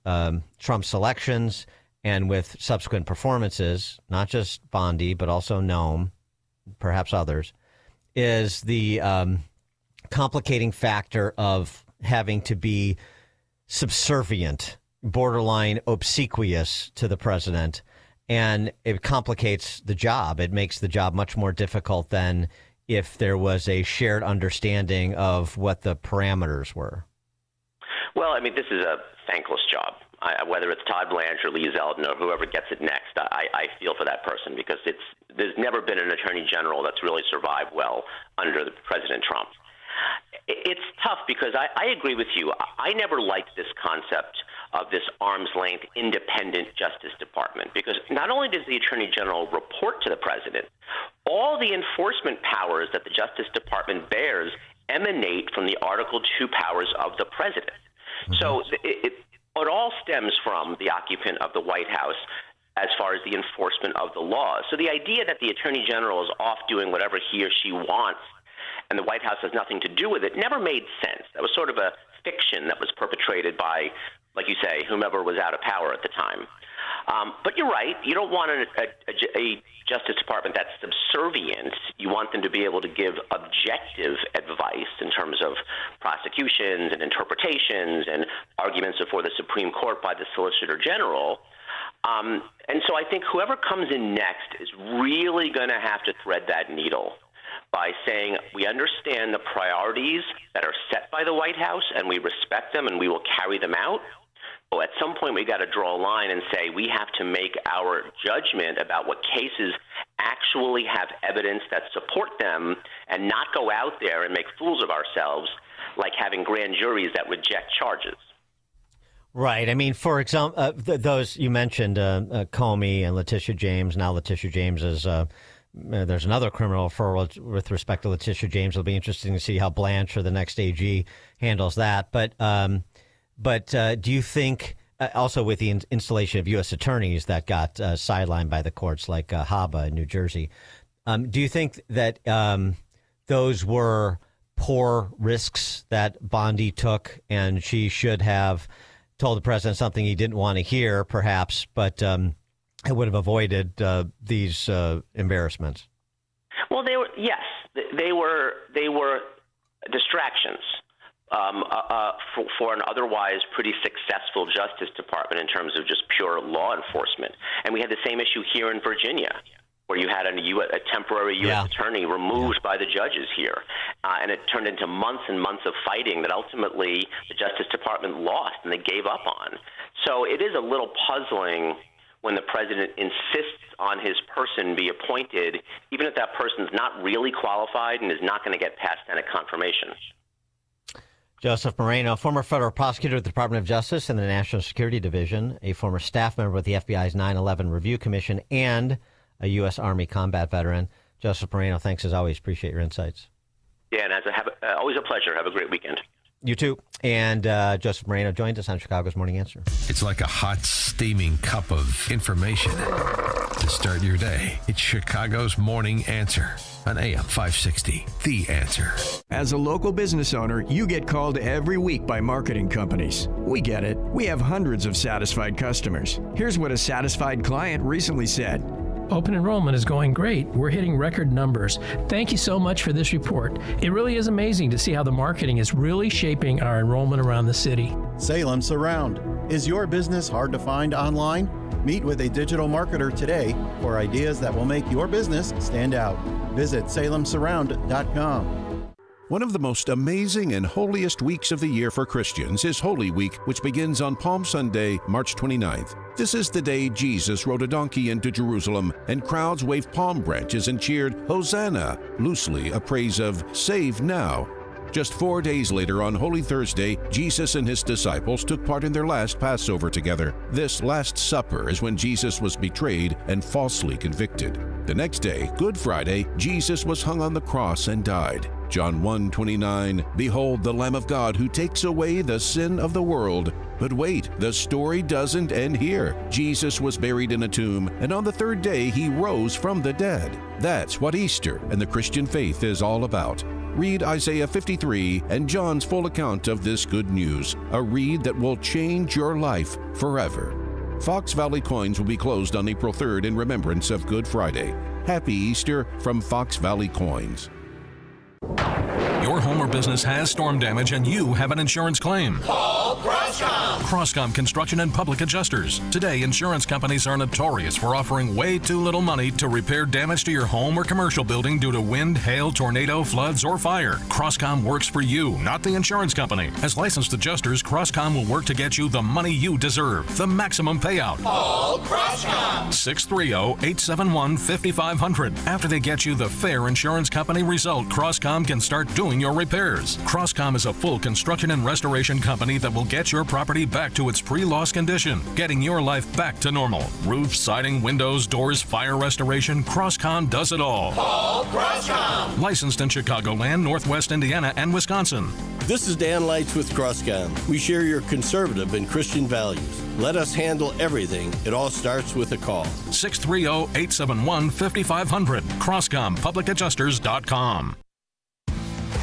Trump's elections and with subsequent performances, not just Bondi, but also Noem, perhaps others, is the complicating factor of having to be subservient, borderline obsequious to the president. And it complicates the job. It makes the job much more difficult than if there was a shared understanding of what the parameters were. Well, I mean, this is a thankless job. Whether it's Todd Blanche or Lee Zeldin or whoever gets it next, I feel for that person because there's never been an attorney general that's really survived well under President Trump. It's tough because I agree with you. I never liked this concept of this arm's length independent Justice Department because not only does the Attorney General report to the president, all the enforcement powers that the Justice Department bears emanate from the Article II powers of the president. Mm-hmm. So it all stems from the occupant of the White House as far as the enforcement of the law. So the idea that the Attorney General is off doing whatever he or she wants and the White House has nothing to do with it never made sense. That was sort of a fiction that was perpetrated by, like you say, whomever was out of power at the time. But you're right. You don't want a Justice Department that's subservient. You want them to be able to give objective advice in terms of prosecutions and interpretations and arguments before the Supreme Court by the Solicitor General. And so I think whoever comes in next is really going to have to thread that needle by saying we understand the priorities that are set by the White House and we respect them and we will carry them out. But at some point we got to draw a line and say we have to make our judgment about what cases actually have evidence that support them and not go out there and make fools of ourselves like having grand juries that reject charges. Right. I mean, for example, those you mentioned, Comey and Letitia James. Now Letitia James is there's another criminal referral with respect to Letitia James. It'll be interesting to see how Blanche or the next AG handles that. But do you think also with the installation of U.S. attorneys that got sidelined by the courts like Haba in New Jersey, do you think that those were poor risks that Bondi took and she should have told the president something he didn't want to hear, perhaps, but it would have avoided these embarrassments? Well, they were distractions for an otherwise pretty successful Justice Department in terms of just pure law enforcement. And we had the same issue here in Virginia. where you had a temporary U.S. attorney removed by the judges here. And it turned into months and months of fighting that ultimately the Justice Department lost and they gave up on. So it is a little puzzling when the president insists on his person be appointed, even if that person's not really qualified and is not going to get past Senate confirmation. Joseph Moreno, former federal prosecutor at the Department of Justice and the National Security Division, a former staff member with the FBI's 9/11 Review Commission, and a U.S. Army combat veteran. Joseph Moreno, thanks as always. Appreciate your insights. Yeah, and always a pleasure. Have a great weekend. You too. And Joseph Moreno joined us on Chicago's Morning Answer. It's like a hot, steaming cup of information to start your day. It's Chicago's Morning Answer on AM 560, The Answer. As a local business owner, you get called every week by marketing companies. We get it. We have hundreds of satisfied customers. Here's what a satisfied client recently said. Open enrollment is going great. We're hitting record numbers. Thank you so much for this report. It really is amazing to see how the marketing is really shaping our enrollment around the city. Salem Surround. Is your business hard to find online? Meet with a digital marketer today for ideas that will make your business stand out. Visit salemsurround.com. One of the most amazing and holiest weeks of the year for Christians is Holy Week, which begins on Palm Sunday, March 29th. This is the day Jesus rode a donkey into Jerusalem, and crowds waved palm branches and cheered, Hosanna, loosely a praise of save now. Just 4 days later, on Holy Thursday, Jesus and his disciples took part in their last Passover together. This Last Supper is when Jesus was betrayed and falsely convicted. The next day, Good Friday, Jesus was hung on the cross and died. John 1:29, Behold the Lamb of God who takes away the sin of the world. But wait, the story doesn't end here. Jesus was buried in a tomb, and on the third day he rose from the dead. That's what Easter and the Christian faith is all about. Read Isaiah 53 and John's full account of this good news, a read that will change your life forever. Fox Valley Coins will be closed on April 3rd in remembrance of Good Friday. Happy Easter from Fox Valley Coins. Your home or business has storm damage and you have an insurance claim. Call Crosscom. Crosscom Construction and Public Adjusters. Today, insurance companies are notorious for offering way too little money to repair damage to your home or commercial building due to wind, hail, tornado, floods, or fire. Crosscom works for you, not the insurance company. As licensed adjusters, Crosscom will work to get you the money you deserve, the maximum payout. Call Crosscom. 630-871-5500. After they get you the fair insurance company result, Crosscom can start doing your repairs. Crosscom is a full construction and restoration company that will get your property back to its pre-loss condition, getting your life back to normal. Roof, siding, windows, doors, fire restoration, Crosscom does it all. Call Crosscom. Licensed in Chicagoland, Northwest Indiana, and Wisconsin. This is Dan Leitz with Crosscom. We share your conservative and Christian values. Let us handle everything. It all starts with a call. 630-871-5500. CrosscomPublicAdjusters.com.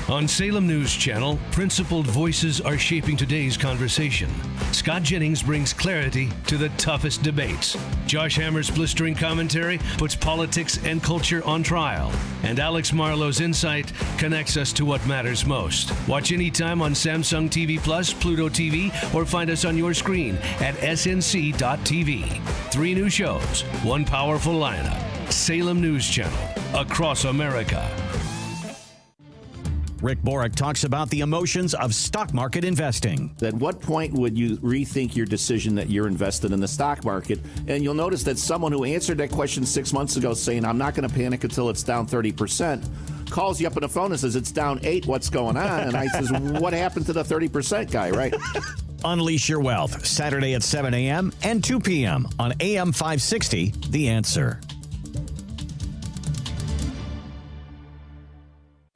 On Salem News Channel, principled voices are shaping today's conversation. Scott Jennings brings clarity to the toughest debates. Josh Hammer's blistering commentary puts politics and culture on trial. And Alex Marlowe's insight connects us to what matters most. Watch anytime on Samsung TV Plus, Pluto TV, or find us on your screen at snc.tv. 3 new shows, 1 powerful lineup. Salem News Channel, across America. Rick Borick talks about the emotions of stock market investing. At what point would you rethink your decision that you're invested in the stock market? And you'll notice that someone who answered that question 6 months ago saying, I'm not going to panic until it's down 30%, calls you up on the phone and says, it's down 8, what's going on? And I says, what happened to the 30% guy, right? Unleash Your Wealth, Saturday at 7 a.m. and 2 p.m. on AM 560, The Answer.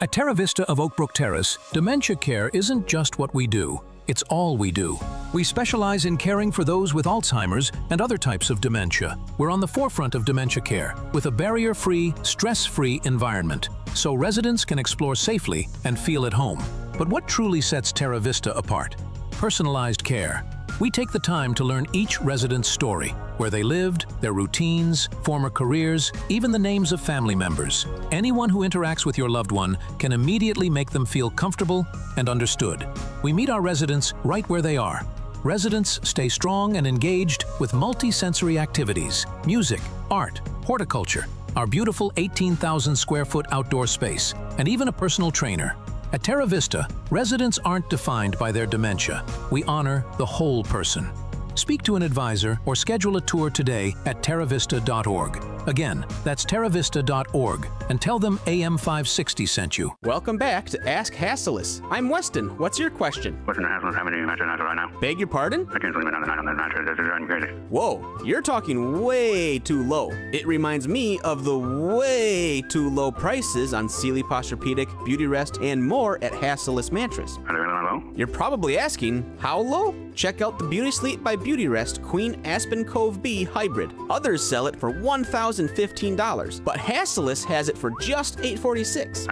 At Terra Vista of Oak Brook Terrace, dementia care isn't just what we do, it's all we do. We specialize in caring for those with Alzheimer's and other types of dementia. We're on the forefront of dementia care with a barrier-free, stress-free environment, so residents can explore safely and feel at home. But what truly sets Terra Vista apart? Personalized care. We take the time to learn each resident's story, where they lived, their routines, former careers, even the names of family members. Anyone who interacts with your loved one can immediately make them feel comfortable and understood. We meet our residents right where they are. Residents stay strong and engaged with multi-sensory activities, music, art, horticulture, our beautiful 18,000 square foot outdoor space, and even a personal trainer. At Terra Vista, residents aren't defined by their dementia. We honor the whole person. Speak to an advisor or schedule a tour today at terravista.org. Again, that's terravista.org, and tell them AM 560 sent you. Welcome back to Ask Hassellus. I'm Weston. What's your question? What's the Hassellus having a mattress right now? Beg your pardon? I can't sleep another night on that mattress. That's driving me crazy. Whoa, you're talking way too low. It reminds me of the way too low prices on Sealy Posturepedic, Beautyrest, and more at Hassellus Mattress. Are they really low? You're probably asking, how low? Check out the Beauty Sleep by Beautyrest Queen Aspen Cove B Hybrid. Others sell it for $1,015, but Hassellus has it for just $846.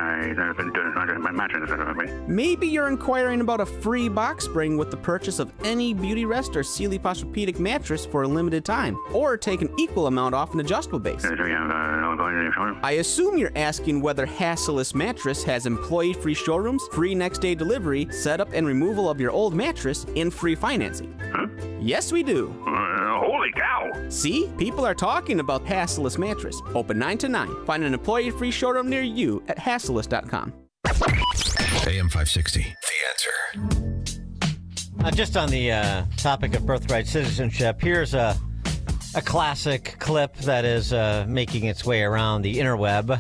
My mattress is Maybe you're inquiring about a free box spring with the purchase of any Beautyrest or Sealy Posturepedic mattress for a limited time, or take an equal amount off an adjustable base. I assume you're asking whether Hassellus Mattress has employee-free showrooms, free next-day delivery, setup and removal of your old mattress, and free financing. Huh? Yes, we do. Holy cow! See? People are talking about Hassellus Mattress. Open 9 to 9. Find an employee-free showroom near you at hassellus.com. AM 560, The Answer. Just on the topic of birthright citizenship, here's a classic clip that is making its way around the interweb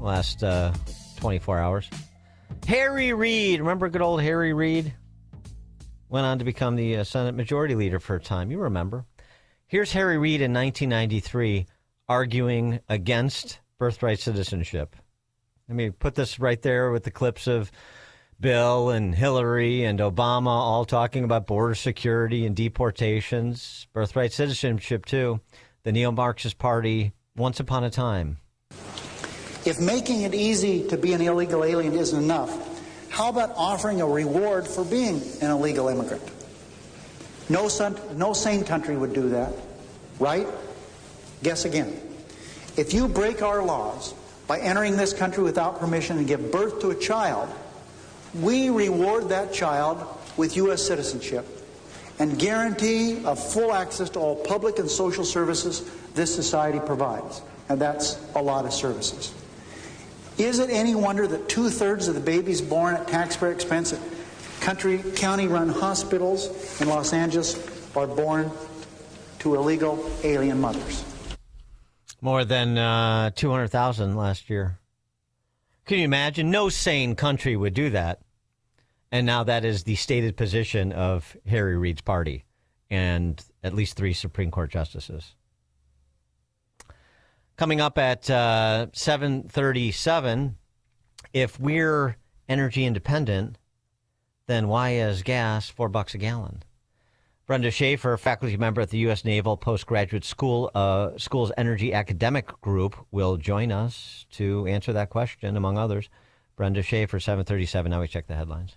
last 24 hours. Harry Reid, remember good old Harry Reid? Went on to become the Senate Majority Leader for a time. You remember. Here's Harry Reid in 1993 arguing against birthright citizenship. Let me put this right there with the clips of Bill and Hillary and Obama all talking about border security and deportations. Birthright citizenship, too. The neo-Marxist party, once upon a time. If making it easy to be an illegal alien isn't enough, how about offering a reward for being an illegal immigrant? No sane country would do that, right? Guess again. If you break our laws by entering this country without permission and give birth to a child, we reward that child with U.S. citizenship and guarantee of full access to all public and social services this society provides. And that's a lot of services. Is it any wonder that 2/3 of the babies born at taxpayer expense at county-run hospitals in Los Angeles are born to illegal alien mothers? More than 200,000 last year. Can you imagine? No sane country would do that. And now that is the stated position of Harry Reid's party and at least 3 Supreme Court justices. Coming up at 7:37, if we're energy independent, then why is gas $4 a gallon? Brenda Schaefer, faculty member at the U.S. Naval Postgraduate School's Energy Academic Group, will join us to answer that question, among others. Brenda Schaefer, 7:37. Now we check the headlines.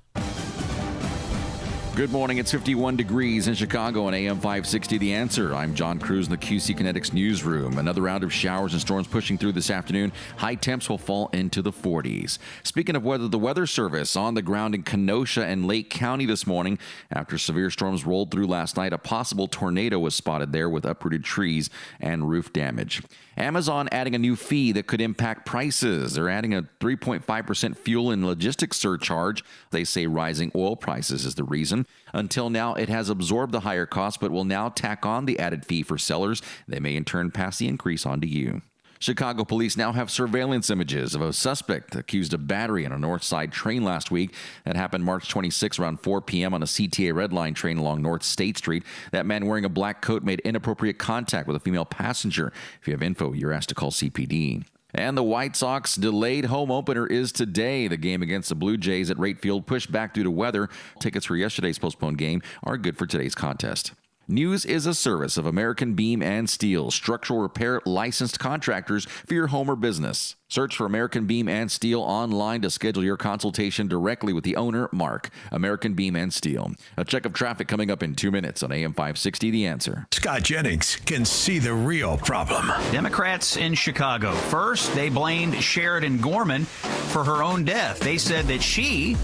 Good morning. It's 51 degrees in Chicago on AM 560 The Answer. I'm John Cruz in the QC Kinetics newsroom. Another round of showers and storms pushing through this afternoon. High temps will fall into the 40s. Speaking of weather, the Weather Service on the ground in Kenosha and Lake County this morning. After severe storms rolled through last night, a possible tornado was spotted there with uprooted trees and roof damage. Amazon adding a new fee that could impact prices. They're adding a 3.5% fuel and logistics surcharge. They say rising oil prices is the reason. Until now, it has absorbed the higher cost, but will now tack on the added fee for sellers. They may in turn pass the increase on to you. Chicago police now have surveillance images of a suspect accused of battery on a North Side train last week. That happened March 26 around 4 p.m. on a CTA Red Line train along North State Street. That man wearing a black coat made inappropriate contact with a female passenger. If you have info, you're asked to call CPD. And the White Sox delayed home opener is today. The game against the Blue Jays at Rate Field pushed back due to weather. Tickets for yesterday's postponed game are good for today's contest. News is a service of American Beam and Steel, structural repair licensed contractors for your home or business. Search for American Beam and Steel online to schedule your consultation directly with the owner, Mark. American Beam and Steel. A check of traffic coming up in 2 minutes on AM 560 The Answer. Scott Jennings can see the real problem. Democrats in Chicago. First, they blamed Sheridan Gorman for her own death. They said that she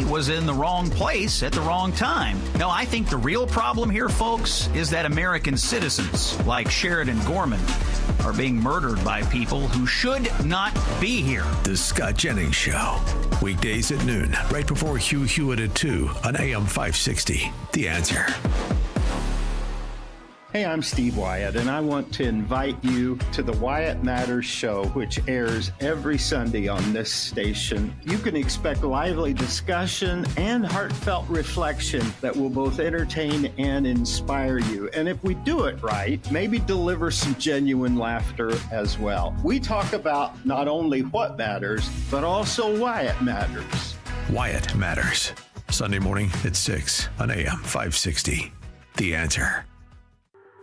was in the wrong place at the wrong time. No, I think the real problem here, folks, is that American citizens like Sheridan Gorman are being murdered by people who should not be here. The Scott Jennings Show. Weekdays at noon, right before Hugh Hewitt at 2 on AM 560. The Answer. Hey, I'm Steve Wyatt, and I want to invite you to the Wyatt Matters Show, which airs every Sunday on this station. You can expect lively discussion and heartfelt reflection that will both entertain and inspire you. And if we do it right, maybe deliver some genuine laughter as well. We talk about not only what matters, but also why it matters. Wyatt Matters. Sunday morning at 6 on AM 560. The Answer.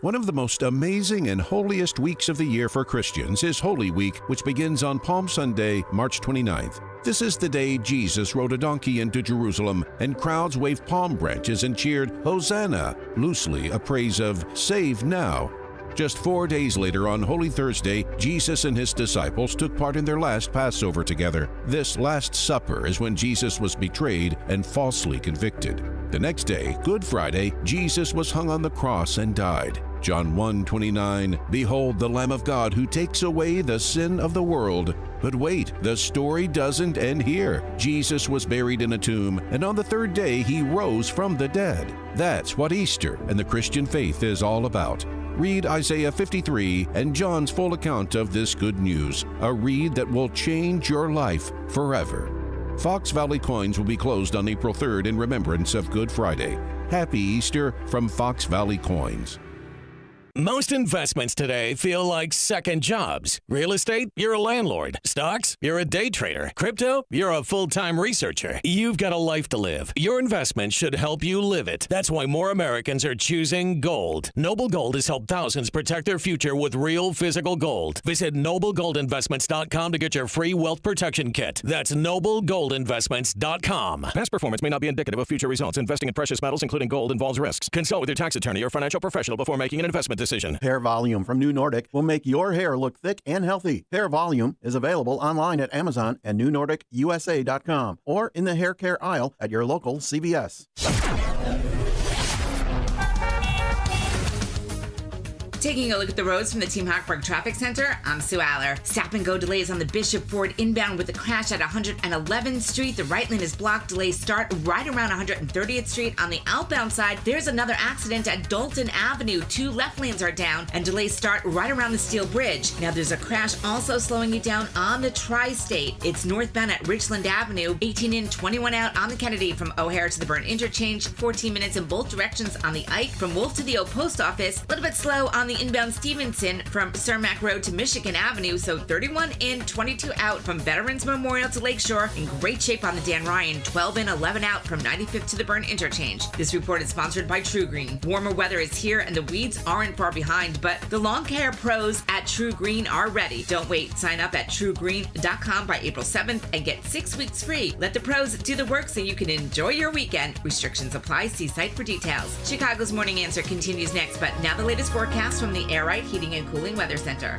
One of the most amazing and holiest weeks of the year for Christians is Holy Week, which begins on Palm Sunday, March 29th. This is the day Jesus rode a donkey into Jerusalem, and crowds waved palm branches and cheered, "Hosanna," loosely a praise of "Save now." Just 4 days later, on Holy Thursday, Jesus and his disciples took part in their last Passover together. This Last Supper is when Jesus was betrayed and falsely convicted. The next day, Good Friday, Jesus was hung on the cross and died. John 1:29, "Behold the Lamb of God who takes away the sin of the world." But wait, the story doesn't end here. Jesus was buried in a tomb, and on the third day he rose from the dead. That's what Easter and the Christian faith is all about. Read Isaiah 53 and John's full account of this good news, a read that will change your life forever. Fox Valley Coins will be closed on April 3rd in remembrance of Good Friday. Happy Easter from Fox Valley Coins. Most investments today feel like second jobs. Real estate, you're a landlord. Stocks, you're a day trader. Crypto, you're a full-time researcher. You've got a life to live. Your investment should help you live it. That's why more Americans are choosing gold. Noble Gold has helped thousands protect their future with real physical gold. Visit NobleGoldInvestments.com to get your free wealth protection kit. That's NobleGoldInvestments.com. Past performance may not be indicative of future results. Investing in precious metals, including gold, involves risks. Consult with your tax attorney or financial professional before making an investment decision. Hair Volume from New Nordic will make your hair look thick and healthy. Hair Volume is available online at Amazon and NewNordicUSA.com or in the hair care aisle at your local CVS. Taking a look at the roads from the Team Hochberg Traffic Center, I'm Sue Aller. Stop and go delays on the Bishop Ford inbound with a crash at 111th Street. The right lane is blocked. Delays start right around 130th Street. On the outbound side, there's another accident at Dalton Avenue. 2 left lanes are down, and delays start right around the Steel Bridge. Now there's a crash also slowing you down on the Tri-State. It's northbound at Richland Avenue. 18 in, 21 out on the Kennedy from O'Hare to the Burn Interchange. 14 minutes in both directions on the Ike from Wolf to the Old Post Office. A little bit slow on the inbound Stevenson from Cermak Road to Michigan Avenue, so 31 in, 22 out from Veterans Memorial to Lakeshore. In great shape on the Dan Ryan, 12 in, 11 out from 95th to the Burn Interchange. This report is sponsored by True Green. Warmer weather is here and the weeds aren't far behind, but the lawn care pros at True Green are ready. Don't wait. Sign up at truegreen.com by April 7th and get 6 weeks free. Let the pros do the work so you can enjoy your weekend. Restrictions apply. See site for details. Chicago's Morning Answer continues next, but now the latest forecast from the Air Right Heating and Cooling Weather Center.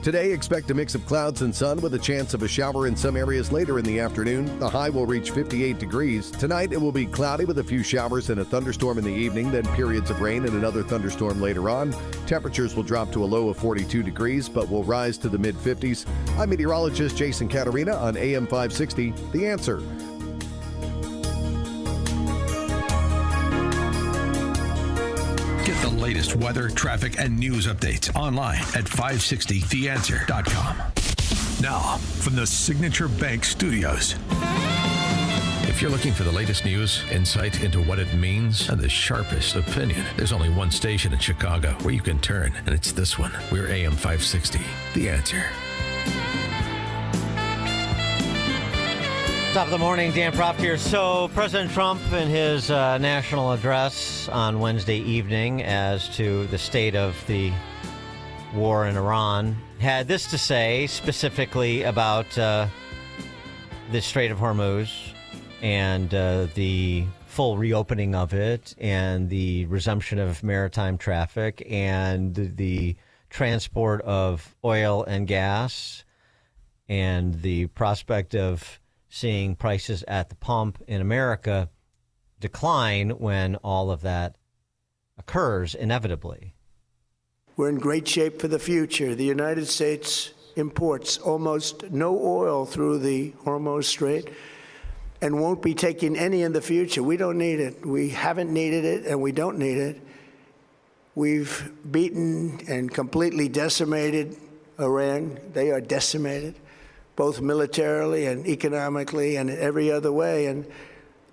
Today, expect a mix of clouds and sun with a chance of a shower in some areas later in the afternoon. The high will reach 58 degrees. Tonight, it will be cloudy with a few showers and a thunderstorm in the evening, then periods of rain and another thunderstorm later on. Temperatures will drop to a low of 42 degrees, but will rise to the mid-50s. I'm meteorologist Jason Caterina on AM 560, The Answer. Get the latest weather, traffic, and news updates online at 560theanswer.com. Now, from the Signature Bank Studios. If you're looking for the latest news, insight into what it means, and the sharpest opinion, there's only one station in Chicago where you can turn, and it's this one. We're AM 560, The Answer. Top of the morning, Dan Proft here. So President Trump in his national address on Wednesday evening as to the state of the war in Iran had this to say specifically about the Strait of Hormuz and the full reopening of it and the resumption of maritime traffic and the transport of oil and gas and the prospect of seeing prices at the pump in America decline when all of that occurs inevitably. We're in great shape for the future. The United States imports almost no oil through the Hormuz Strait and won't be taking any in the future. We don't need it. We haven't needed it, and we don't need it. We've beaten and completely decimated Iran. They are decimated, both militarily and economically and in every other way. And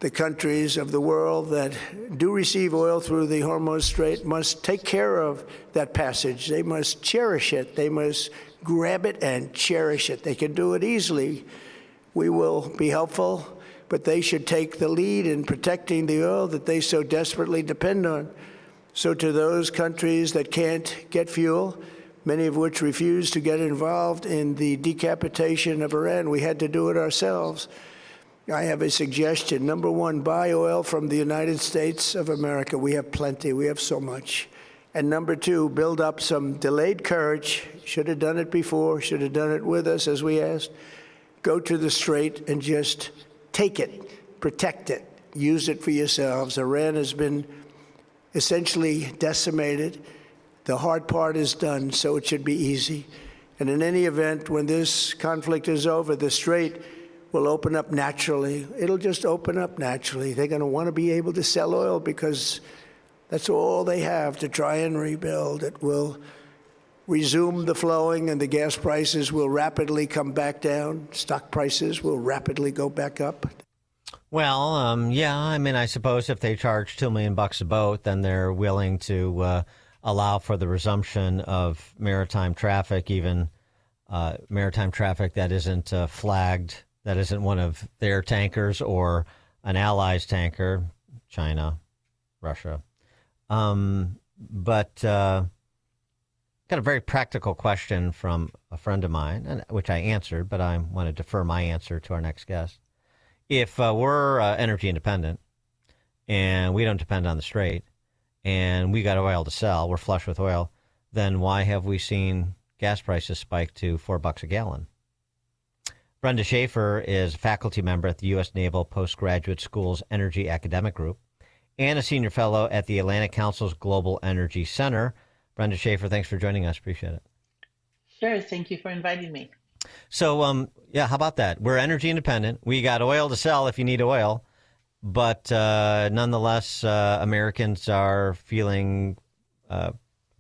the countries of the world that do receive oil through the Hormuz Strait must take care of that passage. They must cherish it. They must grab it and cherish it. They can do it easily. We will be helpful, but they should take the lead in protecting the oil that they so desperately depend on. So to those countries that can't get fuel, many of which refuse to get involved in the decapitation of Iran, we had to do it ourselves. I have a suggestion. Number one, buy oil from the United States of America. We have plenty. We have so much. And number two, build up some delayed courage. Should have done it before. Should have done it with us, as we asked. Go to the Strait and just take it, protect it, use it for yourselves. Iran has been essentially decimated. The hard part is done, so it should be easy. And in any event, when this conflict is over, the Strait will open up naturally. It'll just open up naturally. They're going to want to be able to sell oil because that's all they have to try and rebuild. It will resume the flowing, and the gas prices will rapidly come back down. Stock prices will rapidly go back up. Well, yeah, I mean, I suppose if they charge $2 million a boat, then they're willing to allow for the resumption of maritime traffic, even maritime traffic that isn't flagged, that isn't one of their tankers or an ally's tanker, China, Russia. But got a very practical question from a friend of mine, which I answered, but I want to defer my answer to our next guest. If we're energy independent and we don't depend on the Strait and we got oil to sell, we're flush with oil, then why have we seen gas prices spike to $4 a gallon? Brenda Schaefer is a faculty member at the U.S. Naval Postgraduate School's Energy Academic Group and a senior fellow at the Atlantic Council's Global Energy Center. Brenda Schaefer, thanks for joining us. Appreciate it. Sure. Thank you for inviting me. So, yeah, how about that? We're energy independent. We got oil to sell if you need oil. But nonetheless, Americans are feeling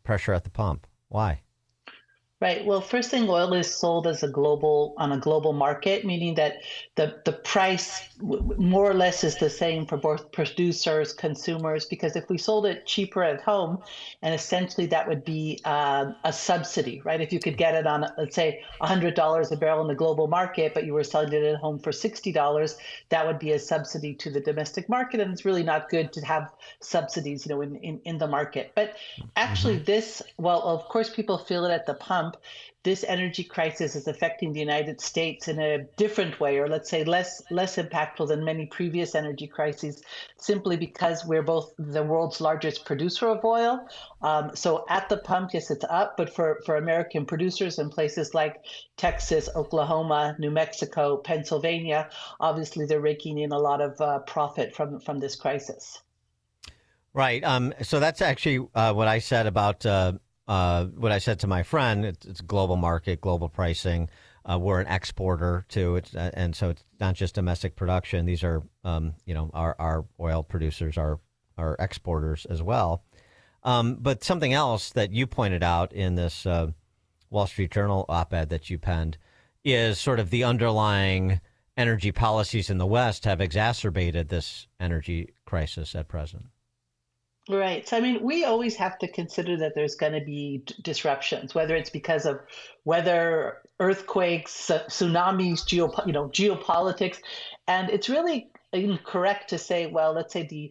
pressure at the pump. Why? Right. Well, first thing, oil is sold as on a global market, meaning that the price more or less is the same for both producers, consumers, because if we sold it cheaper at home, and essentially that would be a subsidy, right? If you could get it on, let's say, $100 a barrel in the global market, but you were selling it at home for $60, that would be a subsidy to the domestic market. And it's really not good to have subsidies, in the market. But actually well, of course, people feel it at the pump. This energy crisis is affecting the United States in a different way, or let's say less impactful than many previous energy crises, simply because we're both the world's largest producer of oil. So at the pump, yes, it's up, but for American producers in places like Texas, Oklahoma, New Mexico, Pennsylvania, obviously they're raking in a lot of profit from this crisis. Right. So that's actually what I said about what I said to my friend. It's a global market, global pricing. We're an exporter too, and so it's not just domestic production. These are, our oil producers are exporters as well. But something else that you pointed out in this Wall Street Journal op-ed that you penned is sort of the underlying energy policies in the West have exacerbated this energy crisis at present. Right. So, I mean, we always have to consider that there's going to be disruptions, whether it's because of weather, earthquakes, tsunamis, geopolitics. And it's really incorrect to say, well, let's say the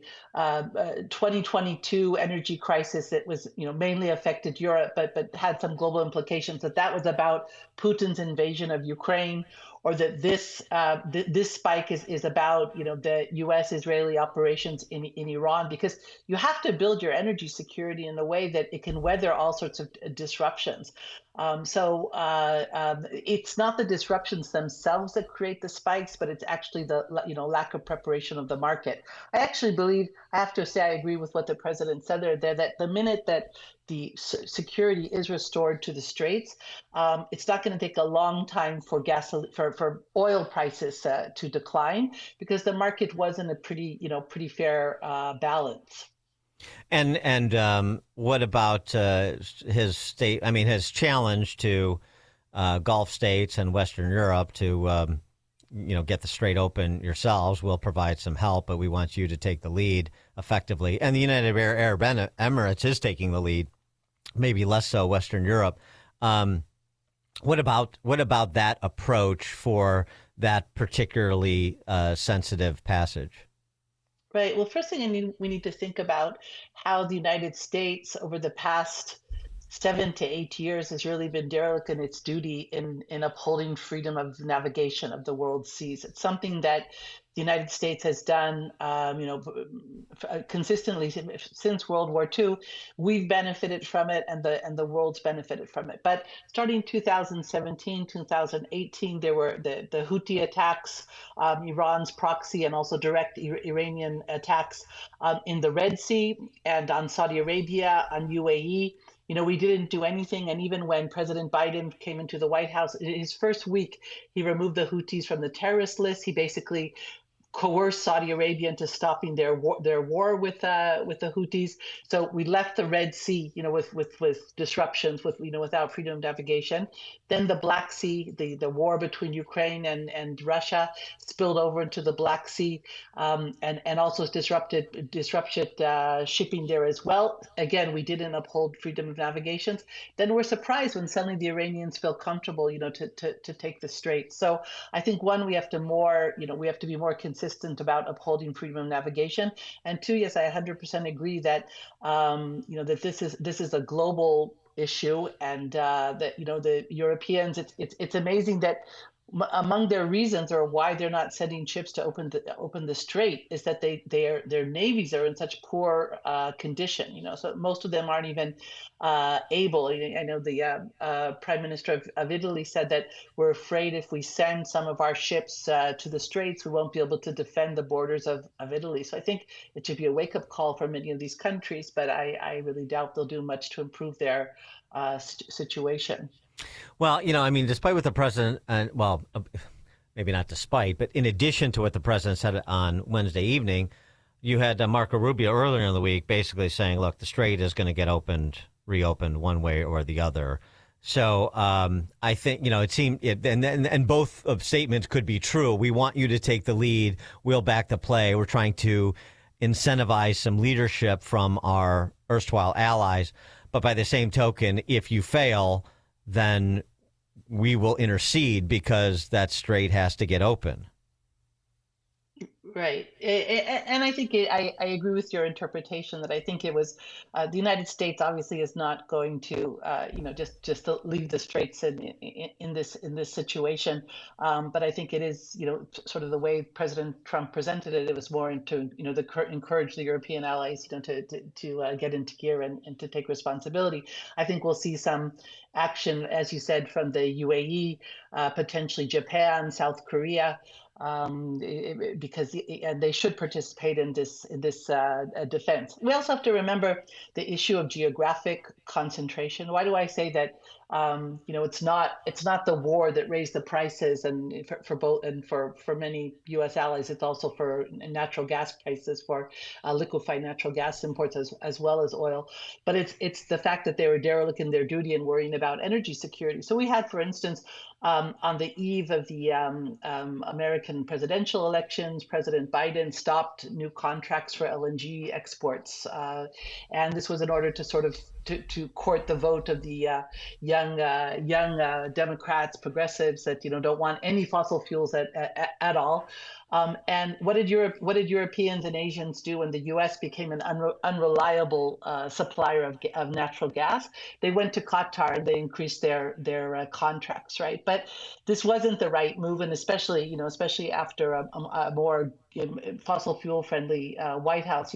2022 energy crisis that was, mainly affected Europe, but had some global implications, that was about Putin's invasion of Ukraine, or that this spike is about the U.S.-Israeli operations in Iran, because you have to build your energy security in a way that it can weather all sorts of disruptions. So it's not the disruptions themselves that create the spikes, but it's actually the lack of preparation of the market. I actually believe, I have to say, I agree with what the president said there that the minute that the security is restored to the Straits, it's not going to take a long time for for oil prices to decline, because the market was in a pretty fair balance. And what about his challenge to Gulf states and Western Europe to get the Strait open yourselves? We'll provide some help, but we want you to take the lead effectively. And the United Arab Emirates is taking the lead, maybe less so Western Europe. What about that approach for that particularly sensitive passage? Right. Well, first thing we need to think about how the United States over the past 7 to 8 years has really been derelict in its duty in upholding freedom of navigation of the world's seas. It's something that the United States has done, consistently since World War II. We've benefited from it, and the world's benefited from it. But starting 2017, 2018, there were the Houthi attacks, Iran's proxy and also direct Iranian attacks in the Red Sea and on Saudi Arabia, on UAE. We didn't do anything. And even when President Biden came into the White House, his first week, he removed the Houthis from the terrorist list. He basically coerced Saudi Arabia into stopping their war with the Houthis. So we left the Red Sea, with disruptions, without freedom of navigation. Then the Black Sea, the war between Ukraine and Russia spilled over into the Black Sea, and also disrupted shipping there as well. Again, we didn't uphold freedom of navigation. Then we're surprised when suddenly the Iranians feel comfortable, to take the Strait. So I think we have to be more consistent about upholding freedom of navigation. And two, yes, I 100% agree that that this is a global issue, and that the Europeans. It's amazing that among their reasons or why they're not sending ships to open the Strait is that their navies are in such poor condition. So most of them aren't even able. I know the Prime Minister of Italy said that we're afraid if we send some of our ships to the Straits, we won't be able to defend the borders of Italy. So I think it should be a wake-up call for many of these countries, but I really doubt they'll do much to improve their situation. Well, despite what the president, maybe not despite, but in addition to what the president said on Wednesday evening, you had Marco Rubio earlier in the week basically saying, look, the Strait is going to get reopened one way or the other. So I think, it seemed, and both of statements could be true. We want you to take the lead. We'll back the play. We're trying to incentivize some leadership from our erstwhile allies. But by the same token, if you fail, then we will intercede because that Strait has to get open. Right. And I think I agree with your interpretation that I think it was the United States obviously is not going to, just to leave the Straits in this situation. But I think it is, sort of the way President Trump presented it. It was more into, encourage the European allies, to get into gear and to take responsibility. I think we'll see some action, as you said, from the UAE, potentially Japan, South Korea. Because they should participate in this defense. We also have to remember the issue of geographic concentration. Why do I say that? It's not the war that raised the prices, and for both, and for many U.S. allies, it's also for natural gas prices, for liquefied natural gas imports as well as oil. But it's the fact that they were derelict in their duty and worrying about energy security. So we had, for instance, on the eve of the American presidential elections, President Biden stopped new contracts for LNG exports, and this was in order to sort of to court the vote of the young Democrats, progressives that don't want any fossil fuels at all. And what did Europeans and Asians do when the U.S. became an unreliable supplier of natural gas? They went to Qatar and they increased their contracts, right? But this wasn't the right move, and especially after a more fossil fuel friendly White House,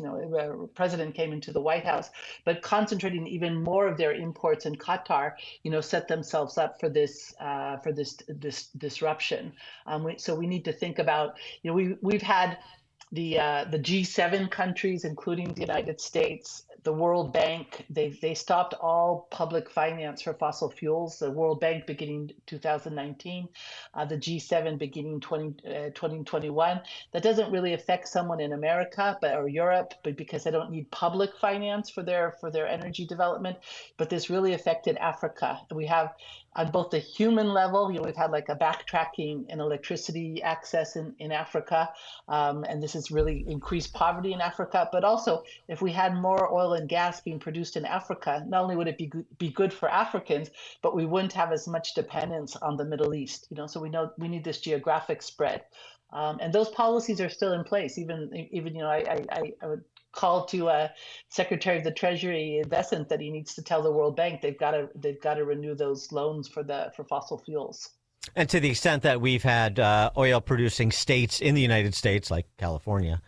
president came into the White House, but concentrating even more of their imports in Qatar, set themselves up for this disruption. So we need to think about, we've had the G7 countries, including the United States, the World Bank, they stopped all public finance for fossil fuels. The World Bank beginning 2019, the G7 beginning 2021. That doesn't really affect someone in America or Europe, but because they don't need public finance for their energy development. But this really affected Africa. We have on both the human level, we've had like a backtracking in electricity access in Africa, and this has really increased poverty in Africa. But also, if we had more oil and gas being produced in Africa, not only would it be good for Africans, but we wouldn't have as much dependence on the Middle East. So we know we need this geographic spread, and those policies are still in place. Even I would call to Secretary of the Treasury Bessent that he needs to tell the World Bank they've got to renew those loans for fossil fuels. And to the extent that we've had oil producing states in the United States, like California,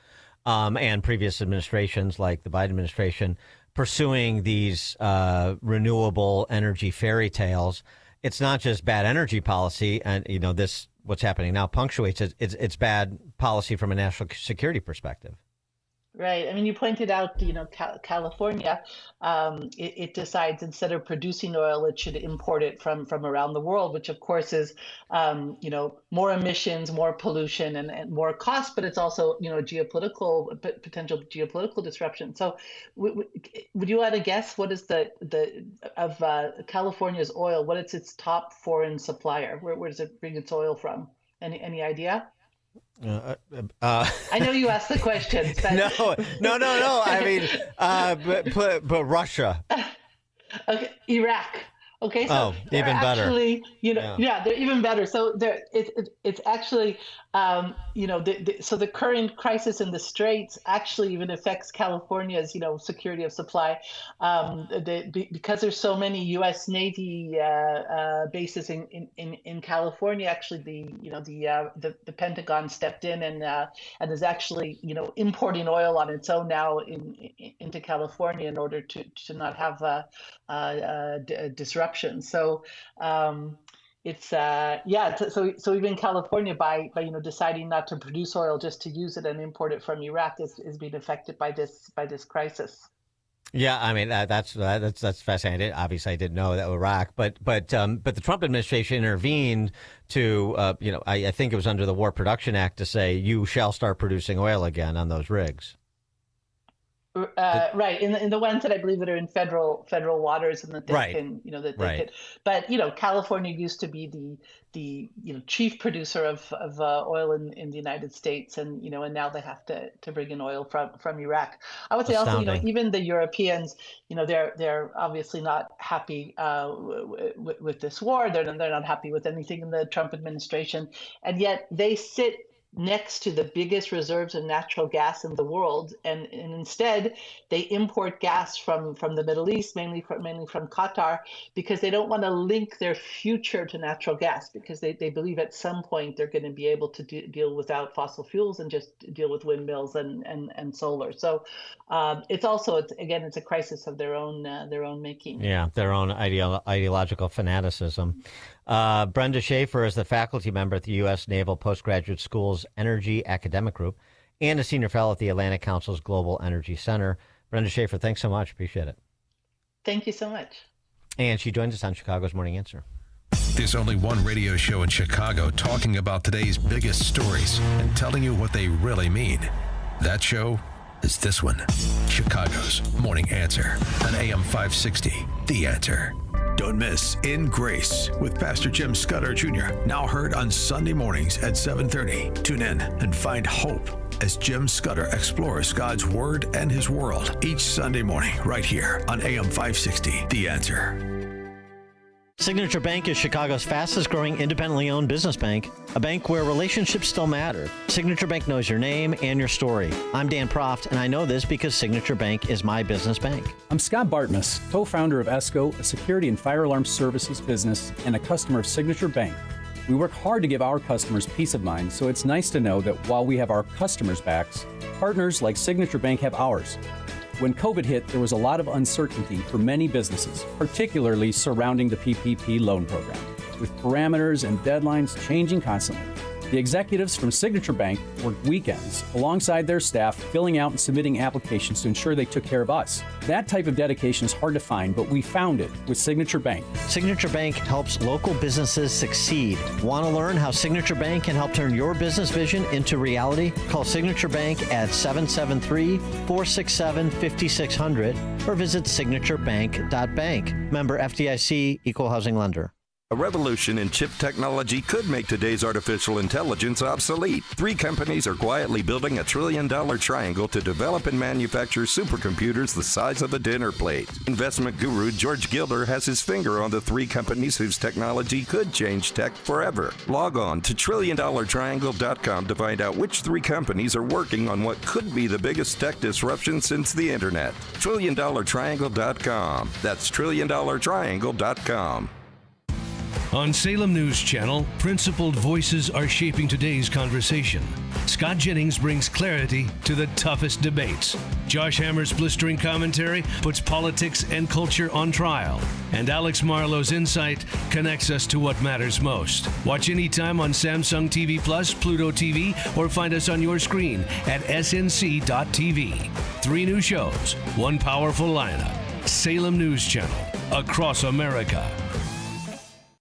and previous administrations like the Biden administration pursuing these renewable energy fairy tales, it's not just bad energy policy. And, this what's happening now punctuates it. It's bad policy from a national security perspective. Right. I mean, you pointed out, California, it decides instead of producing oil, it should import it from around the world, which, of course, is, more emissions, more pollution and more cost. But it's also, potential geopolitical disruption. So would you like to guess what is of California's oil? What is its top foreign supplier? Where does it bring its oil from? Any idea? I know you asked the question. No. I mean, but Russia. Okay, Iraq. Okay, so even better. Actually, they're even better. So it's actually, so the current crisis in the Straits actually even affects California's, security of supply, because there's so many U.S. Navy bases in California. Actually, the Pentagon stepped in and is actually, importing oil on its own now into California in order to not have a disruption. So it's so even California by deciding not to produce oil just to use it and import it from Iraq is being affected by this crisis. Yeah, I mean that's fascinating. Obviously, I didn't know that Iraq, but the Trump administration intervened to I think it was under the War Production Act to say you shall start producing oil again on those rigs. Right, in the ones that I believe that are in federal waters and that they can, that they could. But California used to be the chief producer of oil in the United States, and and now they have to bring in oil from Iraq. I would say also, even the Europeans, they're obviously not happy with this war. They're not happy with anything in the Trump administration, and yet they sit next to the biggest reserves of natural gas in the world, and instead they import gas from the Middle East, mainly from Qatar, because they don't want to link their future to natural gas, because they believe at some point they're going to be able to deal without fossil fuels and just deal with windmills and solar. So it's a crisis of their own making. Yeah, their own ideological fanaticism. Brenda Schaefer is the faculty member at the U.S. Naval Postgraduate School's Energy Academic Group and a senior fellow at the Atlantic Council's Global Energy Center. Brenda Schaefer, thanks so much. Appreciate it. Thank you so much. And she joins us on Chicago's Morning Answer. There's only one radio show in Chicago talking about today's biggest stories and telling you what they really mean. That show is this one, Chicago's Morning Answer on AM 560, The Answer. Don't miss In Grace with Pastor Jim Scudder Jr., now heard on Sunday mornings at 7:30. Tune in and find hope as Jim Scudder explores God's Word and His world each Sunday morning right here on AM 560, The Answer. Signature Bank is Chicago's fastest growing independently owned business bank, a bank where relationships still matter. Signature Bank knows your name and your story. I'm Dan Proft, and I know this because Signature Bank is my business bank. I'm Scott Bartmus, co-founder of ESCO, a security and fire alarm services business, and a customer of Signature Bank. We work hard to give our customers peace of mind, so it's nice to know that while we have our customers' backs, partners like Signature Bank have ours. When COVID hit, there was a lot of uncertainty for many businesses, particularly surrounding the PPP loan program, with parameters and deadlines changing constantly. The executives from Signature Bank worked weekends alongside their staff, filling out and submitting applications to ensure they took care of us. That type of dedication is hard to find, but we found it with Signature Bank. Signature Bank helps local businesses succeed. Want to learn how Signature Bank can help turn your business vision into reality? Call Signature Bank at 773-467-5600 or visit signaturebank.bank. Member FDIC, Equal Housing Lender. A revolution in chip technology could make today's artificial intelligence obsolete. 3 companies are quietly building a $1 trillion triangle to develop and manufacture supercomputers the size of a dinner plate. Investment guru George Gilder has his finger on the 3 companies whose technology could change tech forever. Log on to TrillionDollarTriangle.com to find out which 3 companies are working on what could be the biggest tech disruption since the internet. TrillionDollarTriangle.com. That's TrillionDollarTriangle.com. On Salem News Channel, principled voices are shaping today's conversation. Scott Jennings brings clarity to the toughest debates. Josh Hammer's blistering commentary puts politics and culture on trial. And Alex Marlowe's insight connects us to what matters most. Watch anytime on Samsung TV Plus, Pluto TV, or find us on your screen at snc.tv. 3 new shows, 1 powerful lineup. Salem News Channel, across America.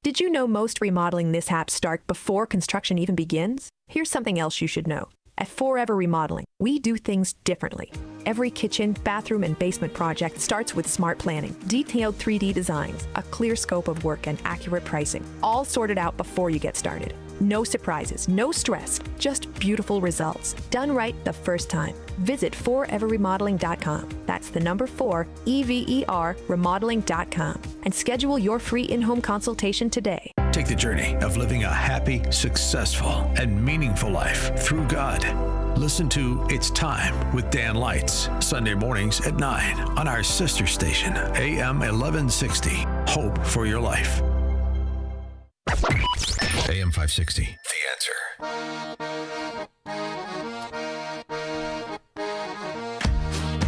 Did you know most remodeling mishaps start before construction even begins? Here's something else you should know. At Forever Remodeling, we do things differently. Every kitchen, bathroom, and basement project starts with smart planning, detailed 3D designs, a clear scope of work, and accurate pricing, all sorted out before you get started. No surprises, no stress, just beautiful results. Done right the first time. Visit foreverremodeling.com. That's the number 4, EVER, remodeling.com. And schedule your free in-home consultation today. Take the journey of living a happy, successful, and meaningful life through God. Listen to It's Time with Dan Lights, Sunday mornings at 9 on our sister station, AM 1160. Hope for your life. AM 560, The Answer.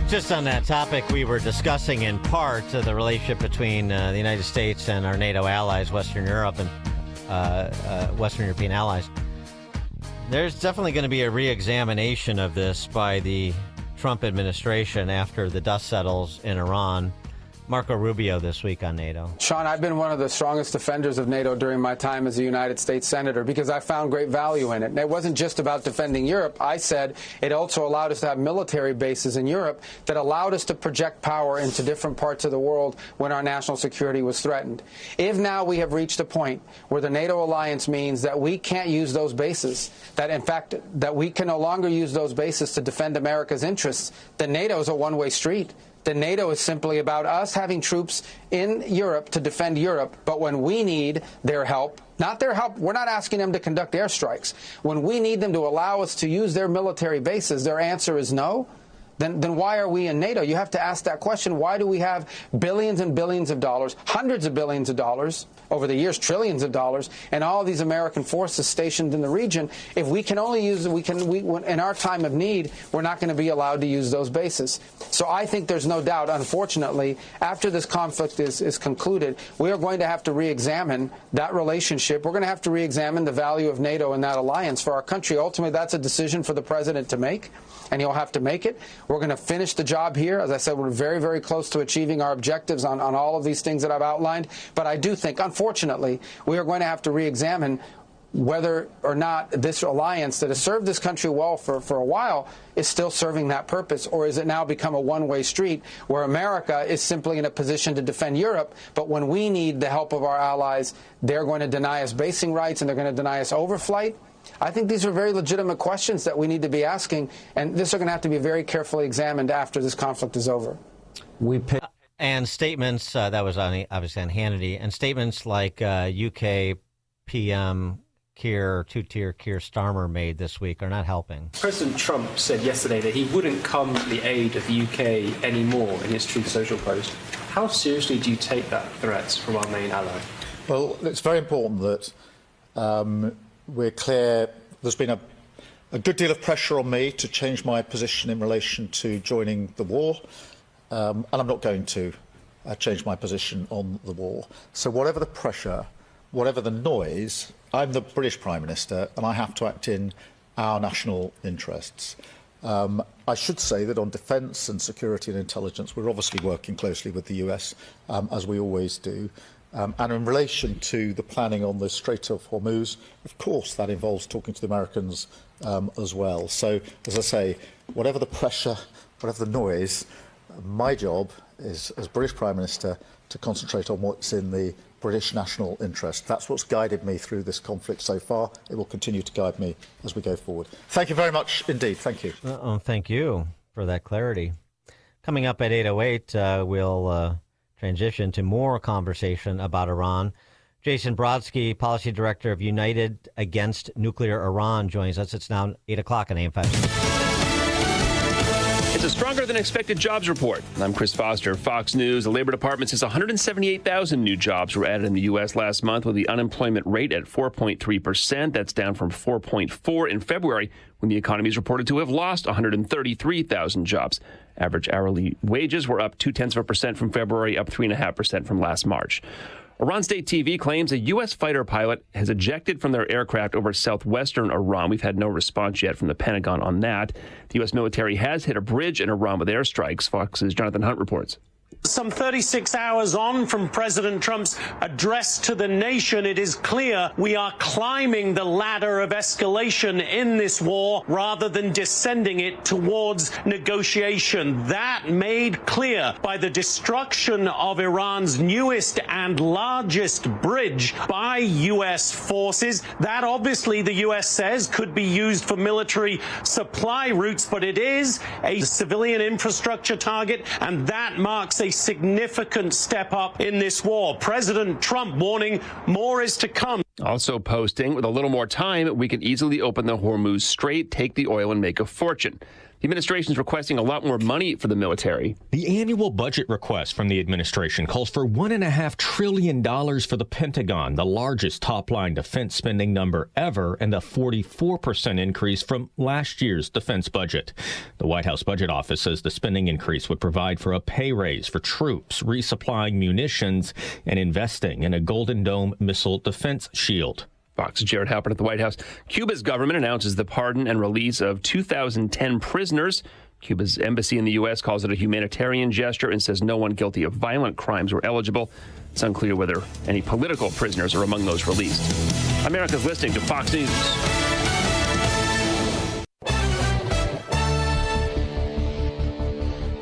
Just on that topic, we were discussing in part the relationship between the United States and our NATO allies, Western Europe and Western European allies. There's definitely going to be a re-examination of this by the Trump administration after the dust settles in Iran. Marco Rubio this week on NATO. Sean, I've been one of the strongest defenders of NATO during my time as a United States Senator because I found great value in it. And it wasn't just about defending Europe. I said it also allowed us to have military bases in Europe that allowed us to project power into different parts of the world when our national security was threatened. If now we have reached a point where the NATO alliance means that we can't use those bases, that in fact that we can no longer use those bases to defend America's interests, then NATO is a one-way street. Then NATO is simply about us having troops in Europe to defend Europe, but when we need their help, not their help, we're not asking them to conduct airstrikes. When we need them to allow us to use their military bases, their answer is no. Then why are we in NATO? You have to ask that question. Why do we have billions and billions of dollars, hundreds of billions of dollars, over the years, trillions of dollars, and all of these American forces stationed in the region? If we can only use, in our time of need, we're not going to be allowed to use those bases. So I think there's no doubt, unfortunately, after this conflict is concluded, we are going to have to re-examine that relationship. We're going to have to re-examine the value of NATO and that alliance for our country. Ultimately, that's a decision for the president to make, and he'll have to make it. We're going to finish the job here. As I said, we're very, very close to achieving our objectives on all of these things that I've outlined. But I do think, unfortunately, we are going to have to re-examine whether or not this alliance that has served this country well for a while is still serving that purpose, or is it now become a one-way street where America is simply in a position to defend Europe, but when we need the help of our allies, they're going to deny us basing rights and they're going to deny us overflight? I think these are very legitimate questions that we need to be asking, and this are going to have to be very carefully examined after this conflict is over. And statements, that was obviously on Hannity, and statements like UK PM Keir, two-tier Keir Starmer made this week are not helping. President Trump said yesterday that he wouldn't come to the aid of the UK anymore in his Truth Social post. How seriously do you take that threat from our main ally? Well, it's very important that we're clear. There's been a good deal of pressure on me to change my position in relation to joining the war, and I'm not going to change my position on the war. So whatever the pressure, whatever the noise, I'm the British Prime Minister and I have to act in our national interests. I should say that on defence and security and intelligence, we're obviously working closely with the US, as we always do. And in relation to the planning on the Strait of Hormuz, of course, that involves talking to the Americans as well. So, as I say, whatever the pressure, whatever the noise, my job is, as British Prime Minister, to concentrate on what's in the British national interest. That's what's guided me through this conflict so far. It will continue to guide me as we go forward. Thank you very much indeed. Thank you. Thank you for that clarity. Coming up at 8:08, we'll transition to more conversation about Iran. Jason Brodsky, Policy Director of United Against Nuclear Iran, joins us. It's now 8 o'clock on AM 560. It's a stronger than expected jobs report. I'm Chris Foster, Fox News. The Labor Department says 178,000 new jobs were added in the U.S. last month, with the unemployment rate at 4.3%. That's down from 4.4% in February, when the economy is reported to have lost 133,000 jobs. Average hourly wages were up 0.2% from February, up 3.5% from last March. Iran State TV claims a U.S. fighter pilot has ejected from their aircraft over southwestern Iran. We've had no response yet from the Pentagon on that. The U.S. military has hit a bridge in Iran with airstrikes. Fox's Jonathan Hunt reports. Some 36 hours on from President Trump's address to the nation, it is clear we are climbing the ladder of escalation in this war rather than descending it towards negotiation. That made clear by the destruction of Iran's newest and largest bridge by U.S. forces. That obviously, the U.S. says, could be used for military supply routes, but it is a civilian infrastructure target, and that marks a significant step up in this war. President Trump warning more is to come. Also posting, with a little more time, we can easily open the Hormuz Strait, take the oil, and make a fortune. The administration is requesting a lot more money for the military. The annual budget request from the administration calls for $1.5 trillion for the Pentagon, the largest top-line defense spending number ever, and a 44% increase from last year's defense budget. The White House Budget Office says the spending increase would provide for a pay raise for troops, resupplying munitions, and investing in a Golden Dome missile defense shield. Fox's Jared Halpern at the White House. Cuba's government announces the pardon and release of 2010 prisoners. Cuba's embassy in the U.S. calls it a humanitarian gesture and says no one guilty of violent crimes were eligible. It's unclear whether any political prisoners are among those released. America's listening to Fox News.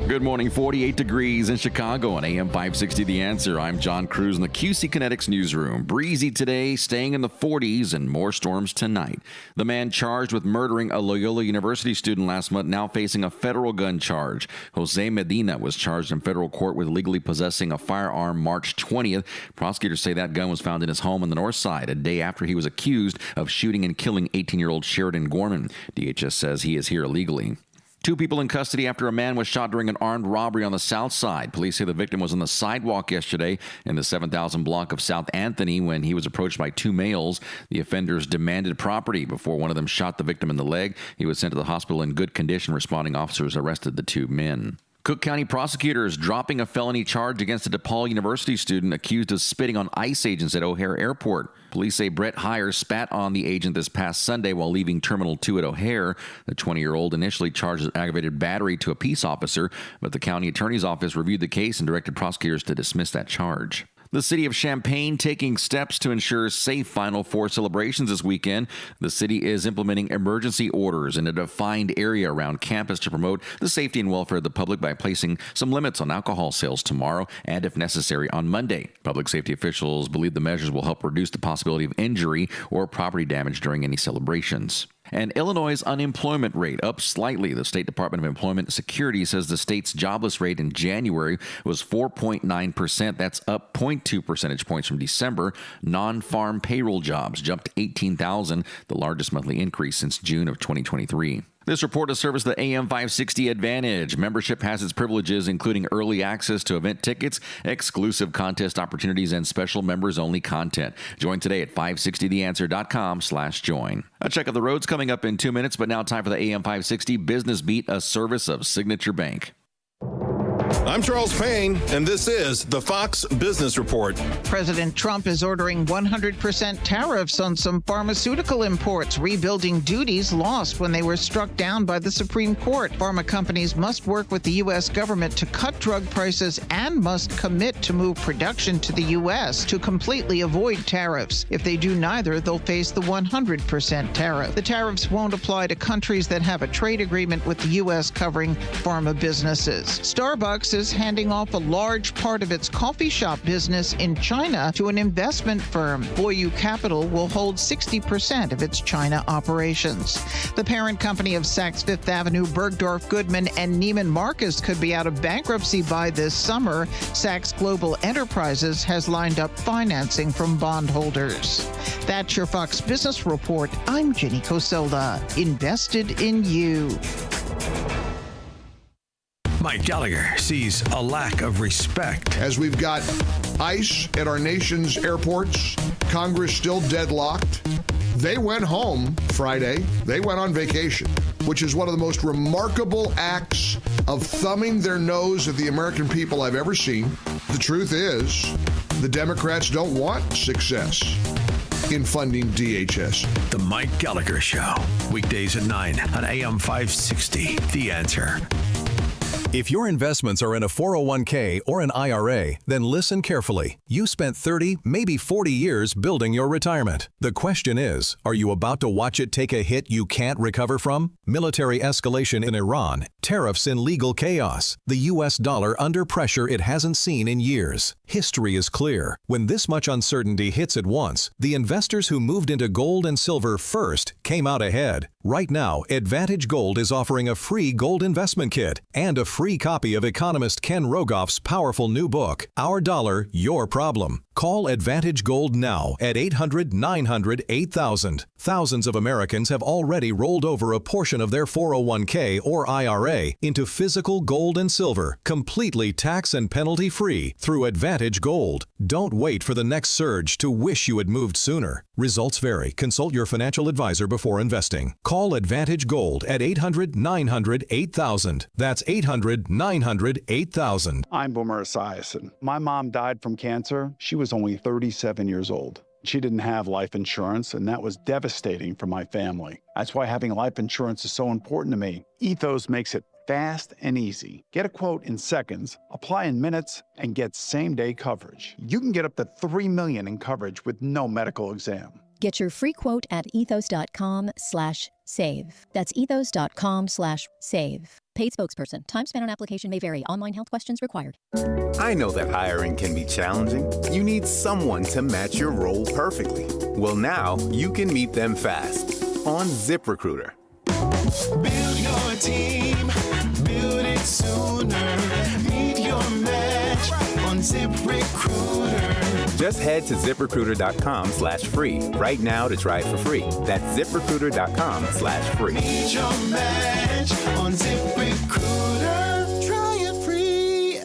Good morning. 48 degrees in Chicago on AM 560 The Answer. I'm John Cruz in the QC Kinetics newsroom. Breezy today, staying in the 40s, and more storms tonight. The man charged with murdering a Loyola University student last month now facing a federal gun charge. Jose Medina was charged in federal court with illegally possessing a firearm March 20th. Prosecutors say that gun was found in his home on the north side a day after he was accused of shooting and killing 18-year-old Sheridan Gorman. DHS says he is here illegally. 2 people in custody after a man was shot during an armed robbery on the south side. Police say the victim was on the sidewalk yesterday in the 7,000 block of South Anthony when he was approached by 2 males. The offenders demanded property before one of them shot the victim in the leg. He was sent to the hospital in good condition. Responding officers arrested the 2 men. Cook County prosecutors dropping a felony charge against a DePaul University student accused of spitting on ICE agents at O'Hare Airport. Police say Brett Heyer spat on the agent this past Sunday while leaving Terminal 2 at O'Hare. The 20-year-old initially charged with aggravated battery to a peace officer, but the county attorney's office reviewed the case and directed prosecutors to dismiss that charge. The city of Champaign taking steps to ensure safe Final Four celebrations this weekend. The city is implementing emergency orders in a defined area around campus to promote the safety and welfare of the public by placing some limits on alcohol sales tomorrow and, if necessary, on Monday. Public safety officials believe the measures will help reduce the possibility of injury or property damage during any celebrations. And Illinois' unemployment rate up slightly. The State Department of Employment Security says the state's jobless rate in January was 4.9%. That's up 0.2 percentage points from December. Non-farm payroll jobs jumped 18,000, the largest monthly increase since June of 2023. This report is service the AM 560 Advantage. Membership has its privileges, including early access to event tickets, exclusive contest opportunities, and special members-only content. Join today at 560theanswer.com/join. A check of the roads coming up in 2 minutes, but now time for the AM 560 Business Beat, a service of Signature Bank. I'm Charles Payne, and this is the Fox Business Report. President Trump is ordering 100% tariffs on some pharmaceutical imports, rebuilding duties lost when they were struck down by the Supreme Court. Pharma companies must work with the U.S. government to cut drug prices and must commit to move production to the U.S. to completely avoid tariffs. If they do neither, they'll face the 100% tariff. The tariffs won't apply to countries that have a trade agreement with the U.S. covering pharma businesses. Starbucks is handing off a large part of its coffee shop business in China to an investment firm. Boyu Capital will hold 60% of its China operations. The parent company of Saks Fifth Avenue, Bergdorf Goodman, and Neiman Marcus could be out of bankruptcy by this summer. Saks Global Enterprises has lined up financing from bondholders. That's your Fox Business Report. I'm Jenny Coselda. Invested in you. Mike Gallagher sees a lack of respect. As we've got ICE at our nation's airports, Congress still deadlocked. They went home Friday. They went on vacation, which is one of the most remarkable acts of thumbing their nose at the American people I've ever seen. The truth is, the Democrats don't want success in funding DHS. The Mike Gallagher Show, weekdays at 9 on AM 560. The Answer. If your investments are in a 401k or an IRA, then listen carefully. You spent 30, maybe 40 years building your retirement. The question is, are you about to watch it take a hit you can't recover from? Military escalation in Iran, tariffs and legal chaos, the U.S. dollar under pressure it hasn't seen in years. History is clear. When this much uncertainty hits at once, the investors who moved into gold and silver first came out ahead. Right now, Advantage Gold is offering a free gold investment kit and a free copy of economist Ken Rogoff's powerful new book, Our Dollar, Your Problem. Call Advantage Gold now at 800-900-8000. Thousands of Americans have already rolled over a portion of their 401k or IRA into physical gold and silver, completely tax and penalty free through Advantage Gold. Don't wait for the next surge to wish you had moved sooner. Results vary. Consult your financial advisor before investing. Call Advantage Gold at 800-900-8000. That's 800-900-8000. I'm Boomer Esiason. My mom died from cancer. She was only 37 years old. She didn't have life insurance, and that was devastating for my family. That's why having life insurance is so important to me. Ethos makes it fast and easy. Get a quote in seconds, apply in minutes, and get same-day coverage. You can get up to $3 million in coverage with no medical exam. Get your free quote at ethos.com/save. That's ethos.com/save. Paid spokesperson. Time spent on application may vary. Online health questions required. I know that hiring can be challenging. You need someone to match your role perfectly. Well, now you can meet them fast on ZipRecruiter. Build your team, build it sooner. Meet your match on ZipRecruiter. Just head to ZipRecruiter.com/free right now to try it for free. That's ZipRecruiter.com/free. Meet your match on ZipRecruiter. Try it free.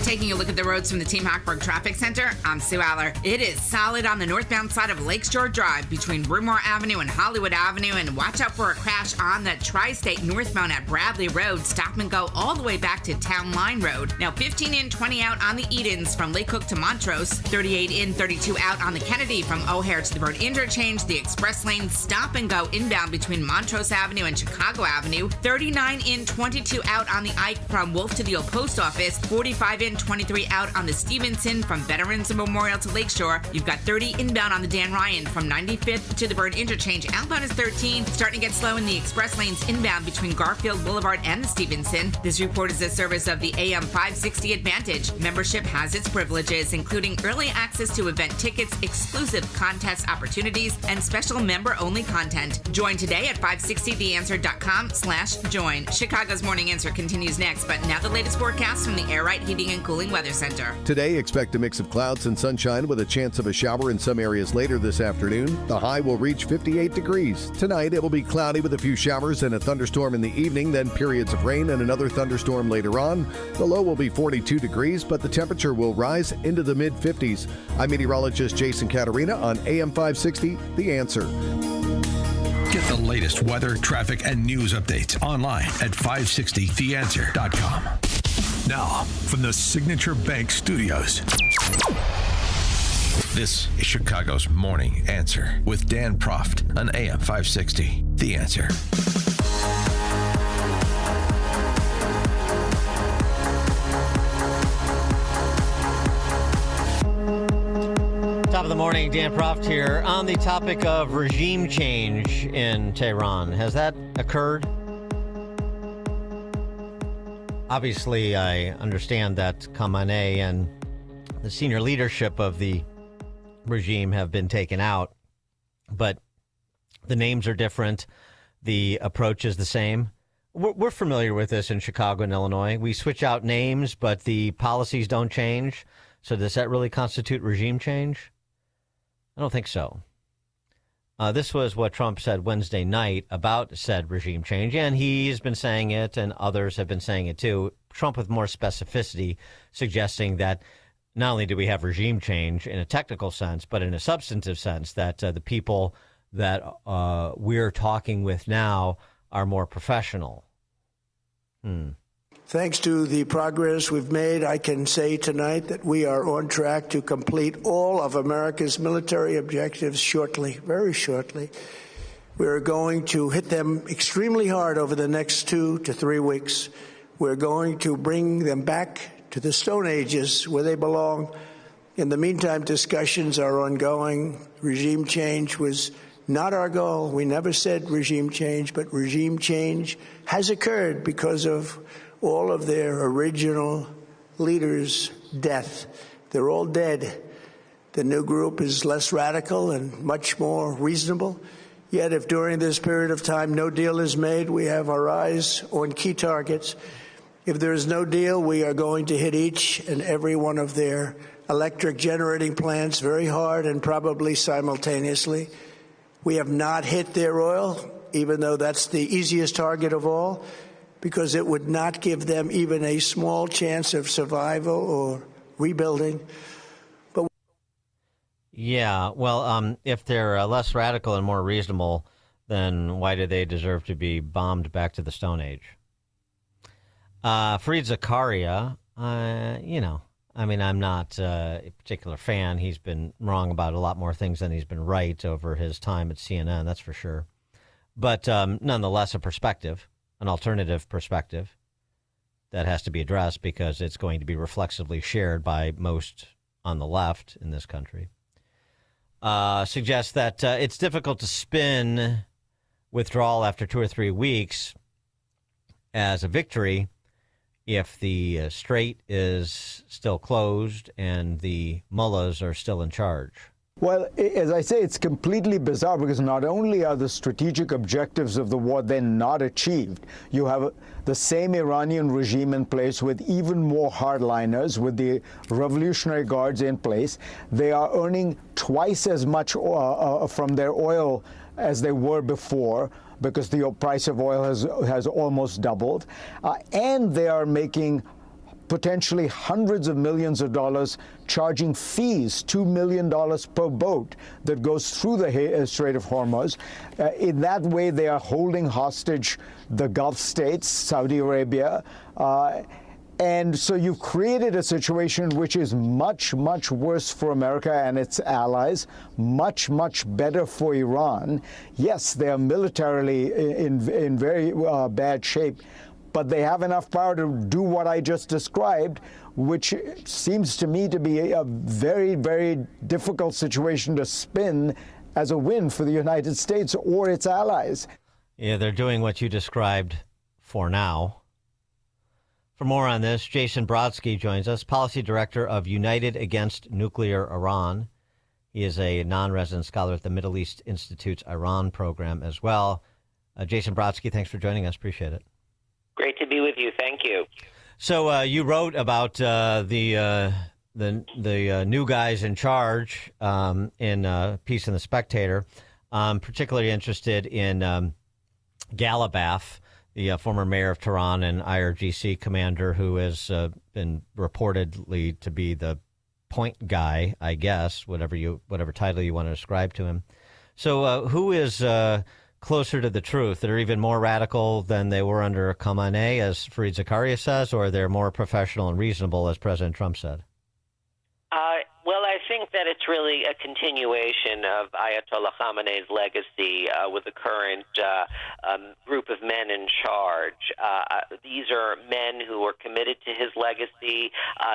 Taking a look at the roads from the Team Hochberg Traffic Center, I'm Sue Aller. It is solid on the northbound side of Lakeshore Drive between Broomore Avenue and Hollywood Avenue, and watch out for a crash on the Tri-State northbound at Bradley Road. Stop and go all the way back to Town Line Road. Now 15 in, 20 out on the Edens from Lake Cook to Montrose. 38 in, 32 out on the Kennedy from O'Hare to the Bird Interchange. The express lane stop and go inbound between Montrose Avenue and Chicago Avenue. 39 in, 22 out on the Ike from Wolf to the Old Post Office. 45 in, 23 out on the Stevenson from Veterans Memorial to Lakeshore. You've got 30 inbound on the Dan Ryan from 95th to the Bird Interchange. Outbound is 13. Starting to get slow in the express lanes inbound between Garfield Boulevard and the Stevenson. This report is a service of the AM 560 Advantage. Membership has its privileges, including early access to event tickets, exclusive contest opportunities, and special member-only content. Join today at 560theanswer.com/join. Chicago's Morning Answer continues next, but now the latest forecast from the Air Right Heating and Cooling Weather Center. Today, expect a mix of clouds and sunshine with a chance of a shower in some areas later this afternoon. The high will reach 58 degrees. Tonight, it will be cloudy with a few showers and a thunderstorm in the evening, then periods of rain and another thunderstorm later on. The low will be 42 degrees, but the temperature will rise into the mid-50s. I'm meteorologist Jason Caterina on AM 560, The Answer. Get the latest weather, traffic, and news updates online at 560theanswer.com. Now, from the Signature Bank Studios, this is Chicago's Morning Answer with Dan Proft on AM 560. The Answer. Top of the morning, Dan Proft here on the topic of regime change in Tehran. Has that occurred? Obviously, I understand that Khamenei and the senior leadership of the regime have been taken out, but the names are different. The approach is the same. We're familiar with this in Chicago and Illinois. We switch out names, but the policies don't change. So does that really constitute regime change? I don't think so. This was what Trump said Wednesday night about said regime change, and he's been saying it, and others have been saying it too. Trump with more specificity, suggesting that not only do we have regime change in a technical sense, but in a substantive sense, that the people that we're talking with now are more professional. Thanks to the progress we've made, I can say tonight that we are on track to complete all of America's military objectives shortly, very shortly. We're going to hit them extremely hard over the next 2 to 3 weeks. We're going to bring them back to the Stone Ages where they belong. In the meantime, discussions are ongoing. Regime change was not our goal. We never said regime change, but regime change has occurred because of all of their original leaders' death. They're all dead. The new group is less radical and much more reasonable. Yet if during this period of time no deal is made, we have our eyes on key targets. If there is no deal, we are going to hit each and every one of their electric generating plants very hard and probably simultaneously. We have not hit their oil, even though that's the easiest target of all, because it would not give them even a small chance of survival or rebuilding. But yeah, well, if they're less radical and more reasonable, then why do they deserve to be bombed back to the Stone Age? Fareed Zakaria, I'm not a particular fan. He's been wrong about a lot more things than he's been right over his time at CNN, that's for sure. But nonetheless, a perspective. An alternative perspective that has to be addressed because it's going to be reflexively shared by most on the left in this country, suggests that it's difficult to spin withdrawal after 2 or 3 weeks as a victory if the strait is still closed and the mullahs are still in charge. Well, as I say, it's completely bizarre because not only are the strategic objectives of the war then not achieved, you have the same Iranian regime in place with even more hardliners, with the Revolutionary Guards in place. They are earning twice as much from their oil as they were before, because the price of oil has almost doubled. And they are making potentially hundreds of millions of dollars, charging fees, $2 million per boat that goes through the Strait of Hormuz. In that way, they are holding hostage the Gulf states, Saudi Arabia. And so you've created a situation which is much, much worse for America and its allies, much, much better for Iran. Yes, they are militarily in very bad shape, but they have enough power to do what I just described, which seems to me to be a very, very difficult situation to spin as a win for the United States or its allies. Yeah, they're doing what you described for now. For more on this, Jason Brodsky joins us, Policy Director of United Against Nuclear Iran. He is a non-resident scholar at the Middle East Institute's Iran program as well. Jason Brodsky, thanks for joining us. Appreciate it. Great to be with you. Thank you. So you wrote about the new guys in charge in a piece in The Spectator. I'm particularly interested in Galibaf, the former mayor of Tehran and IRGC commander who has been reportedly to be the point guy, I guess, whatever title you want to ascribe to him. So who is closer to the truth? That are even more radical than they were under Khamenei, as Fareed Zakaria says, or they're more professional and reasonable, as President Trump said? Well, I think that it's really a continuation of Ayatollah Khamenei's legacy with the current group of men in charge. These are men who are committed to his legacy.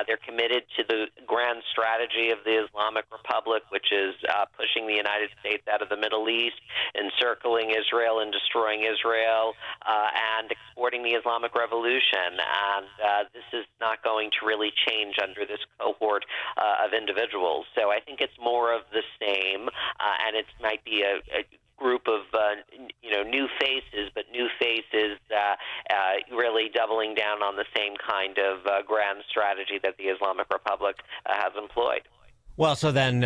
They're committed to the grand strategy of the Islamic Republic, which is pushing the United States out of the Middle East, encircling Israel and destroying Israel, and exporting the Islamic Revolution. And this is not going to really change under this cohort of individuals. So I think it's more of the same, and it might be a group of new faces, but new faces really doubling down on the same kind of grand strategy that the Islamic Republic has employed. Well, so then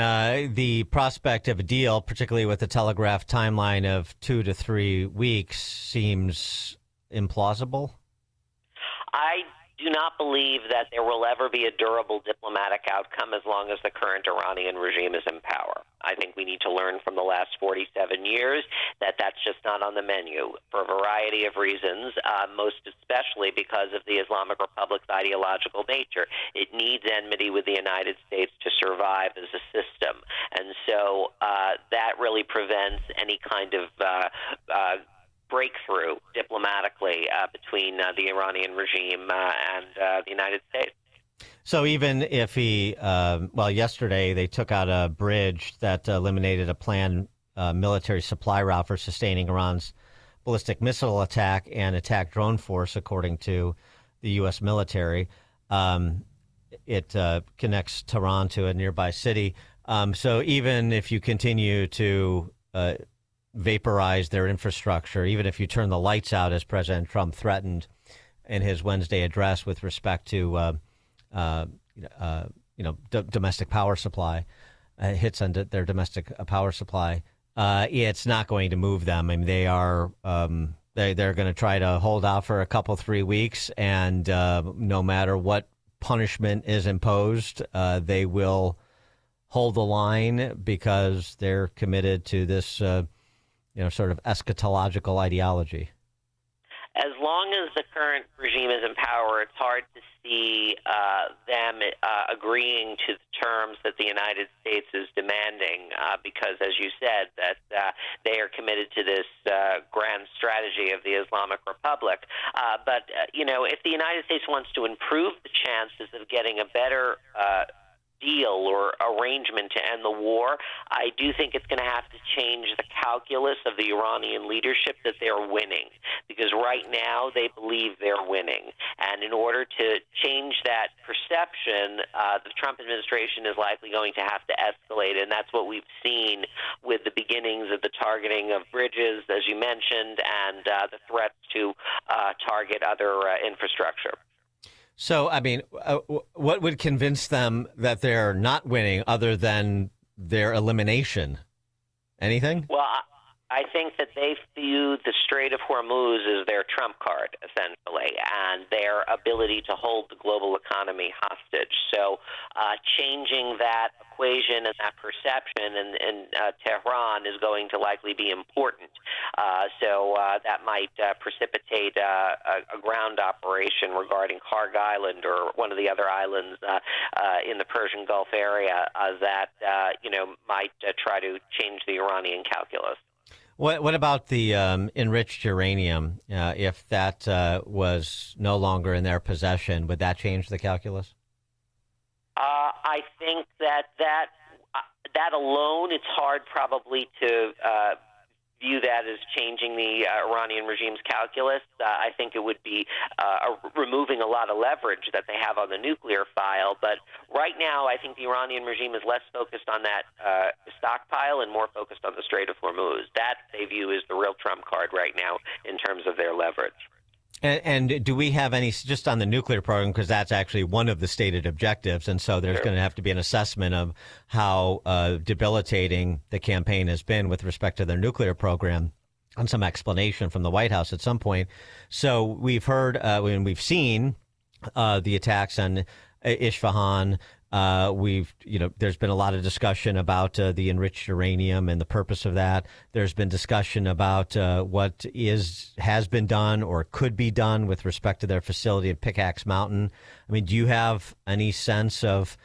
the prospect of a deal, particularly with the telegraphed timeline of 2 to 3 weeks, seems implausible? I do not believe that there will ever be a durable diplomatic outcome as long as the current Iranian regime is in power. I think we need to learn from the last 47 years that that's just not on the menu for a variety of reasons, most especially because of the Islamic Republic's ideological nature. It needs enmity with the United States to survive as a system. And so that really prevents any kind of breakthrough diplomatically between the Iranian regime and the United States. So even if he, yesterday they took out a bridge that eliminated a planned military supply route for sustaining Iran's ballistic missile attack and attack drone force, according to the U.S. military. It connects Tehran to a nearby city. So even if you continue to vaporize their infrastructure, even if you turn the lights out, as President Trump threatened in his Wednesday address with respect to domestic power supply, hits on their domestic power supply, it's not going to move them. I mean, they are they're going to try to hold out for a couple, 3 weeks, and no matter what punishment is imposed, they will hold the line because they're committed to this sort of eschatological ideology. As long as the current regime is in power, it's hard to see them agreeing to the terms that the United States is demanding because, as you said, that they are committed to this grand strategy of the Islamic Republic. But if the United States wants to improve the chances of getting a better deal or arrangement to end the war, I do think it's going to have to change the calculus of the Iranian leadership that they're winning, because right now they believe they're winning. And in order to change that perception, the Trump administration is likely going to have to escalate, and that's what we've seen with the beginnings of the targeting of bridges, as you mentioned, and the threats to target other infrastructure. So, I mean, what would convince them that they're not winning other than their elimination? Anything? Well, I think that they view the Strait of Hormuz as their trump card, essentially, and their ability to hold the global economy hostage. So changing that equation and that perception in Tehran is going to likely be important. So that might precipitate a ground operation regarding Kharg Island or one of the other islands in the Persian Gulf area that might try to change the Iranian calculus. What about the enriched uranium? If that was no longer in their possession, would that change the calculus? I think that alone, it's hard probably to view that as changing the Iranian regime's calculus. I think it would be removing a lot of leverage that they have on the nuclear file. But right now, I think the Iranian regime is less focused on that stockpile and more focused on the Strait of Hormuz. That they view as the real trump card right now in terms of their leverage. And do we have any, just on the nuclear program, because that's actually one of the stated objectives, and so there's going to have to be an assessment of how debilitating the campaign has been with respect to their nuclear program, and some explanation from the White House at some point. So we've heard, we've seen the attacks on Isfahan, There's been a lot of discussion about the enriched uranium and the purpose of that. There's been discussion about what has been done or could be done with respect to their facility at Pickaxe Mountain. I mean, do you have any sense of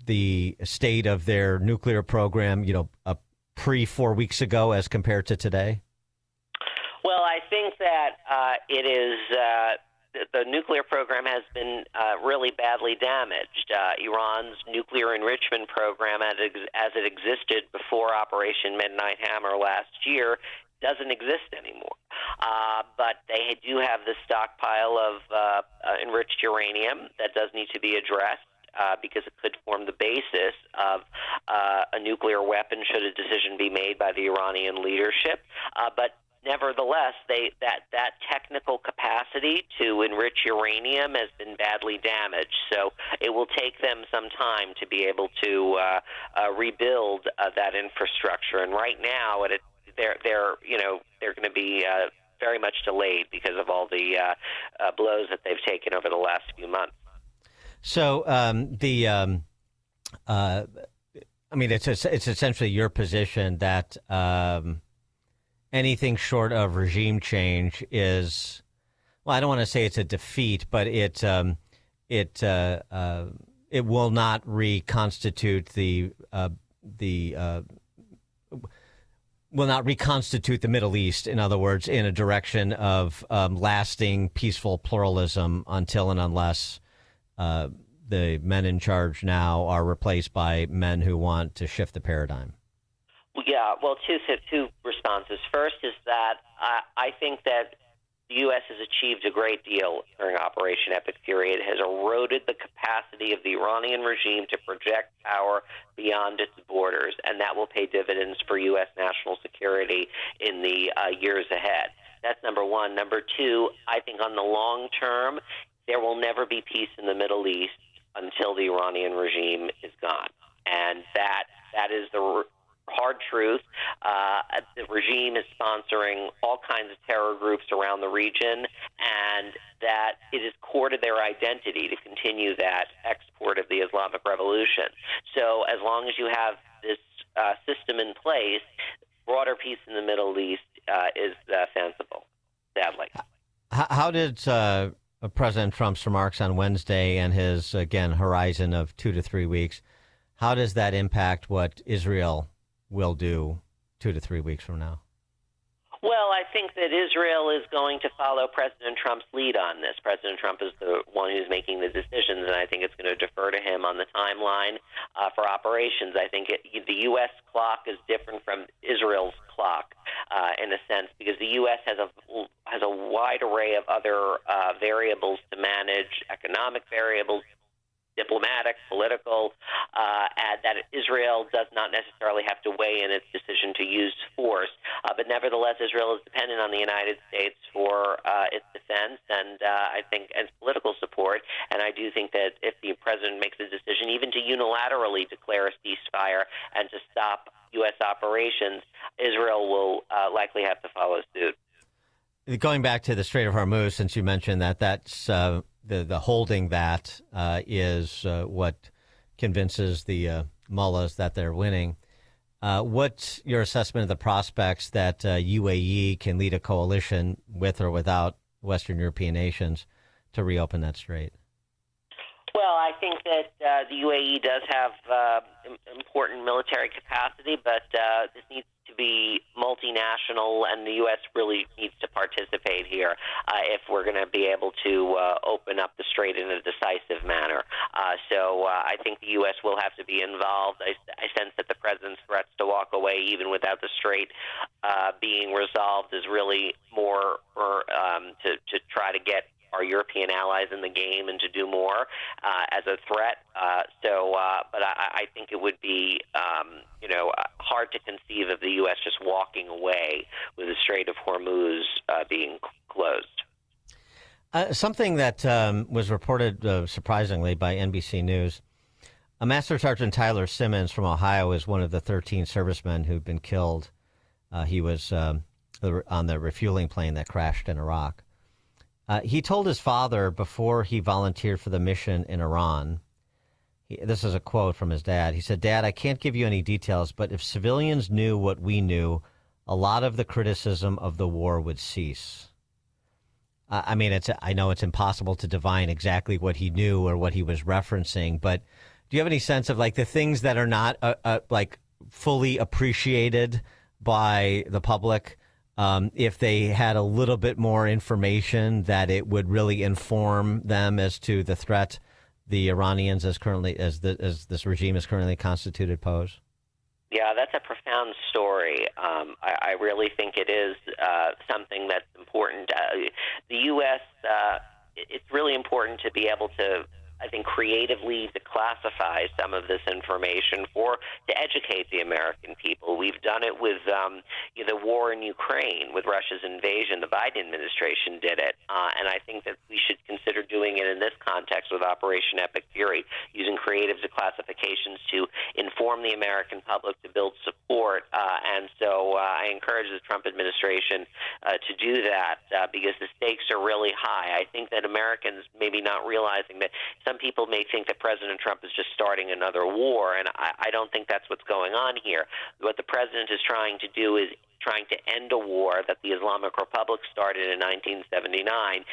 the state of their nuclear program, pre 4 weeks ago as compared to today? Well, I think that it is the nuclear program has been really badly damaged. Iran's nuclear enrichment program, as it existed before Operation Midnight Hammer last year, doesn't exist anymore. But they do have the stockpile of enriched uranium that does need to be addressed. Because it could form the basis of a nuclear weapon should a decision be made by the Iranian leadership. But nevertheless, that technical capacity to enrich uranium has been badly damaged. So it will take them some time to be able to rebuild that infrastructure. And right now, they're going to be very much delayed because of all the blows that they've taken over the last few months. So it's essentially your position that anything short of regime change is, well, I don't want to say it's a defeat, but it will not reconstitute will not reconstitute the Middle East, in other words, in a direction of lasting peaceful pluralism until and unless the men in charge now are replaced by men who want to shift the paradigm. Yeah, well, two responses. First is that I think that the U.S. has achieved a great deal during Operation Epic Fury. It has eroded the capacity of the Iranian regime to project power beyond its borders, and that will pay dividends for U.S. national security in the years ahead. That's number one. Number two, I think on the long term, there will never be peace in the Middle East until the Iranian regime is gone. And that is the hard truth. The regime is sponsoring all kinds of terror groups around the region, and that it is core to their identity to continue that export of the Islamic Revolution. So as long as you have this system in place, broader peace in the Middle East is fanciful, sadly. How did President Trump's remarks on Wednesday and his, again, horizon of 2 to 3 weeks, how does that impact what Israel will do 2 to 3 weeks from now? Well, I think that Israel is going to follow President Trump's lead on this. President Trump is the one who's making the decisions, and I think it's going to defer to him on the timeline for operations. I think the U.S. clock is different from Israel's clock in a sense, because the U.S. has a wide array of other variables to manage, economic variables, diplomatic, political, and that Israel does not necessarily have to weigh in its decision to use force. But nevertheless, Israel is dependent on the United States for its defense and I think its political support. And I do think that if the president makes a decision even to unilaterally declare a ceasefire and to stop U.S. operations, Israel will likely have to follow suit. Going back to the Strait of Hormuz, since you mentioned that's the holding that is what convinces the mullahs that they're winning. What's your assessment of the prospects that UAE can lead a coalition with or without Western European nations to reopen that strait? Well, I think that the UAE does have important military capacity, but this needs to be multinational, and the U.S. really needs to participate here if we're going to be able to open up the strait in a decisive manner. So I think the U.S. will have to be involved. I sense that the president's threats to walk away even without the strait being resolved is really more to try to get our European allies in the game and to do more as a threat. But I think it would be, hard to conceive of the U.S. just walking away with the Strait of Hormuz being closed. Something that was reported surprisingly by NBC News. Master Sergeant Tyler Simmons from Ohio is one of the 13 servicemen who've been killed. He was on the refueling plane that crashed in Iraq. He told his father before he volunteered for the mission in Iran, This is a quote from his dad. He said, "Dad, I can't give you any details, but if civilians knew what we knew, a lot of the criticism of the war would cease." I mean, I know it's impossible to divine exactly what he knew or what he was referencing, but do you have any sense of like the things that are not like fully appreciated by the public? If they had a little bit more information, that it would really inform them as to the threat the Iranians, as this regime is currently constituted, pose? Yeah, that's a profound story. I really think it is something that's important. The U.S., it's really important to be able to, I think, creatively declassify some of this information to educate the American people. We've done it with the war in Ukraine, with Russia's invasion. The Biden administration did it, and I think that we should consider doing it in this context with Operation Epic Fury, using creative declassifications to inform the American public, to build support. And so I encourage the Trump administration to do that because the stakes are really high. I think that Americans maybe not realizing that some people may think that President Trump is just starting another war, and I don't think that's what's going on here. What the president is trying to do is trying to end a war that the Islamic Republic started in 1979,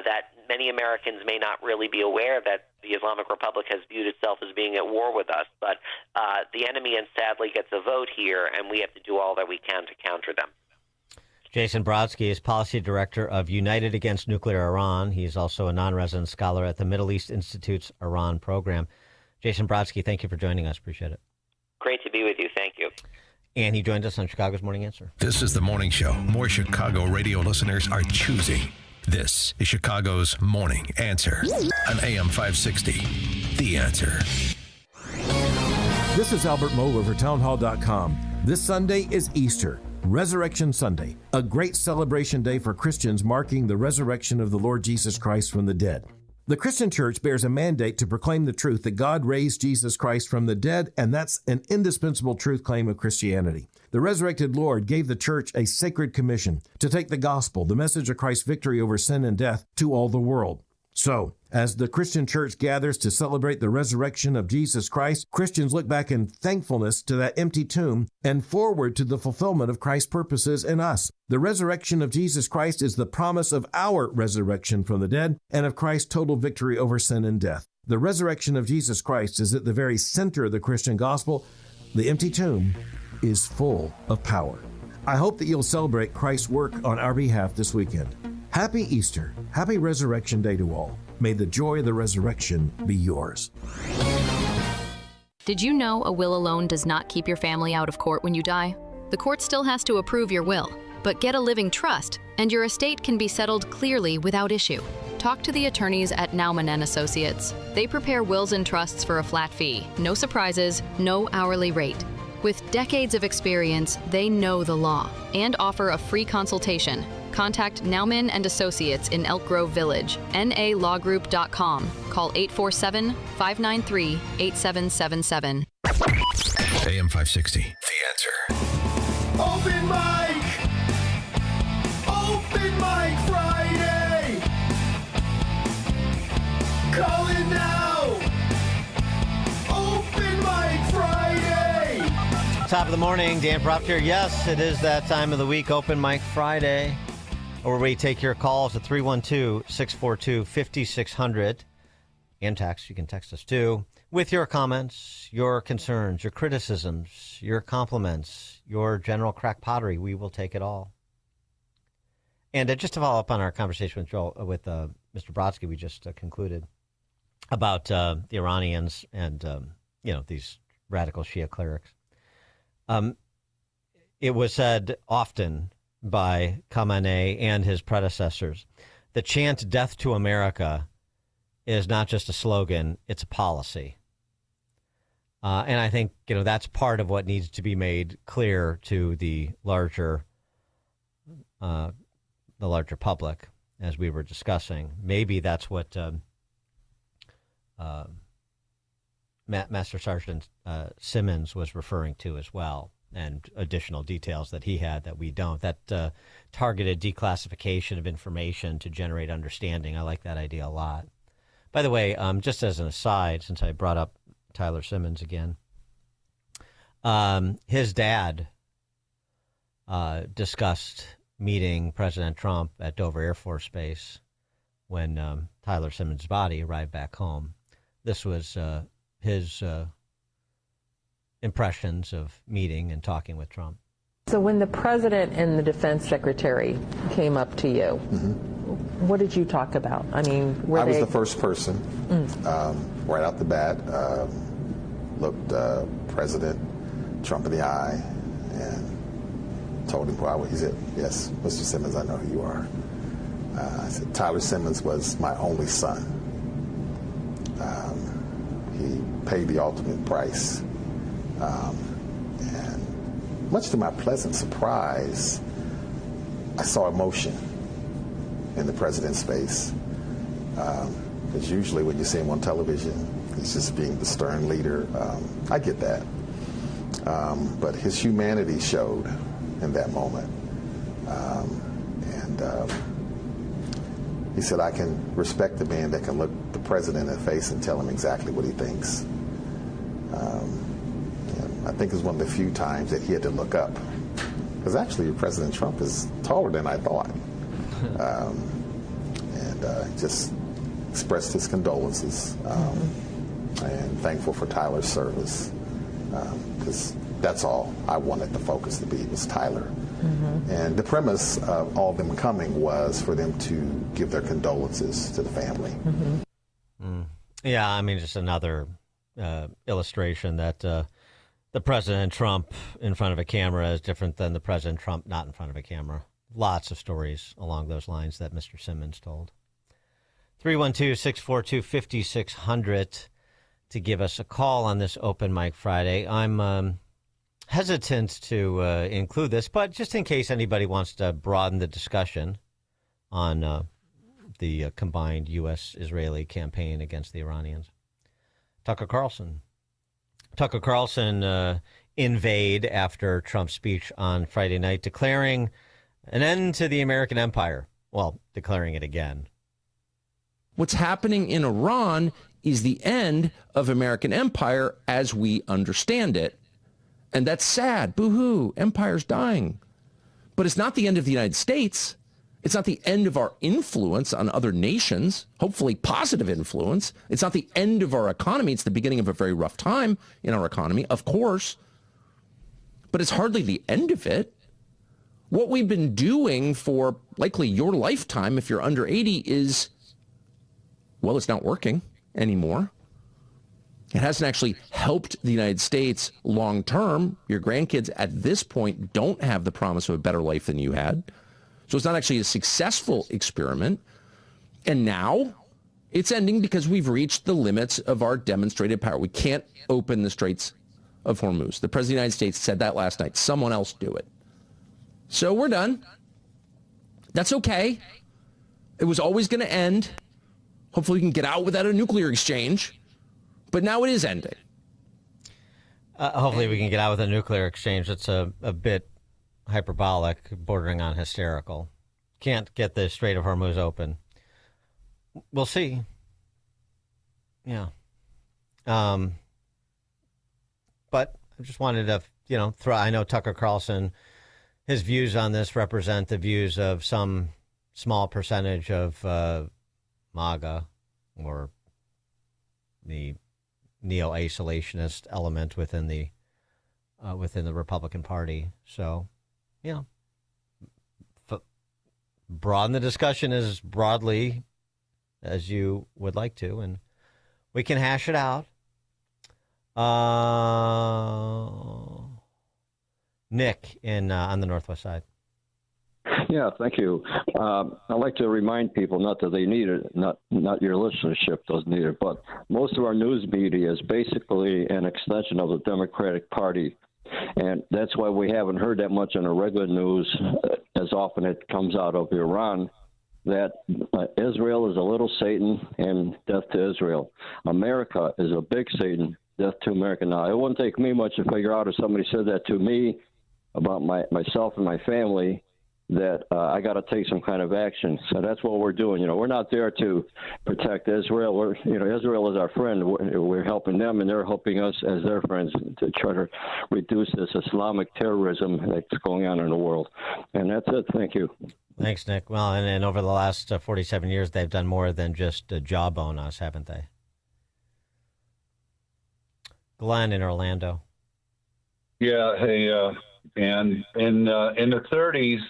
that many Americans may not really be aware that the Islamic Republic has viewed itself as being at war with us. But the enemy, and sadly, gets a vote here, and we have to do all that we can to counter them. Jason Brodsky is Policy Director of United Against Nuclear Iran. He's also a non-resident scholar at the Middle East Institute's Iran program. Jason Brodsky, thank you for joining us. Appreciate it. Great to be with you. Thank you. And he joined us on Chicago's Morning Answer. This is the morning show more Chicago radio listeners are choosing. This is Chicago's Morning Answer on AM 560. The Answer. This is Albert Mohler for townhall.com. This Sunday is Easter, Resurrection Sunday, a great celebration day for Christians marking the resurrection of the Lord Jesus Christ from the dead. The Christian Church bears a mandate to proclaim the truth that God raised Jesus Christ from the dead, and that's an indispensable truth claim of Christianity. The resurrected Lord gave the church a sacred commission to take the gospel, the message of Christ's victory over sin and death, to all the world. So, as the Christian church gathers to celebrate the resurrection of Jesus Christ, Christians look back in thankfulness to that empty tomb and forward to the fulfillment of Christ's purposes in us. The resurrection of Jesus Christ is the promise of our resurrection from the dead and of Christ's total victory over sin and death. The resurrection of Jesus Christ is at the very center of the Christian gospel. The empty tomb is full of power. I hope that you'll celebrate Christ's work on our behalf this weekend. Happy Easter. Happy Resurrection Day to all. May the joy of the resurrection be yours. Did you know a will alone does not keep your family out of court when you die? The court still has to approve your will, but get a living trust, and your estate can be settled clearly without issue. Talk to the attorneys at Naumann & Associates. They prepare wills and trusts for a flat fee, no surprises, no hourly rate. With decades of experience, they know the law and offer a free consultation. Contact Naumann & Associates in Elk Grove Village, nalawgroup.com. Call 847-593-8777. AM 560, The Answer. Open mic! Open mic Friday! Call it now! Open mic Friday! Top of the morning, Dan Proft here. Yes, it is that time of the week, Open Mic Friday, where we take your calls at 312-642-5600. And text, you can text us too, with your comments, your concerns, your criticisms, your compliments, your general crack pottery. We will take it all. And just to follow up on our conversation with Mr. Brodsky, we just concluded about the Iranians and these radical Shia clerics. It was said often by Khamenei and his predecessors, the chant "Death to America" is not just a slogan, it's a policy. And I think, that's part of what needs to be made clear to the larger public, as we were discussing. Maybe that's what Master Sergeant Simmons was referring to as well, and additional details that he had that we don't. That targeted declassification of information to generate understanding. I like that idea a lot. By the way, just as an aside, since I brought up Tyler Simmons again. His dad discussed meeting President Trump at Dover Air Force Base when Tyler Simmons' body arrived back home. This was his impressions of meeting and talking with Trump. So when the president and the defense secretary came up to you, what did you talk about? I mean, I was the first person, right out the bat, looked President Trump in the eye and told him who I was. He said, "Yes, Mr. Simmons, I know who you are." I said, "Tyler Simmons was my only son. He paid the ultimate price." And much to my pleasant surprise, I saw emotion in the president's face. Because usually when you see him on television, he's just being the stern leader. I get that. But his humanity showed in that moment. He said, "I can respect the man that can look the president in the face and tell him exactly what he thinks." I think it's one of the few times that he had to look up. Because actually, President Trump is taller than I thought. Just expressed his condolences and thankful for Tyler's service. Because that's all I wanted the focus to be, was Tyler. And the premise of all of them coming was for them to give their condolences to the family. Yeah, I mean, just another illustration that the President Trump in front of a camera is different than the President Trump not in front of a camera. Lots of stories along those lines that Mr. Simmons told. 312-642-5600 to give us a call on this Open Mic Friday. I'm hesitant to include this, but just in case anybody wants to broaden the discussion on the combined U.S.-Israeli campaign against the Iranians. Tucker Carlson invade after Trump's speech on Friday night, declaring an end to the American empire. Well, declaring it again. What's happening in Iran is the end of American empire as we understand it. And that's sad. Boo-hoo. Empire's dying. But it's not the end of the United States. It's not the end of our influence on other nations, hopefully positive influence. It's not the end of our economy. It's the beginning of a very rough time in our economy, of course. But it's hardly the end of it. What we've been doing for likely your lifetime, if you're under 80, is, well, it's not working anymore. It hasn't actually helped the United States long term. Your grandkids at this point don't have the promise of a better life than you had. So it's not actually a successful experiment. And now it's ending because we've reached the limits of our demonstrated power. We can't open the Straits of Hormuz. The President of the United States said that last night. Someone else do it. So we're done. That's okay. It was always going to end. Hopefully we can get out without a nuclear exchange. But now it is ending. Hopefully we can get out with a nuclear exchange. It's a bit hyperbolic, bordering on hysterical. Can't get the Strait of Hormuz open. We'll see. Yeah. But I just wanted to, I know Tucker Carlson, his views on this represent the views of some small percentage of MAGA, or the neo-isolationist element within the Republican Party. So, broaden the discussion as broadly as you would like to, and we can hash it out. Nick on the Northwest Side. Yeah, thank you. I'd like to remind people, not that they need it, not your listenership doesn't need it, but most of our news media is basically an extension of the Democratic Party. And that's why we haven't heard that much on the regular news as often it comes out of Iran, that Israel is a little Satan and death to Israel. America is a big Satan, death to America. Now, it wouldn't take me much to figure out if somebody said that to me about myself and my family, that I got to take some kind of action. So that's what we're doing. We're not there to protect Israel. Israel is our friend. We're helping them, and they're helping us as their friends to try to reduce this Islamic terrorism that's going on in the world. And that's it. Thank you. Thanks, Nick. Well, and over the last 47 years, they've done more than just jawbone us, haven't they? Glenn in Orlando. Yeah, hey, and in the 30s,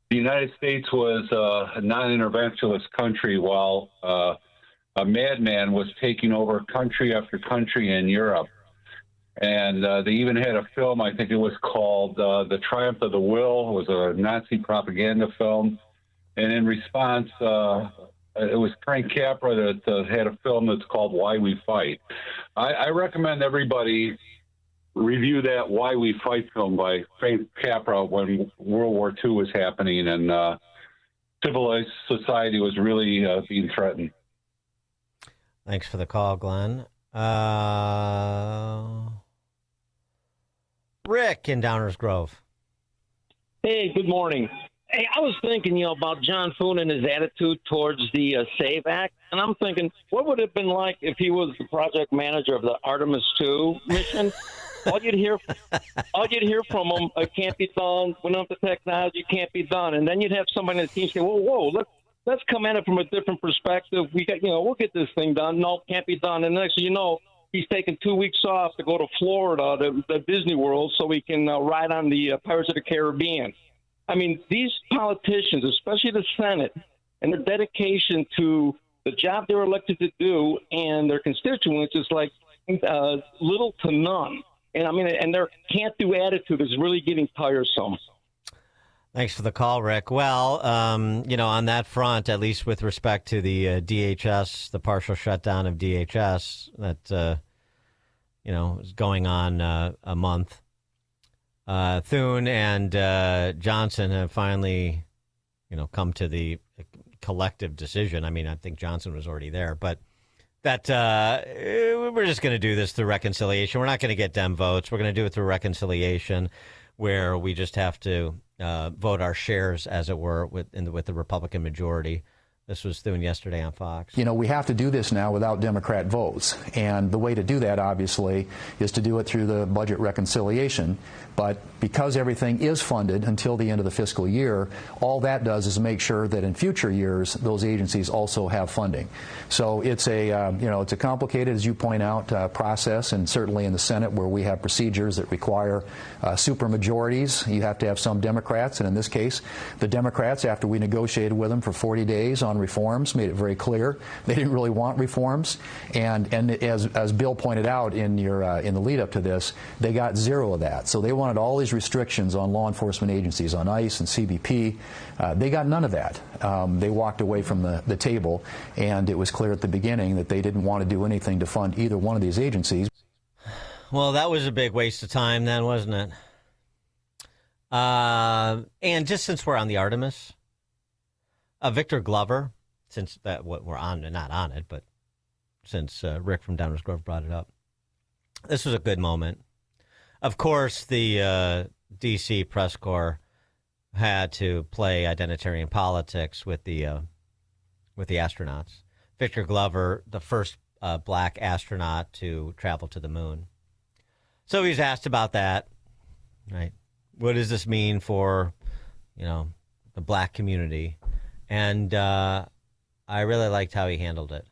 the United States was a non-interventionist country while a madman was taking over country after country in Europe. And they even had a film, I think it was called The Triumph of the Will. It was a Nazi propaganda film. And in response, it was Frank Capra that had a film that's called Why We Fight. I recommend everybody review that Why We Fight film by Frank Capra when World War II was happening and civilized society was really being threatened. Thanks for the call, Glenn. Rick in Downers Grove. Hey, good morning. Hey, I was thinking, about John Thune and his attitude towards the SAVE Act, and I'm thinking, what would it have been like if he was the project manager of the Artemis II mission? All you'd hear from him, it can't be done. We don't have the technology, can't be done. And then you'd have somebody on the team say, whoa, let's come at it from a different perspective. We got, we'll get this thing done. No, can't be done. And next thing you know, he's taking 2 weeks off to go to Florida, to Disney World, so he can ride on the Pirates of the Caribbean. I mean, these politicians, especially the Senate, and their dedication to the job they're elected to do and their constituents is like little to none. And I mean, and their can't-do attitude is really getting tiresome. Thanks for the call, Rick. Well, on that front, at least with respect to the DHS, the partial shutdown of DHS that, is going on a month, Thune and Johnson have finally, come to the collective decision. I mean, I think Johnson was already there, but that we're just going to do this through reconciliation. We're not going to get Dem votes. We're going to do it through reconciliation, where we just have to vote our shares, as it were, with the Republican majority. This was Thune yesterday on Fox. We have to do this now without Democrat votes. And the way to do that, obviously, is to do it through the budget reconciliation. But because everything is funded until the end of the fiscal year, all that does is make sure that in future years, those agencies also have funding. So it's a complicated, as you point out, process. And certainly in the Senate, where we have procedures that require supermajorities, you have to have some Democrats. And in this case, the Democrats, after we negotiated with them for 40 days on reforms, made it very clear they didn't really want reforms. And as Bill pointed out in the lead up to this, they got zero of that. So they wanted all these restrictions on law enforcement agencies, on ICE and CBP. They got none of that. They walked away from the table, and it was clear at the beginning that they didn't want to do anything to fund either one of these agencies. Well, that was a big waste of time then, wasn't it? And just since we're on the Artemis, Victor Glover, since that we're on, not on it, but since Rick from Downers Grove brought it up, this was a good moment. Of course, the D.C. press corps had to play identitarian politics with the astronauts. Victor Glover, the first black astronaut to travel to the moon. So he's asked about that, right? What does this mean for, the black community? And I really liked how he handled it.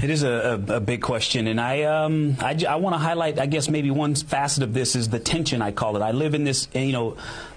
It is a big question, and I want to highlight, I guess, maybe one facet of this is the tension, I call it. I live in this,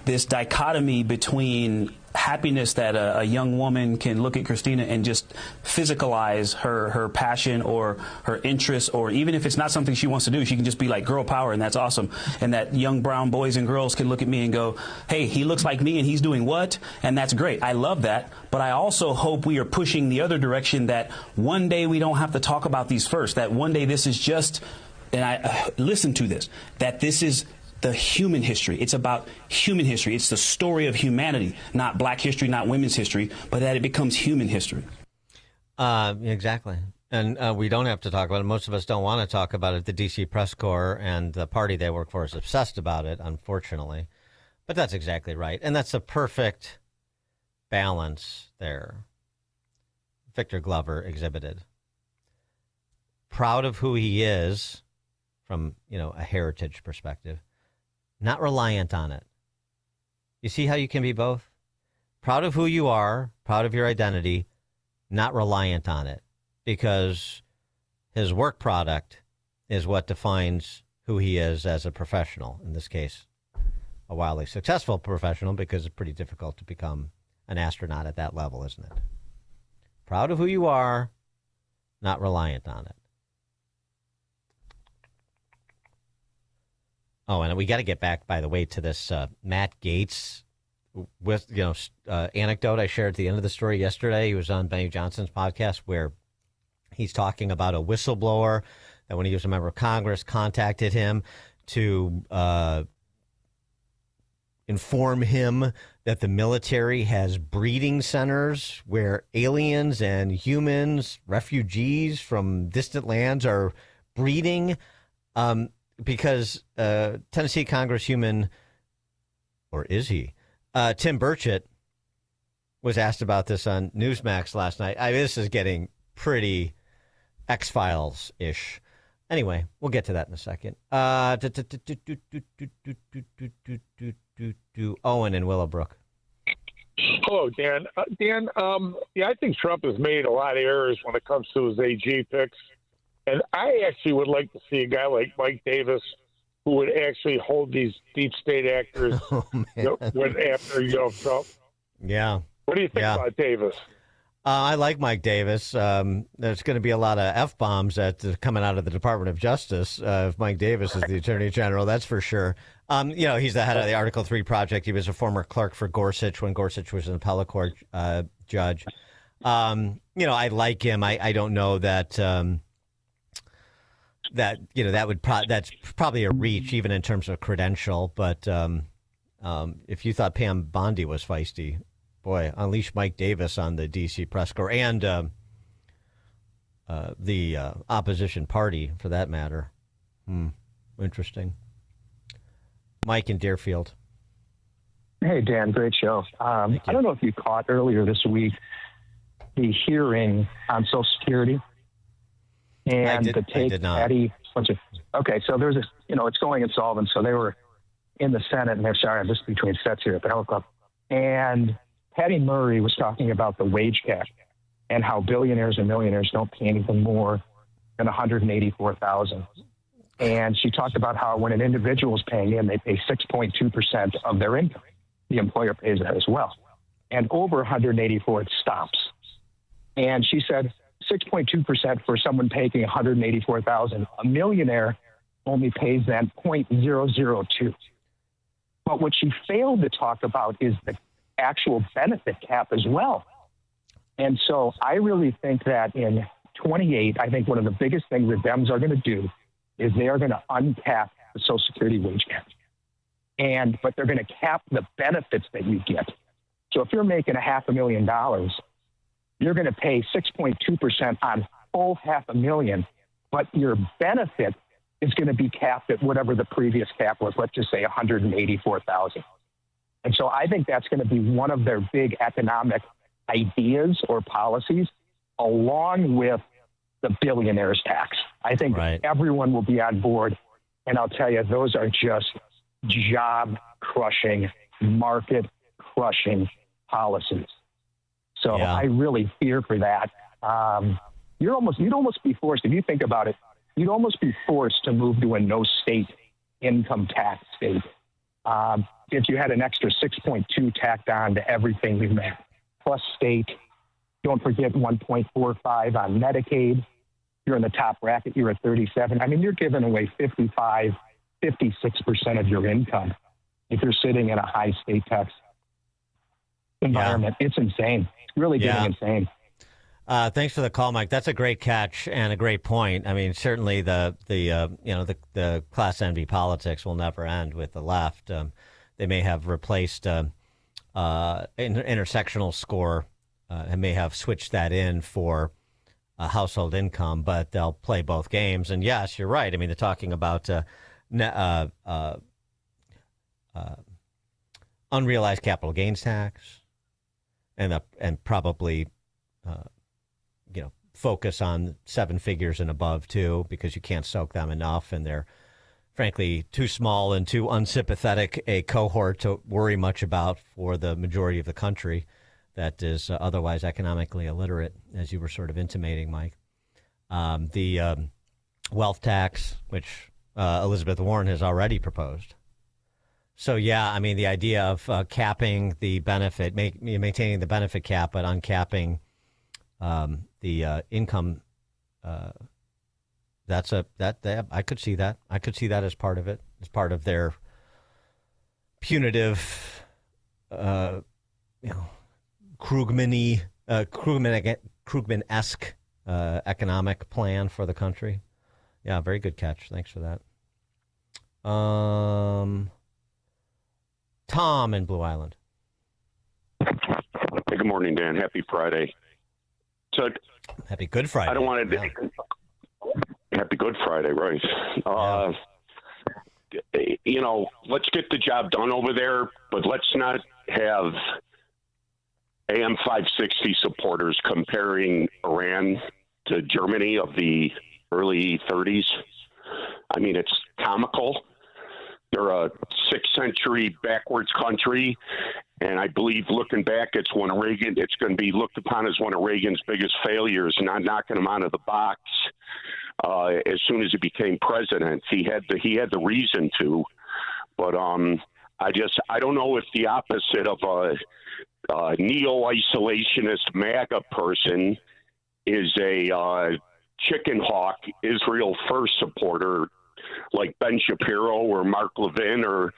this dichotomy between happiness that a young woman can look at Christina and just physicalize her passion or her interest, or even if it's not something she wants to do, she can just be like girl power, and that's awesome. And that young brown boys and girls can look at me and go, hey, he looks like me and he's doing what? And that's great. I love that. But I also hope we are pushing the other direction, that one day we don't have to talk about these first, that one day this is just, and I listen to this, that this is the human history. It's about human history. It's the story of humanity, not black history, not women's history, but that it becomes human history. Exactly. And we don't have to talk about it. Most of us don't want to talk about it. The D.C. press corps and the party they work for is obsessed about it, unfortunately. But that's exactly right. And that's a perfect balance there. Victor Glover exhibited. Proud of who he is from, a heritage perspective, not reliant on it. You see how you can be both? Proud of who you are, proud of your identity, not reliant on it, because his work product is what defines who he is as a professional, in this case, a wildly successful professional, because it's pretty difficult to become an astronaut at that level, isn't it? Proud of who you are, not reliant on it. Oh, and we got to get back, by the way, to this Matt Gaetz with anecdote I shared at the end of the story yesterday. He was on Benny Johnson's podcast where he's talking about a whistleblower that, when he was a member of Congress, contacted him to inform him that the military has breeding centers where aliens and humans, refugees from distant lands, are breeding. Because Tennessee Congresshuman, or is he, Tim Burchett, was asked about this on Newsmax last night. This is getting pretty X-Files-ish. Anyway, we'll get to that in a second. Owen in Willowbrook. Hello, Dan. Dan, I think Trump has made a lot of errors when it comes to his AG picks. And I actually would like to see a guy like Mike Davis, who would actually hold these deep state actors after Trump. Yeah. What do you think about Davis? I like Mike Davis. There's going to be a lot of F-bombs coming out of the Department of Justice if Mike Davis is the Attorney General, that's for sure. He's the head of the Article 3 project. He was a former clerk for Gorsuch when Gorsuch was an appellate court judge. I like him. I don't know that... that's probably a reach even in terms of credential. But if you thought Pam Bondi was feisty, boy, unleash Mike Davis on the D.C. press corps and the opposition party, for that matter. Interesting. Mike in Deerfield. Hey, Dan, great show. I don't know if you caught earlier this week the hearing on Social Security. And to take Patty, okay, so there's it's going insolvent. So they were in the Senate, and they're sorry, I'm just between sets here at the Health Club. And Patty Murray was talking about the wage cap and how billionaires and millionaires don't pay anything more than $184,000. And she talked about how when an individual is paying in, they pay 6.2% of their income. The employer pays that as well. And over 184, it stops. And she said 6.2% for someone paying 184,000. A millionaire only pays then 0.002. But what she failed to talk about is the actual benefit cap as well. And so I really think that in 28, I think one of the biggest things the Dems are going to do is they are going to uncap the Social Security wage cap. But they're going to cap the benefits that you get. So if you're making $500,000, you're going to pay 6.2% on full $500,000, but your benefit is going to be capped at whatever the previous cap was, let's just say $184,000. And so I think that's going to be one of their big economic ideas or policies, along with the billionaires tax. I think everyone will be on board. And I'll tell you, those are just job-crushing, market-crushing policies. So I really fear for that. You'd almost be forced, if you think about it, you'd almost be forced to move to a no-state income tax state. If you had an extra 6.2 tacked on to everything we've made, plus state, don't forget 1.45 on Medicaid. You're in the top bracket, you're at 37. I mean, you're giving away 55, 56% of your income if you're sitting in a high state tax environment. It's insane. It's really getting insane. Thanks for the call, Mike. That's a great catch and a great point. I mean, certainly the class envy politics will never end with the left. They may have replaced intersectional score and may have switched that in for household income, but they'll play both games. And yes, you're right. I mean, they're talking about unrealized capital gains tax, and probably focus on seven figures and above too, because you can't soak them enough, and they're frankly too small and too unsympathetic a cohort to worry much about for the majority of the country that is otherwise economically illiterate, as you were sort of intimating, Mike. The wealth tax, which Elizabeth Warren has already proposed. So, yeah, I mean, the idea of capping the benefit, maintaining the benefit cap, but uncapping the income, I could see that. I could see that as part of it, as part of their punitive, Krugman-esque economic plan for the country. Yeah, very good catch. Thanks for that. Tom in Blue Island. Hey, good morning, Dan. Happy Friday. So, Happy Good Friday. I don't want to. Happy Good Friday, right? Let's get the job done over there, but let's not have AM 560 supporters comparing Iran to Germany of the early 30s. I mean, it's comical. They're a 6th century backwards country, and I believe looking back, it's going to be looked upon as one of Reagan's biggest failures, not knocking him out of the box as soon as he became president. He had the reason to, but I don't know if the opposite of a neo-isolationist MAGA person is a chicken hawk Israel first supporter like Ben Shapiro or Mark Levin or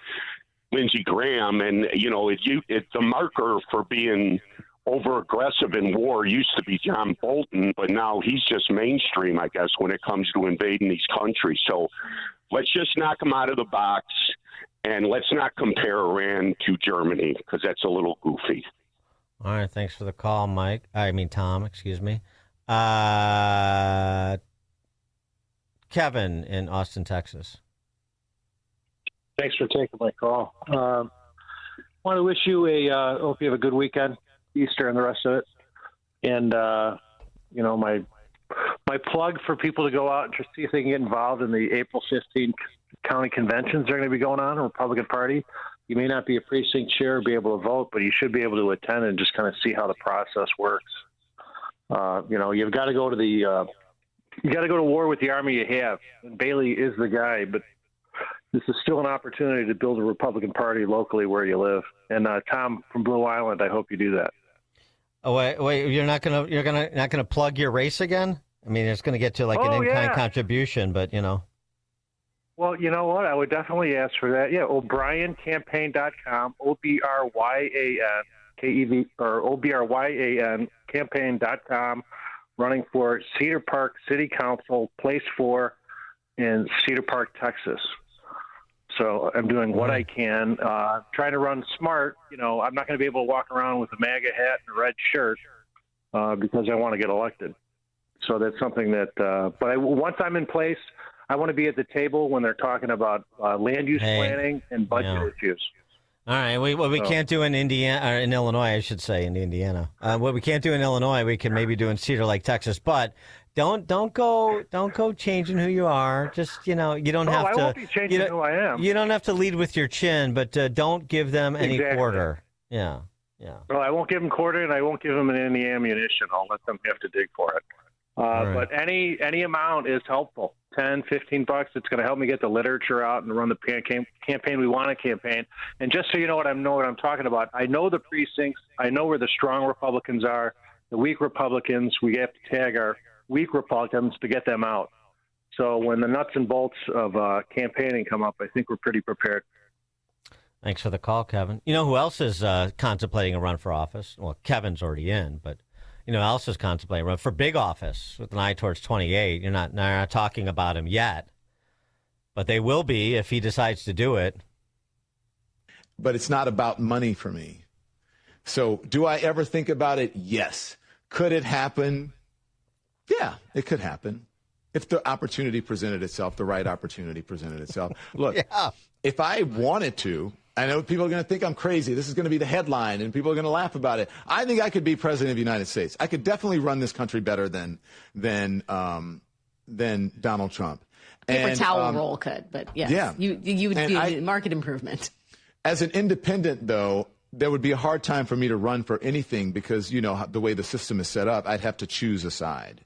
Lindsey Graham. And, the marker for being over-aggressive in war used to be John Bolton, but now he's just mainstream, I guess, when it comes to invading these countries. So let's just knock them out of the box, and let's not compare Iran to Germany, because that's a little goofy. All right, thanks for the call, Tom, excuse me. Kevin in Austin, Texas. Thanks for taking my call. Want to wish you hope you have a good weekend, Easter and the rest of it. And, my plug for people to go out and just see if they can get involved in the April 15th county conventions that are going to be going on in the Republican Party. You may not be a precinct chair or be able to vote, but you should be able to attend and just kind of see how the process works. You've got to go to you got to go to war with the army you have. And Bailey is the guy, but this is still an opportunity to build a Republican Party locally where you live. And Tom from Blue Island, I hope you do that. Oh wait! You're not gonna plug your race again? I mean, it's gonna get to like an in-kind contribution, but Well, you know what? I would definitely ask for that. Yeah, ObryanCampaign.com, OBRYAN, or OBRYAN campaign.com, running for Cedar Park City Council, Place 4 in Cedar Park, Texas. So I'm doing what I can, trying to run smart. I'm not going to be able to walk around with a MAGA hat and a red shirt because I want to get elected. So that's something that, once I'm in place, I want to be at the table when they're talking about land use planning and budget issues. All right. What we can't do in Illinois, I should say, in Indiana. What we can't do in Illinois, we can maybe do in Cedar Lake, Texas. But don't go changing who you are. Just you don't have to. I won't be changing who I am. You don't have to lead with your chin, but don't give them any quarter. Yeah. Well, I won't give them quarter, and I won't give them any ammunition. I'll let them have to dig for it. Right. But any amount is helpful. $10, $15, it's going to help me get the literature out and run the campaign we want to campaign. And just so you know what I'm talking about, I know the precincts. I know where the strong Republicans are. The weak Republicans, we have to tag our weak Republicans to get them out. So when the nuts and bolts of campaigning come up, I think we're pretty prepared. Thanks for the call, Kevin. You know who else is contemplating a run for office? Well, Kevin's already in, but else is contemplating a run for big office with an eye towards 28. You're not talking about him yet, but they will be if he decides to do it. But it's not about money for me. So do I ever think about it? Yes. Could it happen? Yeah, it could happen. If the opportunity presented itself, the right opportunity presented itself. Look, if I wanted to, I know people are going to think I'm crazy. This is going to be the headline, and people are going to laugh about it. I think I could be president of the United States. I could definitely run this country better than Donald Trump. Paper towel roll could, but yes, yeah. you would be market improvement. As an independent, though, there would be a hard time for me to run for anything because, you know, the way the system is set up, I'd have to choose a side.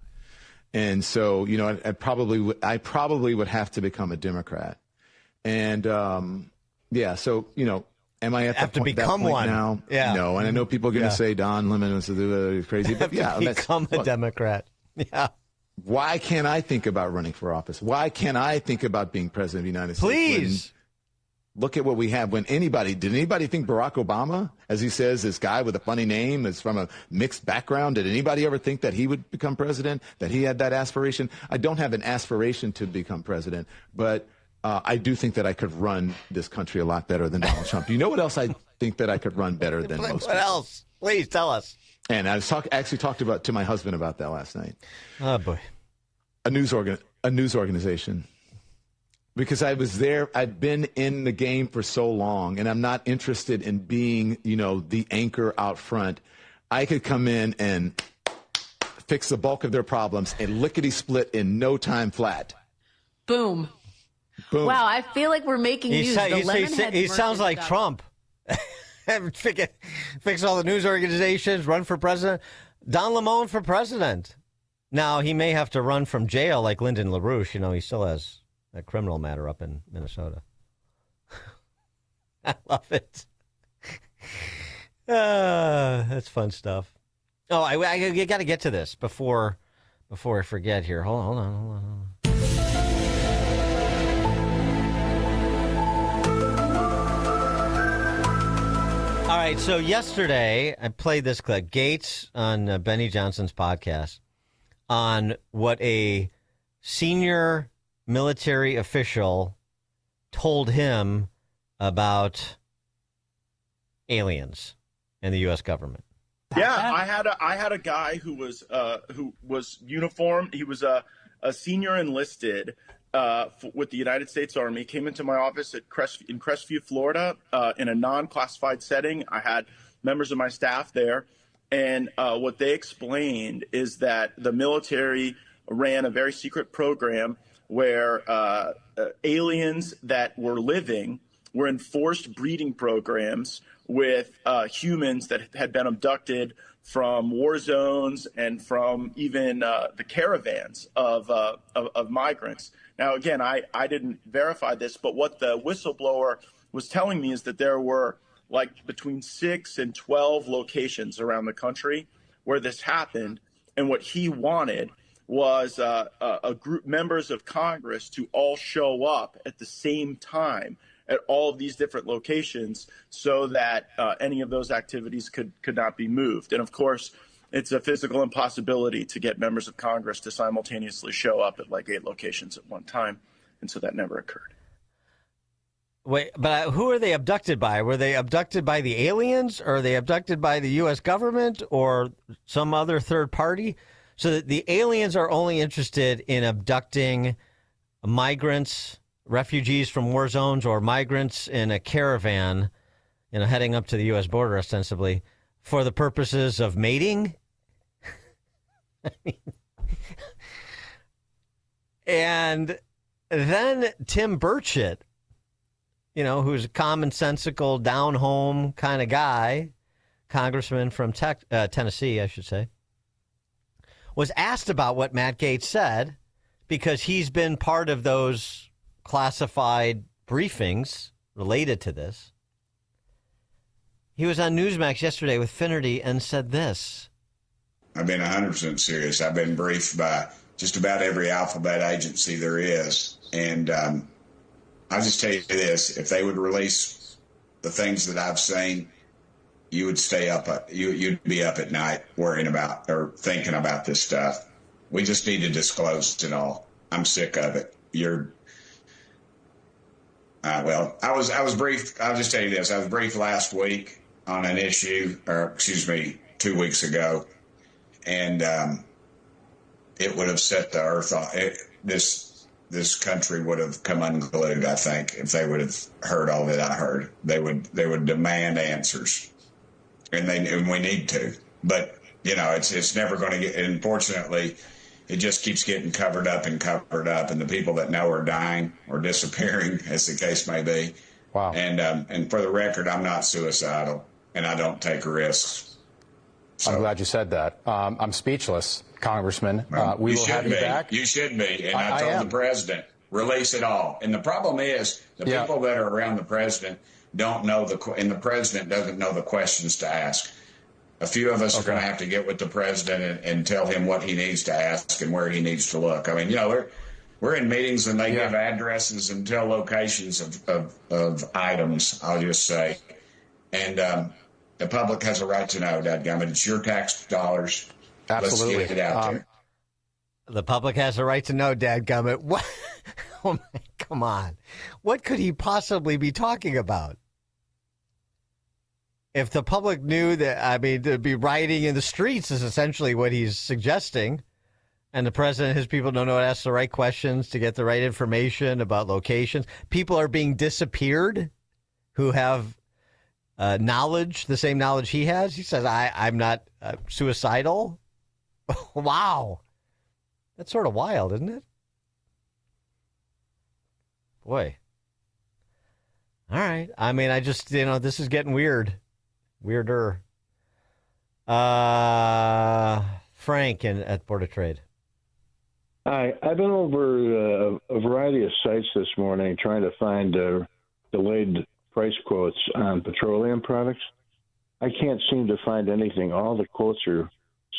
And so, you know, I probably would have to become a Democrat. And, yeah, so, you know, am I at have the point, to become that point one now? Yeah. No, and I know people are going to say Don Lemon was crazy, but yeah. Become a Democrat. Yeah. Why can't I think about running for office? Why can't I think about being president of the United States? Please. Look at what we have. Did anybody think Barack Obama, as he says, this guy with a funny name, is from a mixed background? Did anybody ever think that he would become president, that he had that aspiration? I don't have an aspiration to become president, but I do think that I could run this country a lot better than Donald Trump. Do you know what else I think that I could run better than most people? What else? Please tell us. And I was actually talked to my husband about that last night. Oh, boy. A news organization. Because I was there, I've been in the game for so long, and I'm not interested in being, you know, the anchor out front. I could come in and fix the bulk of their problems and lickety-split in no time flat. Boom. Boom. Wow, I feel like we're making news. He sounds like Trump. Fix all the news organizations, run for president. Don Lemon for president. Now, he may have to run from jail like Lyndon LaRouche. You know, he still has a criminal matter up in Minnesota. I love it. That's fun stuff. Oh, I got to get to this before I forget here. Hold on. All right, so yesterday I played this clip, Gates on Benny Johnson's podcast, on what a senior military official told him about aliens and the U.S. government. Yeah, I had a guy who was uniformed. He was a senior enlisted with the United States Army. Came into my office in Crestview, Florida, in a non-classified setting. I had members of my staff there, and what they explained is that the military ran a very secret program where aliens that were living were in forced breeding programs with humans that had been abducted from war zones and from even the caravans of migrants. Now, again, I didn't verify this, but what the whistleblower was telling me is that there were like between 6 and 12 locations around the country where this happened. And what he wanted was a group, members of Congress, to all show up at the same time at all of these different locations so that any of those activities could not be moved. And of course, it's a physical impossibility to get members of Congress to simultaneously show up at like 8 locations at one time. And so that never occurred. Wait, but who are they abducted by? Were they abducted by the aliens, or are they abducted by the U.S. government or some other third party? So that the aliens are only interested in abducting migrants, refugees from war zones, or migrants in a caravan, you know, heading up to the U.S. border ostensibly for the purposes of mating. I mean, and then Tim Burchett, you know, who's a commonsensical, down-home kind of guy, congressman from Tennessee, I should say, was asked about what Matt Gaetz said because he's been part of those classified briefings related to this. He was on Newsmax yesterday with Finnerty and said this. I've been 100% serious. I've been briefed by just about every alphabet agency there is. And I'll just tell you this, if they would release the things that I've seen, you would stay up, you'd be up at night worrying about or thinking about this stuff. We just need to disclose it all. I'm sick of it. Well, I was briefed. I'll just tell you this. I was briefed last week on an issue, 2 weeks ago, and it would have set the earth off. this country would have come unglued, I think, if they would have heard all that I heard. They would demand answers, and we need to. But, you know, it's never going to get, unfortunately, it just keeps getting covered up, and the people that know are dying or disappearing, as the case may be. Wow. And for the record, I'm not suicidal, and I don't take risks. So, I'm glad you said that. I'm speechless, Congressman. We will have you back. You should be. And I told the president, release it all. And the problem is the people that are around the president don't know and the president doesn't know the questions to ask. A few of us are going to have to get with the president and tell him what he needs to ask and where he needs to look. I mean, you know, we're in meetings and they give addresses and tell locations of items, I'll just say. And the public has a right to know, dadgummit. It's your tax dollars. Absolutely. Let's get it out there. The public has a right to know, dadgummit. What? Oh, my, come on. What could he possibly be talking about? If the public knew that, I mean, to be rioting in the streets is essentially what he's suggesting. And the president and his people don't know how to ask the right questions to get the right information about locations. People are being disappeared who have knowledge, the same knowledge he has. He says, I'm not suicidal. Wow. That's sort of wild, isn't it? Boy. All right. I mean, I just, you know, this is getting weird. Weirder. Frank at Board of Trade. Hi. I've been over a variety of sites this morning trying to find delayed price quotes on petroleum products. I can't seem to find anything. All the quotes are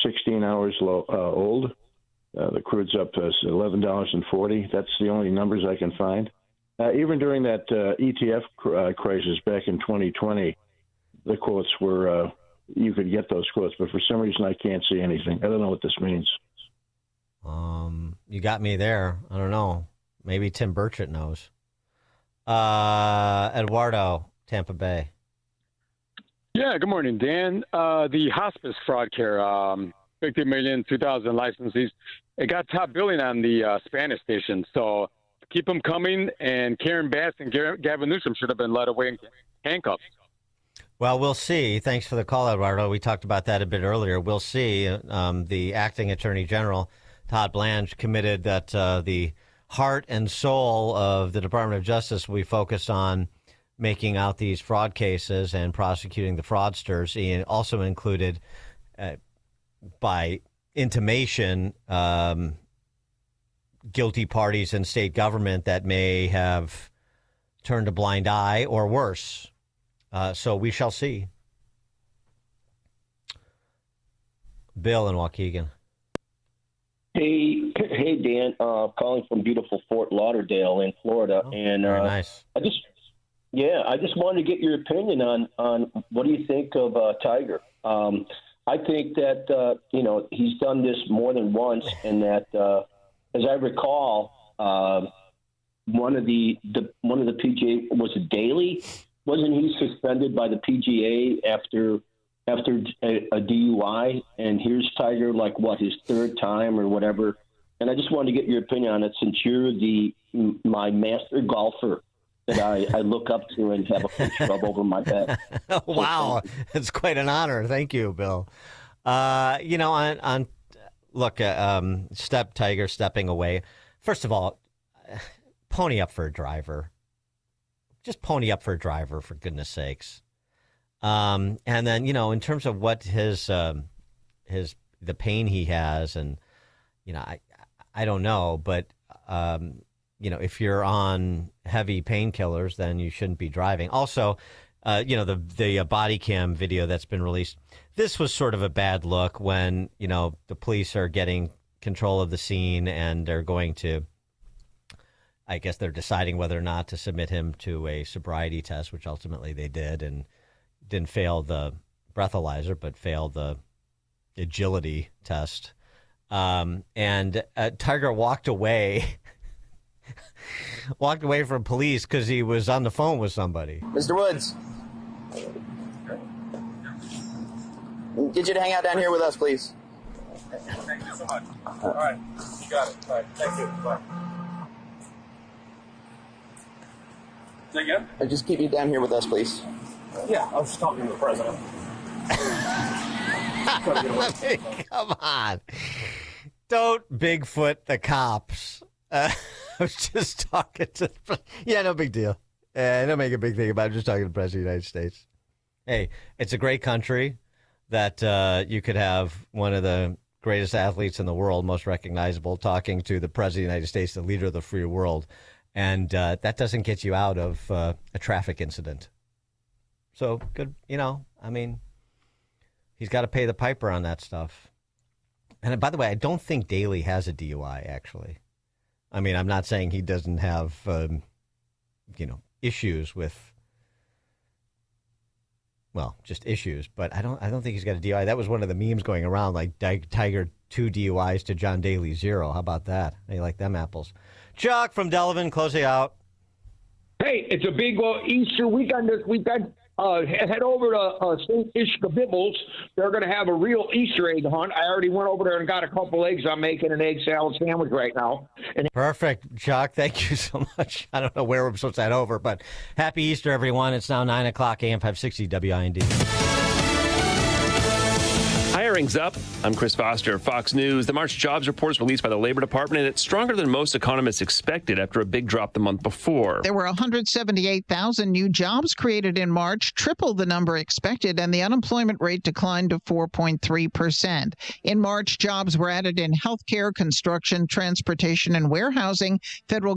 16 hours old. The crude's up to $11.40. That's the only numbers I can find. Even during that ETF crisis back in 2020, the quotes were, you could get those quotes, but for some reason I can't see anything. I don't know what this means. You got me there. I don't know. Maybe Tim Burchett knows. Eduardo, Tampa Bay. Yeah, good morning, Dan. The hospice fraud care, 50 million, 2,000 licensees. It got top billing on the Spanish station, so keep them coming, and Karen Bass and Gavin Newsom should have been led away in handcuffs. Well, we'll see. Thanks for the call, Eduardo. We talked about that a bit earlier. We'll see. The acting attorney general, Todd Blanche, committed that the heart and soul of the Department of Justice will be focused on making out these fraud cases and prosecuting the fraudsters. He also included, by intimation, guilty parties in state government that may have turned a blind eye or worse. So we shall see. Bill in Waukegan. Hey, Dan. Calling from beautiful Fort Lauderdale in Florida, and very nice. I just wanted to get your opinion on what do you think of Tiger? I think that he's done this more than once, and that as I recall, one of the PGA, was it Daly? Wasn't he suspended by the PGA after a DUI? And here's Tiger, like his third time or whatever. And I just wanted to get your opinion on it, since you're my master golfer that I look up to and have a pitch rub over my back. Wow, it's quite an honor. Thank you, Bill. Tiger stepping away. First of all, pony up for a driver. Just pony up for a driver, for goodness sakes. And then, in terms of what the pain he has, and, I don't know, but, if you're on heavy painkillers, then you shouldn't be driving. Also, the body cam video that's been released, this was sort of a bad look when, the police are getting control of the scene and they're going to, I guess they're deciding whether or not to submit him to a sobriety test, which ultimately they did, and didn't fail the breathalyzer, but failed the agility test. And Tiger walked away from police because he was on the phone with somebody. Mr. Woods, get you to hang out down here with us, please. Thank you so much. All right, you got it. All right, thank you. Bye. Say again? Just keep you down here with us, please. Yeah, I was just talking to the president. Come on. Don't Bigfoot the cops. I was just talking to... Yeah, no big deal. Don't make a big thing about it. I'm just talking to the President of the United States. Hey, it's a great country that you could have one of the greatest athletes in the world, most recognizable, talking to the President of the United States, the leader of the free world. And that doesn't get you out of a traffic incident. So, good, I mean, he's got to pay the piper on that stuff. And by the way, I don't think Daley has a DUI, actually. I mean, I'm not saying he doesn't have, issues with, well, just issues, but I don't think he's got a DUI. That was one of the memes going around, like Tiger 2 DUIs to John Daly 0. How about that? How you like them apples? Chuck from Delavan, closing out. Hey, it's a big Easter weekend this weekend. Head over to St. Ishka-Bibbles. They're going to have a real Easter egg hunt. I already went over there and got a couple eggs. I'm making an egg salad sandwich right now. Perfect, Chuck. Thank you so much. I don't know where we're supposed to head over, but happy Easter, everyone. It's now 9 o'clock, AM 560 WIND. Hiring's up. I'm Chris Foster, Fox News. The March jobs report is released by the Labor Department, and it's stronger than most economists expected after a big drop the month before. There were 178,000 new jobs created in March, triple the number expected, and the unemployment rate declined to 4.3%. In March, jobs were added in healthcare, construction, transportation, and warehousing. Federal